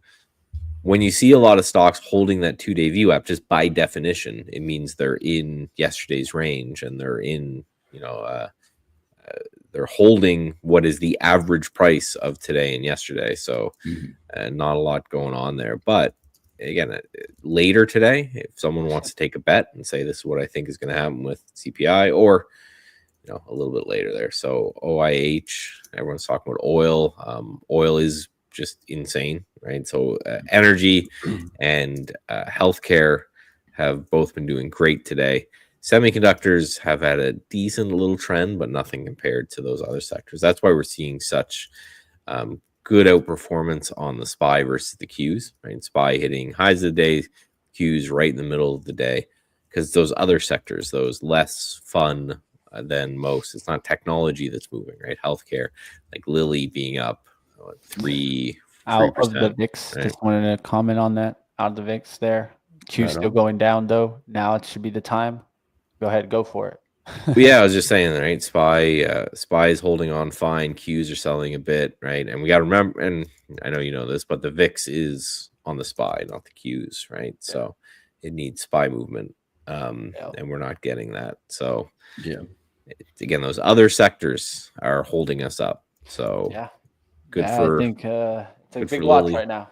you see a lot of stocks holding that 2-day VWAP, just by definition, it means they're in yesterday's range and they're in, they're holding what is the average price of today and yesterday. So not a lot going on there. But again, later today, if someone wants to take a bet and say this is what I think is going to happen with CPI, or a little bit later there. So OIH, everyone's talking about oil. Oil is just insane, right? So energy and healthcare have both been doing great today. Semiconductors have had a decent little trend, but nothing compared to those other sectors. That's why we're seeing such good outperformance on the SPY versus the Qs, right? SPY hitting highs of the day, Qs right in the middle of the day, because those other sectors, those less fun than most, it's not technology that's moving, right? Healthcare, like Lilly being up 3%. Out of the VIX. Right? Just wanted to comment on that. Out of the VIX there. Q Right still on. going down though. Now it should be the time. Go ahead, go for it. But yeah, I was just saying, right? SPY is holding on fine. Qs are selling a bit, right? And we got to remember, and I know you know this, but the VIX is on the SPY, not the Qs, right? Yeah. So it needs SPY movement, and we're not getting that. So again, those other sectors are holding us up. So good for. I think it's a big Lilly watch right now.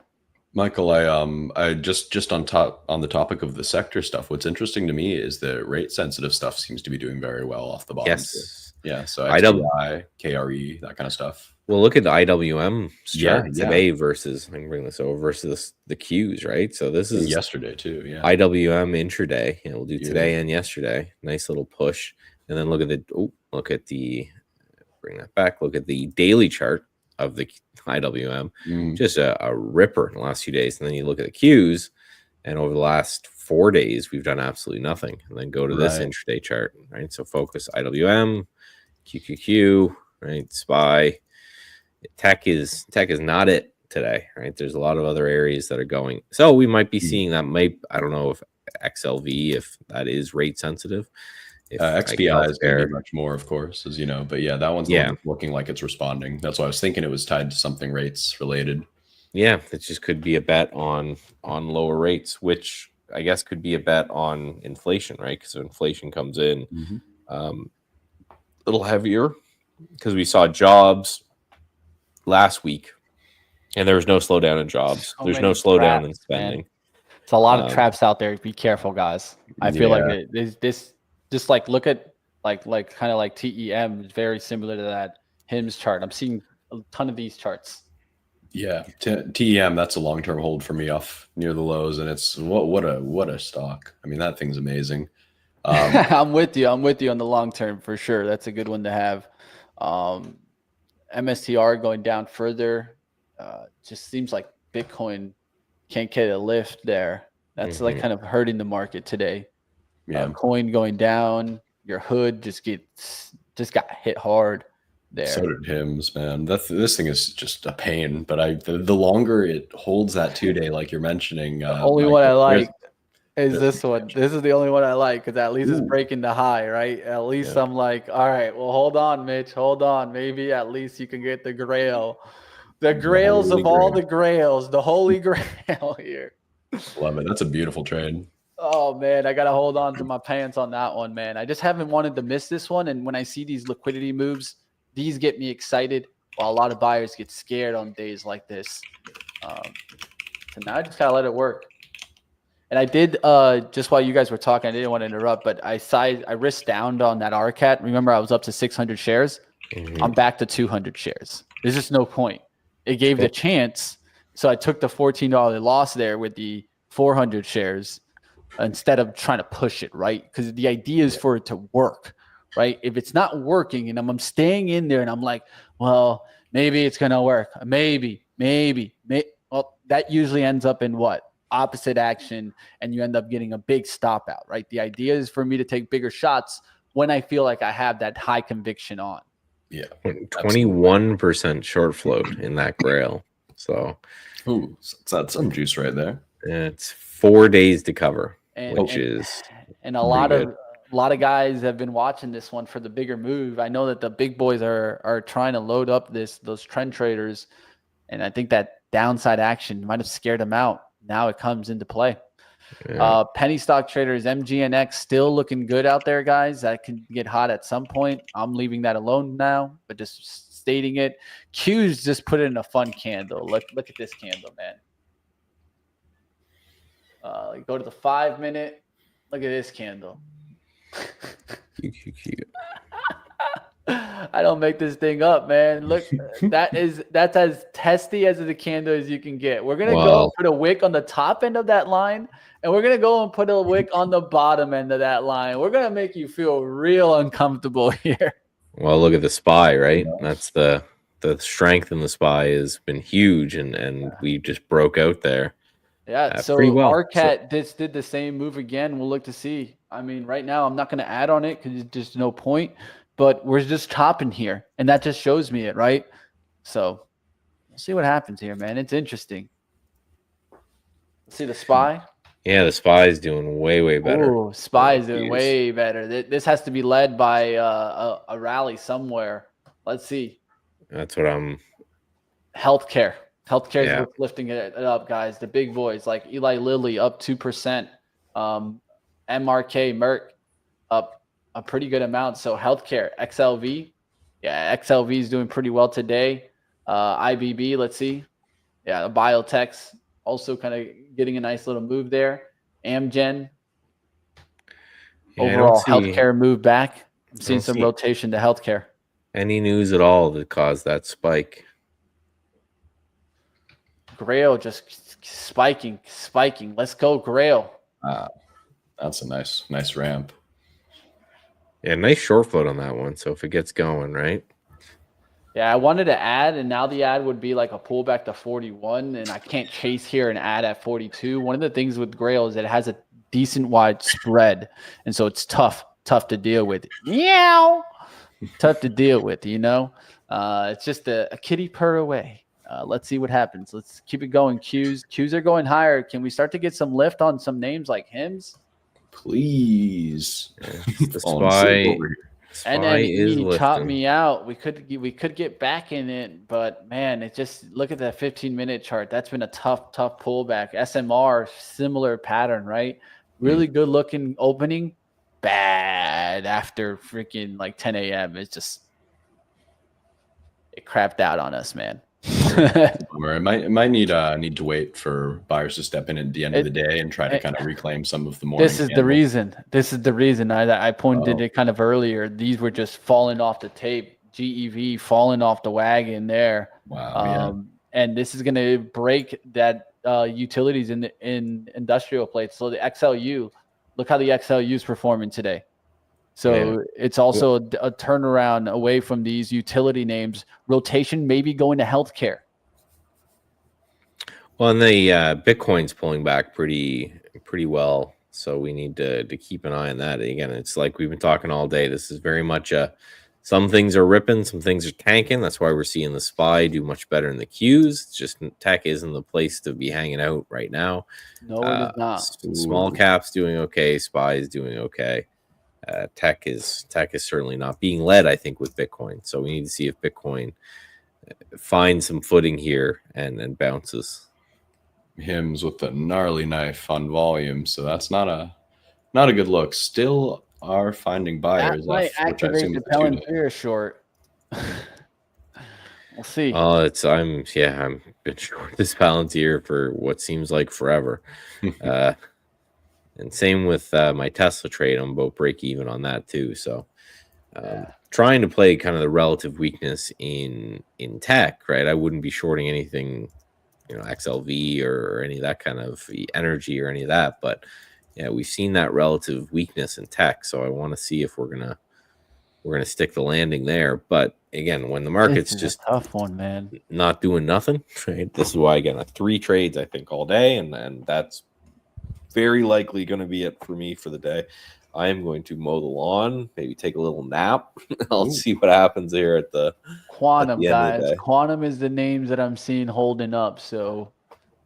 Michael, I just on the topic of the sector stuff, what's interesting to me is the rate sensitive stuff seems to be doing very well off the bottom. Yes. Yeah. So XPI, KRE, that kind of stuff. Well, look at the IWM chart today versus, I can bring this over, versus the Qs, right? So this is yesterday too. Yeah. IWM intraday. We'll do today and yesterday. Nice little push. And then look at bring that back. Look at the daily chart of the IWM, just a ripper in the last few days. And then you look at the Qs, and over the last 4 days, we've done absolutely nothing. And then go to this intraday chart, right? So focus IWM, QQQ, right? SPY. Tech is not it today, right? There's a lot of other areas that are going. So we might be seeing that. I don't know if XLV, if that is rate sensitive. XPI is going to be much more, of course, as you know. But yeah, that one's looking like it's responding. That's why I was thinking it was tied to something rates related. Yeah, it just could be a bet on lower rates, which I guess could be a bet on inflation, right? Because if inflation comes in a little heavier, because we saw jobs last week, and there was no slowdown in jobs. There's no slowdown in spending. Man. It's a lot of traps out there. Be careful, guys. I feel like this. Just like look at like kind of like TEM is very similar to that HIMS chart. I'm seeing a ton of these charts. Yeah, TEM, that's a long-term hold for me off near the lows, and it's what a stock. I mean, that thing's amazing. I'm with you on the long term for sure. That's a good one to have. MSTR going down further. Just seems like Bitcoin can't get a lift there. That's like kind of hurting the market today. Yeah, coin going down. Your hood just got hit hard there. So did HIMS, man. This thing is just a pain. But the longer it holds that 2-day, like you're mentioning, the only one I like is this one. This is the only one I like because at least it's breaking the high, right? At least I'm like, all right, well, hold on, Mitch, hold on. Maybe at least you can get the grail, the grails of all the grails, the holy grail here. Love it. That's a beautiful trade. Oh, man, I got to hold on to my pants on that one, man. I just haven't wanted to miss this one. And when I see these liquidity moves, these get me excited while a lot of buyers get scared on days like this. So now I just got to let it work. And I did, just while you guys were talking, I didn't want to interrupt, but I risked down on that RCAT. Remember, I was up to 600 shares. I'm back to 200 shares. There's just no point. It gave the chance. So I took the $14 loss there with the 400 shares. Instead of trying to push it, right? Because the idea is for it to work, right? If it's not working and I'm staying in there and I'm like, well, Maybe it's going to work. Maybe. Well, that usually ends up in what? Opposite action, and you end up getting a big stop out, right? The idea is for me to take bigger shots when I feel like I have that high conviction on. Yeah. 21% short float in that grail. So, ooh, that's some juice right there. It's 4 days to cover, And a lot of guys have been watching this one for the bigger move. I know that the big boys are trying to load up those trend traders, and I think that downside action might have scared them out. Now it comes into play. Yeah. Penny stock traders, MGNX still looking good out there, guys. That can get hot at some point. I'm leaving that alone now, but just stating it. Q's just put in a fun candle. Look at this candle, man. Go to the 5 minute. Look at this candle. I don't make this thing up, man. Look, that's as testy as the candle as you can get. We're gonna go and put a wick on the top end of that line, and we're gonna go and put a wick on the bottom end of that line. We're gonna make you feel real uncomfortable here. Well, look at the SPY, right? That's the strength in the SPY has been huge, and we just broke out there. Yeah, so RCAT did the same move again. We'll look to see. I mean, right now I'm not going to add on it because there's just no point. But we're just topping here, and that just shows me it, right? So we'll see what happens here, man. It's interesting. See the SPY? Yeah, the SPY is doing way better. Oh, SPY is doing way better. This has to be led by a rally somewhere. Let's see. That's what I'm. Healthcare is what's lifting it up, guys. The big boys like Eli Lilly up 2%. MRK Merck up a pretty good amount. So healthcare, XLV. Yeah, XLV is doing pretty well today. IBB, let's see. Yeah, the biotechs also kind of getting a nice little move there. Amgen. Overall, healthcare move back. I'm seeing some rotation to healthcare. Any news at all that caused that spike? Grail just spiking. Let's go, Grail. That's a nice ramp. Yeah, nice short float on that one. So if it gets going, right? Yeah, I wanted to add, and now the ad would be like a pullback to 41, and I can't chase here and add at 42. One of the things with Grail is that it has a decent wide spread, and so it's tough to deal with. Meow. Tough to deal with, you know? It's just a kitty purr away. Let's see what happens. Let's keep it going. Qs are going higher. Can we start to get some lift on some names like Hims? Please. The SPY and then chop me out. We could get back in it, but man, it just look at that 15-minute chart. That's been a tough pullback. SMR, similar pattern, right? Really good looking opening, bad after freaking like 10 a.m. It's just it crapped out on us, man. It might need to wait for buyers to step in at the end of the day and try to kind of reclaim some of the morning. This is the reason I pointed it kind of earlier. These were just falling off the tape. GEV falling off the wagon there. Wow. And this is going to break that utilities in industrial plates. So the XLU, look how the XLU is performing today. So it's also a turnaround away from these utility names. Rotation maybe going to healthcare. Well, and the Bitcoin's pulling back pretty well, so we need to keep an eye on that. Again, it's like we've been talking all day. This is very much some things are ripping, some things are tanking. That's why we're seeing the SPY do much better in the Qs. It's just tech isn't the place to be hanging out right now. No, it is not. Small caps doing okay. SPY is doing okay. Tech is certainly not being led, I think, with Bitcoin. So we need to see if Bitcoin finds some footing here and bounces. Hims with the gnarly knife on volume, so that's not a good look. Still are finding buyers. That might activate the Palantir short. We'll see. I'm been short this Palantir for what seems like forever. And same with my Tesla trade. I'm about break even on that too. So trying to play kind of the relative weakness in tech, right? I wouldn't be shorting anything, XLV or any of that kind of energy or any of that. But yeah, we've seen that relative weakness in tech. So I want to see if we're we're going to stick the landing there. But again, when the market's This is just a tough one, man. not doing nothing, right? This is why, again, 3 trades, I think, all day. And that's very likely going to be it for me for the day. I am going to mow the lawn, maybe take a little nap. I'll see what happens here at the Quantum, end of the guys. day. Quantum is the names that I'm seeing holding up. So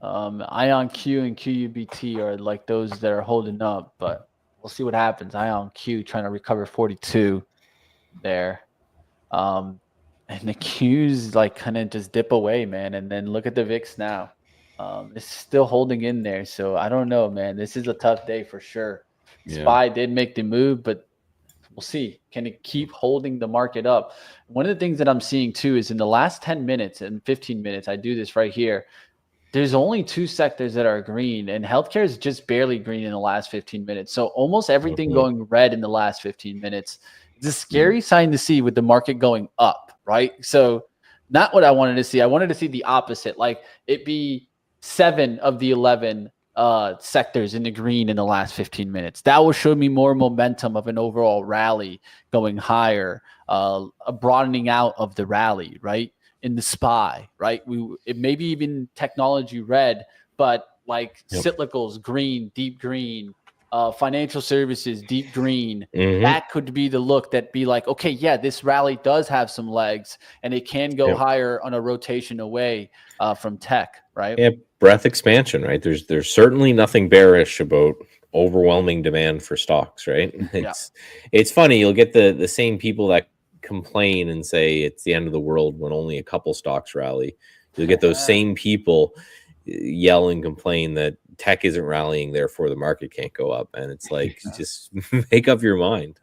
IonQ and QUBT are like those that are holding up, but we'll see what happens. IonQ trying to recover 42 there. And the Qs like kind of just dip away, man. And then look at the VIX now. It's still holding in there. So I don't know, man. This is a tough day for sure. SPY did make the move, but we'll see. Can it keep holding the market up? One of the things that I'm seeing too is in the last 10 minutes and 15 minutes, I do this right here. There's only 2 sectors that are green, and healthcare is just barely green in the last 15 minutes. So almost everything going red in the last 15 minutes. It's a scary sign to see with the market going up, right? So not what I wanted to see. I wanted to see the opposite, like it be 7 of the 11 sectors in the green in the last 15 minutes. That will show me more momentum of an overall rally going higher, a broadening out of the rally, right? In the SPY, right? It maybe even technology red, but like cyclicals green, deep green, financial services deep green. That could be the look that be like, okay, yeah, this rally does have some legs and it can go higher on a rotation away from tech, right? Yeah, breadth expansion, right? There's certainly nothing bearish about overwhelming demand for stocks, right? It's funny, you'll get the same people that complain and say it's the end of the world when only a couple stocks rally. You'll get those same people yell and complain that tech isn't rallying, therefore the market can't go up. And it's like, just make up your mind.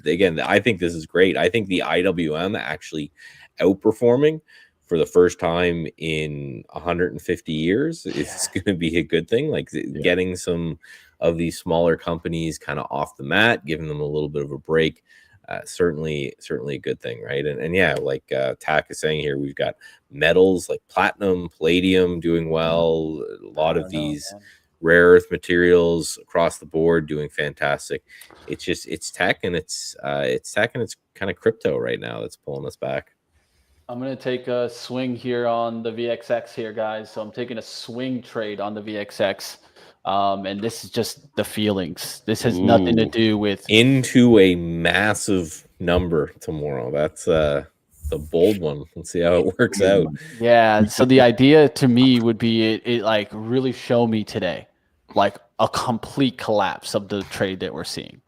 Again, I think this is great. I think the IWM actually outperforming for the first time in 150 years is going to be a good thing. Like getting some of these smaller companies kind of off the mat, giving them a little bit of a break. Certainly a good thing, right? And yeah, like Tak is saying here, we've got metals like platinum, palladium doing well. A lot of these rare earth materials across the board doing fantastic. It's tech and it's kind of crypto right now that's pulling us back. I'm going to take a swing here on the VXX here, guys. So I'm taking a swing trade on the VXX. And this is just the feelings. This has nothing to do with into a massive number tomorrow. That's the bold one. Let's see how it works out. Yeah. So the idea to me would be it like really show me today, like a complete collapse of the trade that we're seeing.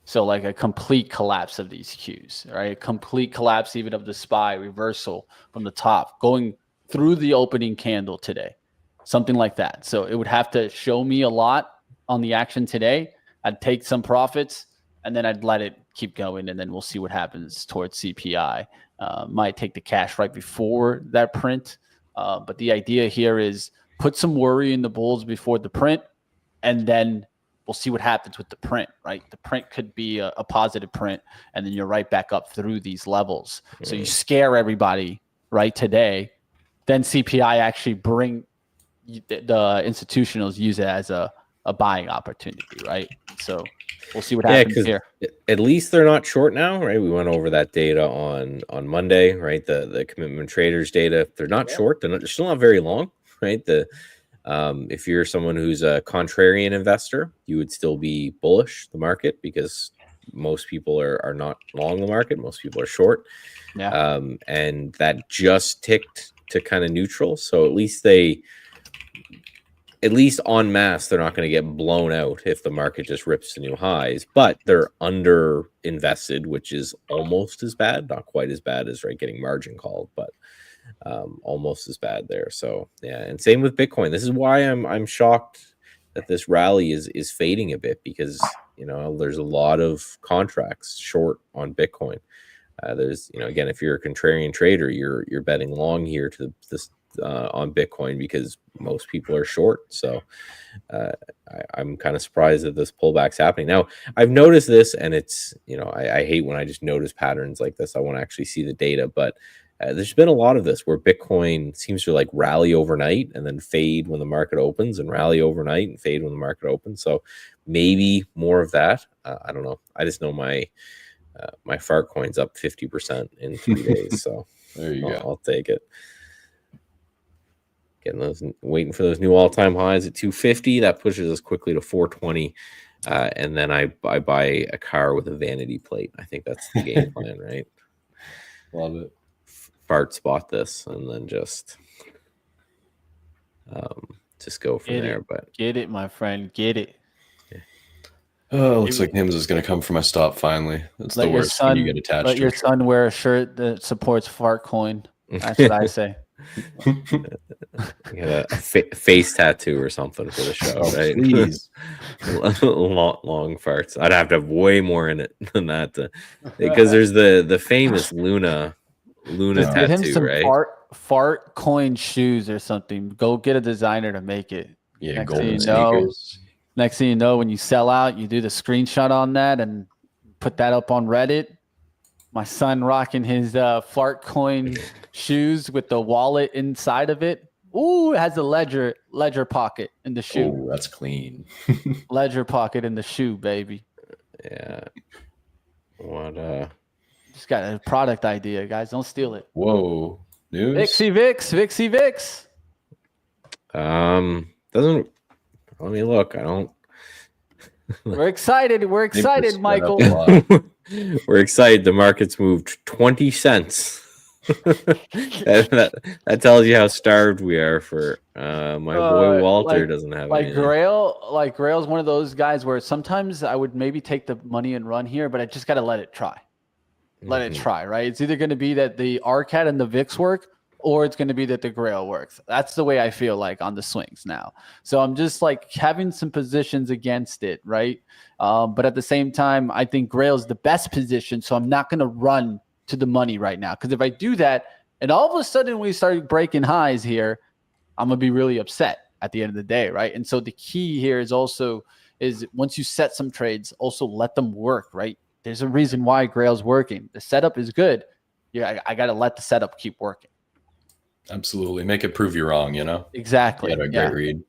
So like a complete collapse of these Qs, right? A complete collapse even of the SPY reversal from the top going through the opening candle today. Something like that. So it would have to show me a lot on the action today. I'd take some profits and then I'd let it keep going. And then we'll see what happens towards CPI. Might take the cash right before that print. But the idea here is put some worry in the bulls before the print. And then we'll see what happens with the print, right? The print could be a positive print. And then you're right back up through these levels. So you scare everybody right today. Then CPI actually bring the institutionals use it as a buying opportunity, right? So we'll see what happens here. At least they're not short now, right? We went over that data on Monday, right? The commitment traders data. They're not short. They're still not very long, right? If you're someone who's a contrarian investor, you would still be bullish the market because most people are not long the market. Most people are short. And that just ticked to kind of neutral. So at least en masse, they're not going to get blown out if the market just rips to new highs, but they're under invested, which is almost as bad, not quite as bad as getting margin called, but almost as bad there. So yeah, and same with Bitcoin. This is why I'm shocked that this rally is fading a bit, because there's a lot of contracts short on Bitcoin. There's again, if you're a contrarian trader, you're betting long here to this on Bitcoin because most people are short. So I'm kind of surprised that this pullback's happening. Now, I've noticed this, and it's I hate when I just notice patterns like this. I want to actually see the data, but there's been a lot of this where Bitcoin seems to rally overnight and then fade when the market opens, and rally overnight and fade when the market opens. So maybe more of that. I don't know. I just know my My fart coin's up 50% in 3 days, so There you go. I'll take it. Waiting for those new all-time highs at 250. That pushes us quickly to 420, and then I buy a car with a vanity plate. I think that's the game plan, right? Love it. Fart spot this, and then just go from there. But get it, my friend, get it. Oh, looks like Hims is going to come for my stop finally. That's the worst when you get attached to Let your son wear a shirt that supports fart coin. That's what I say. Get a face tattoo or something for the show, right? Please. long farts. I'd have to have way more in it than that, because there's the famous Luna Just tattoo, get him some right? fart coin shoes or something. Go get a designer to make it. Yeah, Next golden thing you know- sneakers. Next thing you know, when you sell out, you do the screenshot on that and put that up on Reddit. My son rocking his fart coin shoes with the wallet inside of it. Ooh, it has a ledger pocket in the shoe. Oh, that's clean. Ledger pocket in the shoe, baby. Yeah. What Just got a product idea, guys. Don't steal it. Whoa. News? Vixie Vix. Doesn't. Let me look. I don't. We're excited. We're excited, Michael. We're excited. The market's moved 20 cents. that tells you how starved we are for. My boy Walter doesn't have anything. Grail's one of those guys where sometimes I would maybe take the money and run here, but I just got to let it try. Let it try, right? It's either going to be that the RCAT and the VIX work, or it's going to be that the Grail works. That's the way I feel like on the swings now. So I'm just like having some positions against it, right? But at the same time, I think Grail is the best position, so I'm not going to run to the money right now. Because if I do that, and all of a sudden we start breaking highs here, I'm going to be really upset at the end of the day, right? And so the key here is once you set some trades, also let them work, right? There's a reason why Grail's working. The setup is good. Yeah, I got to let the setup keep working. Absolutely. Make it prove you wrong, you know? Exactly. You had a great read.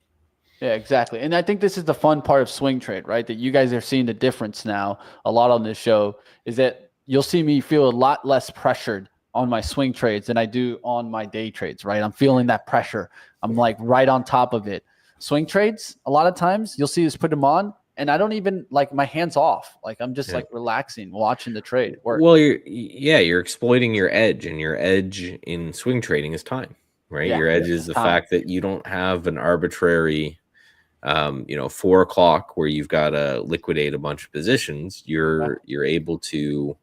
Yeah, exactly. And I think this is the fun part of swing trade, right? That you guys are seeing the difference now a lot on this show is that you'll see me feel a lot less pressured on my swing trades than I do on my day trades, right? I'm feeling that pressure. I'm like right on top of it. Swing trades, a lot of times you'll see us put them on and I don't even like my hands off. Like I'm just like relaxing, watching the trade work. Well, you're exploiting your edge, and your edge in swing trading is time, right? Yeah, your edge is the fact that you don't have an arbitrary, 4 o'clock where you've got to liquidate a bunch of positions. You're able to,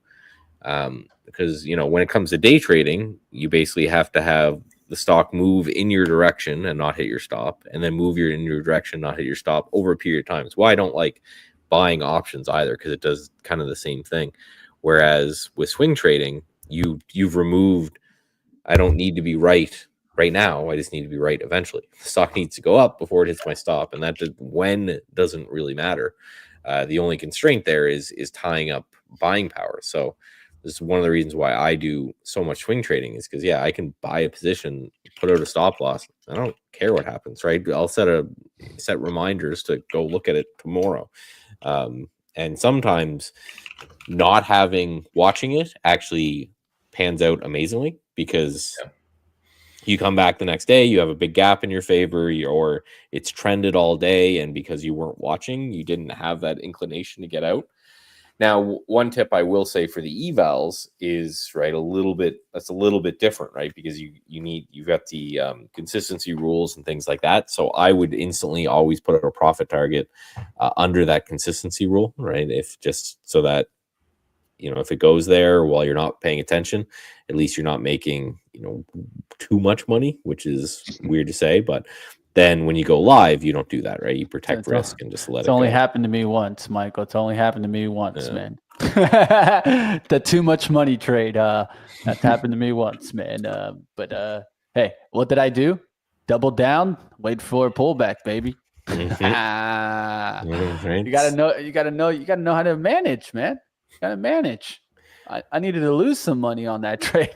because when it comes to day trading, you basically have to have the stock move in your direction and not hit your stop, and then move in your direction, not hit your stop over a period of time. It's why I don't like buying options either, because it does kind of the same thing. Whereas with swing trading, you've removed, I don't need to be right now. I just need to be right eventually. The stock needs to go up before it hits my stop, and that when doesn't really matter. The only constraint there is tying up buying power. So this is one of the reasons why I do so much swing trading, is because I can buy a position, put out a stop loss. I don't care what happens, right? I'll set reminders to go look at it tomorrow. And sometimes not watching it actually pans out amazingly, because you come back the next day, you have a big gap in your favor, or it's trended all day, and because you weren't watching, you didn't have that inclination to get out. Now, one tip I will say for the evals is that's a little bit different, right? Because you've got the consistency rules and things like that. So I would instantly always put a profit target under that consistency rule, right? If just so that, if it goes there while you're not paying attention, at least you're not making, too much money, which is weird to say, but then when you go live, you don't do that, right? You protect risk and just let it go. It's only happened to me once, Michael. It's only happened to me once, man. The too much money trade. That's happened to me once, man. But hey, what did I do? Double down, wait for a pullback, baby. Right. You gotta know how to manage, man. You gotta manage. I needed to lose some money on that trade.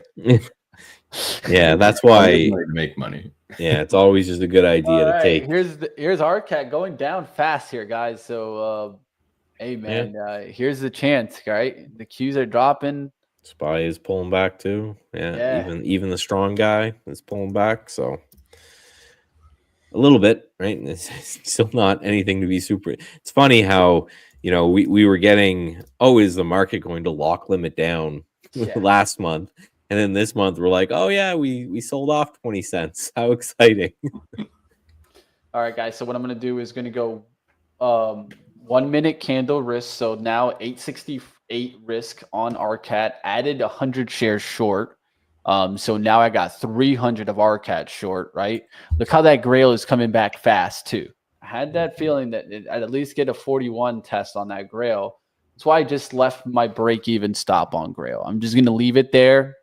Yeah, that's why make money. Yeah, it's always just a good idea to take. Here's RCAT going down fast here, guys. So Hey man, here's the chance, right? The Qs are dropping. SPY is pulling back too. Yeah. Even the strong guy is pulling back. So a little bit, right? It's still not anything to be super. It's funny how, we were getting, is the market going to lock limit down last month? And then this month we're like, oh yeah, we sold off 20 cents. How exciting. All right, guys. So what I'm going to do is going to go 1 minute candle risk. So now 868 risk on RCAT, added 100 shares short. So now I got 300 of RCAT short, right? Look how that Grail is coming back fast too. I had that feeling that I'd at least get a 41 test on that Grail. That's why I just left my break even stop on Grail. I'm just going to leave it there.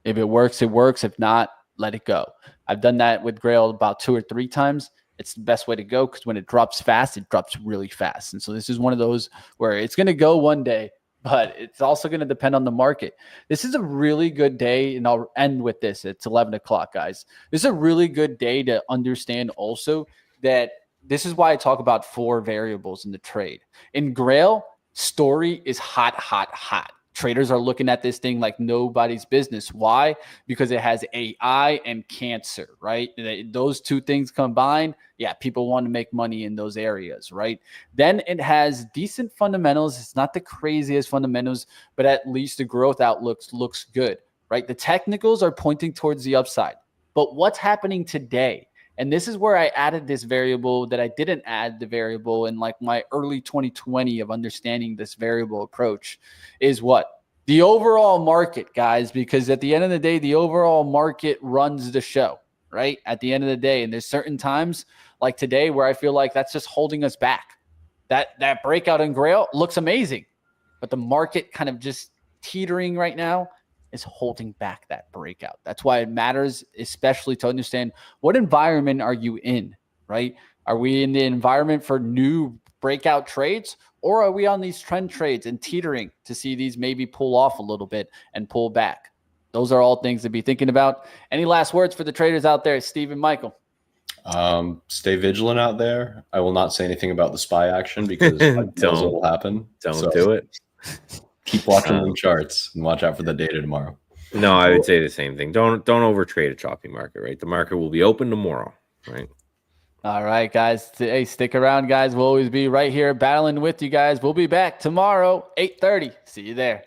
If it works, it works. If not, let it go. I've done that with Grail about 2 or 3 times. It's the best way to go because when it drops fast, it drops really fast. And so this is one of those where it's going to go one day, but it's also going to depend on the market. This is a really good day, and I'll end with this. It's 11 o'clock, guys. This is a really good day to understand also that this is why I talk about 4 variables in the trade. In Grail, story is hot, hot, hot. Traders are looking at this thing like nobody's business. Why? Because it has AI and cancer, right? Those 2 things combined, people want to make money in those areas, right? Then it has decent fundamentals. It's not the craziest fundamentals, but at least the growth outlook looks good, right? The technicals are pointing towards the upside. But what's happening today? And this is where I added this variable that I didn't add the variable in like my early 2020 of understanding this variable approach is what? The overall market, guys, because at the end of the day, the overall market runs the show, right? At the end of the day, and there's certain times like today where I feel like that's just holding us back. That breakout in Grail looks amazing, but the market kind of just teetering right now is holding back that breakout. That's why it matters, especially to understand what environment are you in, right? Are we in the environment for new breakout trades, or are we on these trend trades and teetering to see these maybe pull off a little bit and pull back? Those are all things to be thinking about. Any last words for the traders out there, Steve and Michael? Stay vigilant out there. I will not say anything about the SPY action because I know it will happen. Don't do it. Keep watching the charts and watch out for the data tomorrow. No, I would say the same thing. Don't overtrade a choppy market, right? The market will be open tomorrow, right? All right, guys. Hey, stick around, guys. We'll always be right here battling with you guys. We'll be back tomorrow, 8:30. See you there.